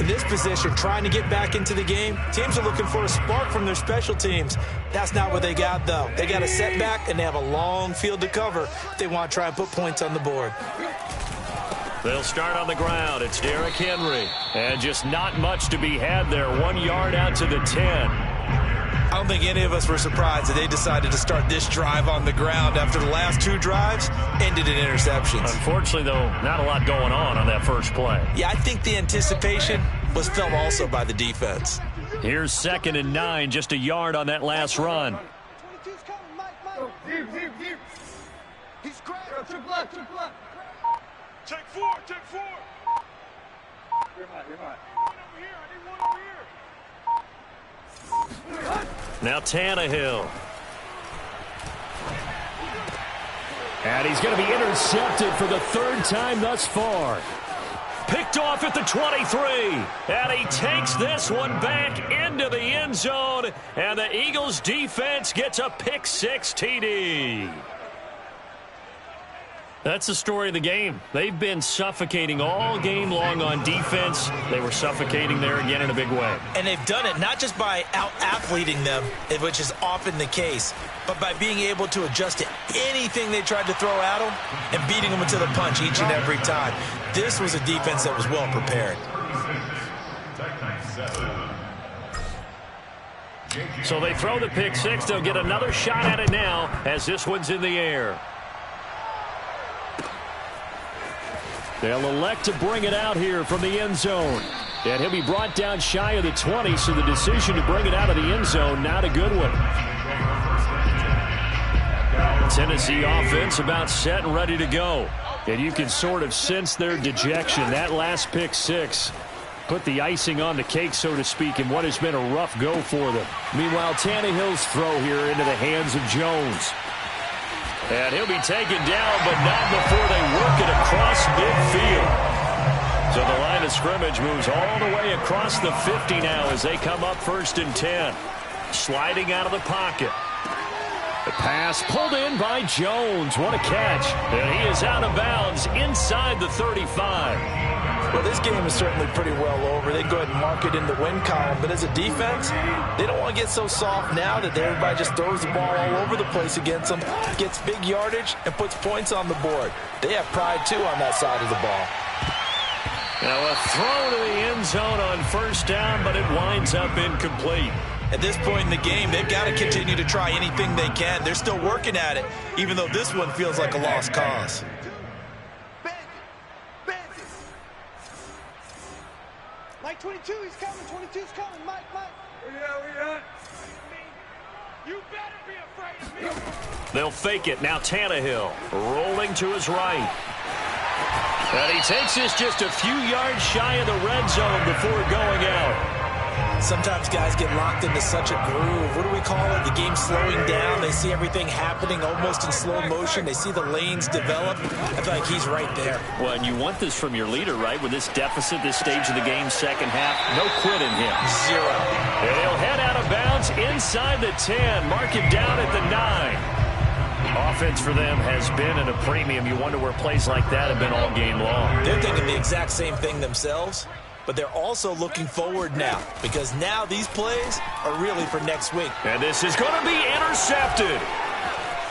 In this position, trying to get back into the game, teams are looking for a spark from their special teams. That's not what they got, though. They got a setback, and they have a long field to cover if they want to try and put points on the board. They'll start on the ground. It's Derrick Henry. And just not much to be had there. 1 yard out to the 10. I don't think any of us were surprised that they decided to start this drive on the ground after the last 2 drives ended in interceptions. Unfortunately, though, not a lot going on that first play. Yeah, I think the anticipation was felt also by the defense. Here's 2nd and 9, just a yard on that last run. He's great. Check left. Check 4. You're mine. One over here. Now Tannehill. And he's going to be intercepted for the 3rd time thus far. Picked off at the 23. And he takes this one back into the end zone. And the Eagles defense gets a pick 6 TD. That's the story of the game. They've been suffocating all game long on defense. They were suffocating there again in a big way. And they've done it not just by out-athleting them, which is often the case, but by being able to adjust to anything they tried to throw at them and beating them into the punch each and every time. This was a defense that was well prepared. So they throw the pick 6. They'll get another shot at it now as this one's in the air. They'll elect to bring it out here from the end zone. And he'll be brought down shy of the 20, so the decision to bring it out of the end zone, not a good one. Tennessee offense about set and ready to go. And you can sort of sense their dejection. That last pick 6 put the icing on the cake, so to speak, in what has been a rough go for them. Meanwhile, Tannehill's throw here into the hands of Jones. And he'll be taken down, but not before they work it across midfield. So the line of scrimmage moves all the way across the 50 now as they come up 1st and 10. Sliding out of the pocket. The pass pulled in by Jones. What a catch. And he is out of bounds inside the 35. Well, this game is certainly pretty well over. They go ahead and mark it in the win column. But as a defense, they don't want to get so soft now that everybody just throws the ball all over the place against them, gets big yardage, and puts points on the board. They have pride, too, on that side of the ball. Now a throw to the end zone on 1st down, but it winds up incomplete. At this point in the game, they've got to continue to try anything they can. They're still working at it, even though this one feels like a lost cause. Mike 22, he's coming. 22's coming. Mike. Yeah. You better be afraid of me. They'll fake it. Now Tannehill rolling to his right. And he takes this just a few yards shy of the red zone before going out. Sometimes guys get locked into such a groove. What do we call it? The game slowing down. They see everything happening almost in slow motion. They see the lanes develop. I feel like he's right there. Well, and you want this from your leader, right? With this deficit, this stage of the game, 2nd half, no quit in him. 0. And he'll head out of bounds inside the 10. Mark him down at the 9. Offense for them has been at a premium. You wonder where plays like that have been all game long. They're thinking the exact same thing themselves. But they're also looking forward now, because now these plays are really for next week. And this is going to be intercepted.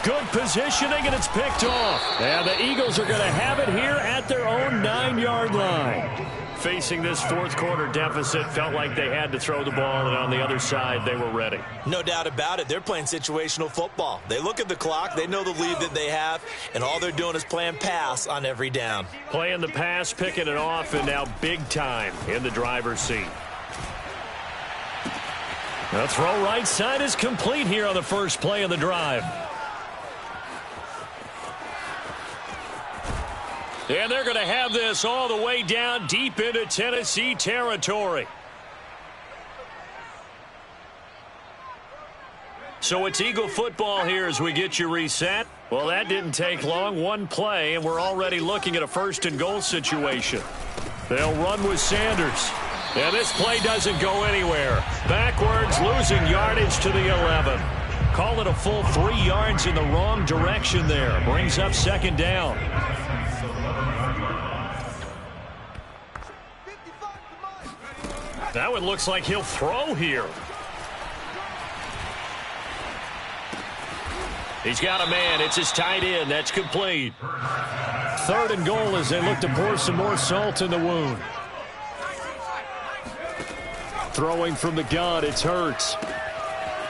Good positioning, and it's picked off. And the Eagles are going to have it here at their own 9-yard line. Facing this 4th quarter deficit, felt like they had to throw the ball, and on the other side, they were ready. No doubt about it. They're playing situational football. They look at the clock, they know the lead that they have, and all they're doing is playing pass on every down. Playing the pass, picking it off, and now big time in the driver's seat. The throw right side is complete here on the first play of the drive. And they're going to have this all the way down deep into Tennessee territory. So it's Eagle football here as we get you reset. Well, that didn't take long. One play, and we're already looking at a 1st and goal situation. They'll run with Sanders. And this play doesn't go anywhere. Backwards, losing yardage to the 11. Call it a full 3 yards in the wrong direction there. Brings up 2nd down. That one looks like he'll throw here. He's got a man. It's his tight end. That's complete. 3rd and goal as they look to pour some more salt in the wound. Throwing from the gun, it's Hurts.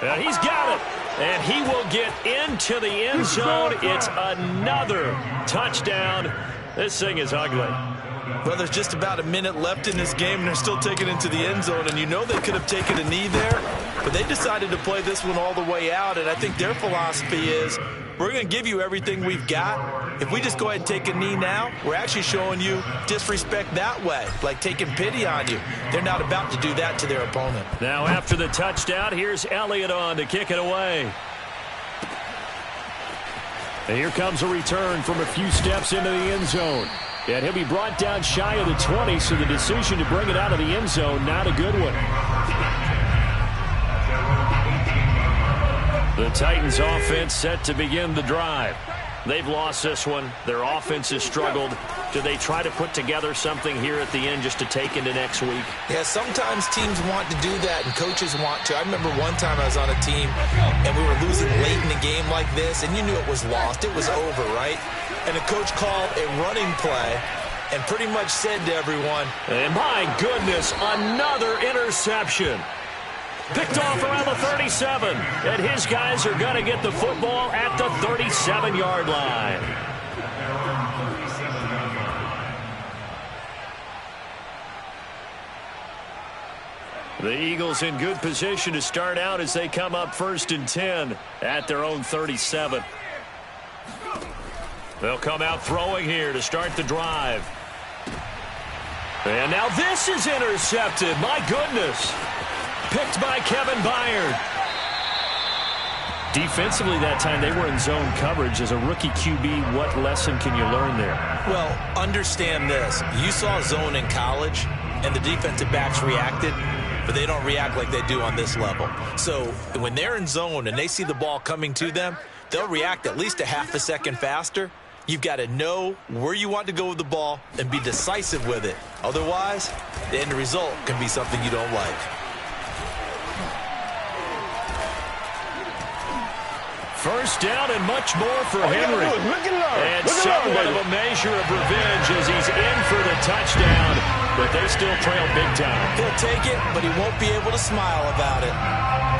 And he's got it. And he will get into the end zone. It's another touchdown. This thing is ugly. Well, there's just about a minute left in this game, and they're still taking it into the end zone. And you know they could have taken a knee there, but they decided to play this one all the way out. And I think their philosophy is, we're going to give you everything we've got. If we just go ahead and take a knee now, we're actually showing you disrespect that way, like taking pity on you. They're not about to do that to their opponent. Now after the touchdown, here's Elliott on to kick it away. And here comes a return from a few steps into the end zone. And he'll be brought down shy of the 20, so the decision to bring it out of the end zone, not a good one. The Titans offense set to begin the drive. They've lost this one. Their offense has struggled. Do they try to put together something here at the end just to take into next week? Yeah, sometimes teams want to do that and coaches want to. I remember one time I was on a team and we were losing late in the game like this, and you knew it was lost. It was over, right? And the coach called a running play and pretty much said to everyone, and my goodness, another interception. Picked off around the 37, and his guys are going to get the football at the 37-yard line. The Eagles in good position to start out as they come up 1st and 10 at their own 37. They'll come out throwing here to start the drive. And now this is intercepted. My goodness. Picked by Kevin Byard. Defensively that time, they were in zone coverage. As a rookie QB, what lesson can you learn there? Well, understand this. You saw zone in college, and the defensive backs reacted, but they don't react like they do on this level. So when they're in zone and they see the ball coming to them, they'll react at least a half a second faster. You've got to know where you want to go with the ball and be decisive with it. Otherwise, the end result can be something you don't like. First down and much more for Henry. And somewhat of a measure of revenge as he's in for the touchdown, but they still trail big time. He'll take it, but he won't be able to smile about it.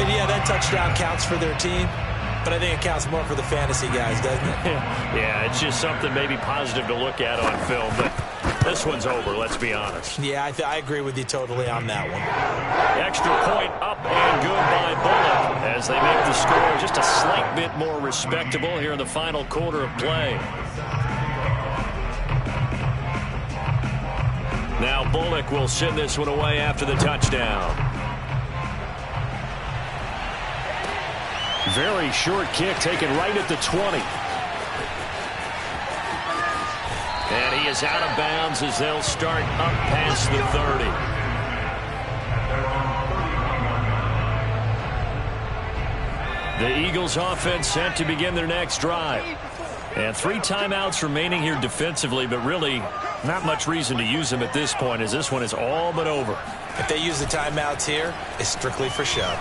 And yeah, that touchdown counts for their team, but I think it counts more for the fantasy guys, doesn't it? Yeah, it's just something maybe positive to look at on film, but this one's over, let's be honest. Yeah, I agree with you totally on that one. Extra point up and good by Bullock as they make the score just a slight bit more respectable here in the final quarter of play. Now Bullock will send this one away after the touchdown. Very short kick taken right at the 20. And he is out of bounds as they'll start up past the 30. The Eagles offense set to begin their next drive. And 3 timeouts remaining here defensively, but really not much reason to use them at this point as this one is all but over. If they use the timeouts here, it's strictly for show.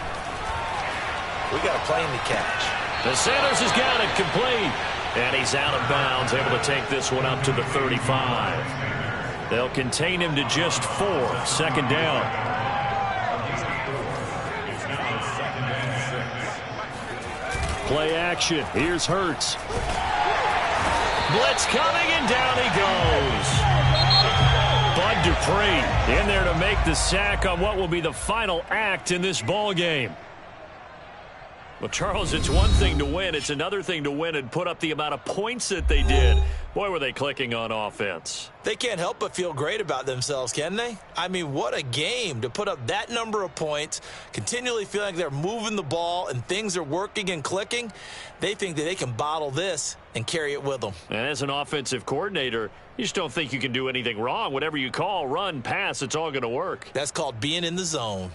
We got a plane to catch. The Sanders has got it complete. And he's out of bounds, able to take this one up to the 35. They'll contain him to just 4. 2nd down. Play action. Here's Hurts. Blitz coming, and down he goes. Bud Dupree in there to make the sack on what will be the final act in this ball game. Well, Charles, it's one thing to win. It's another thing to win and put up the amount of points that they did. Boy, were they clicking on offense. They can't help but feel great about themselves, can they? I mean, what a game to put up that number of points, continually feeling like they're moving the ball and things are working and clicking. They think that they can bottle this and carry it with them. And as an offensive coordinator, you just don't think you can do anything wrong. Whatever you call, run, pass, it's all going to work. That's called being in the zone.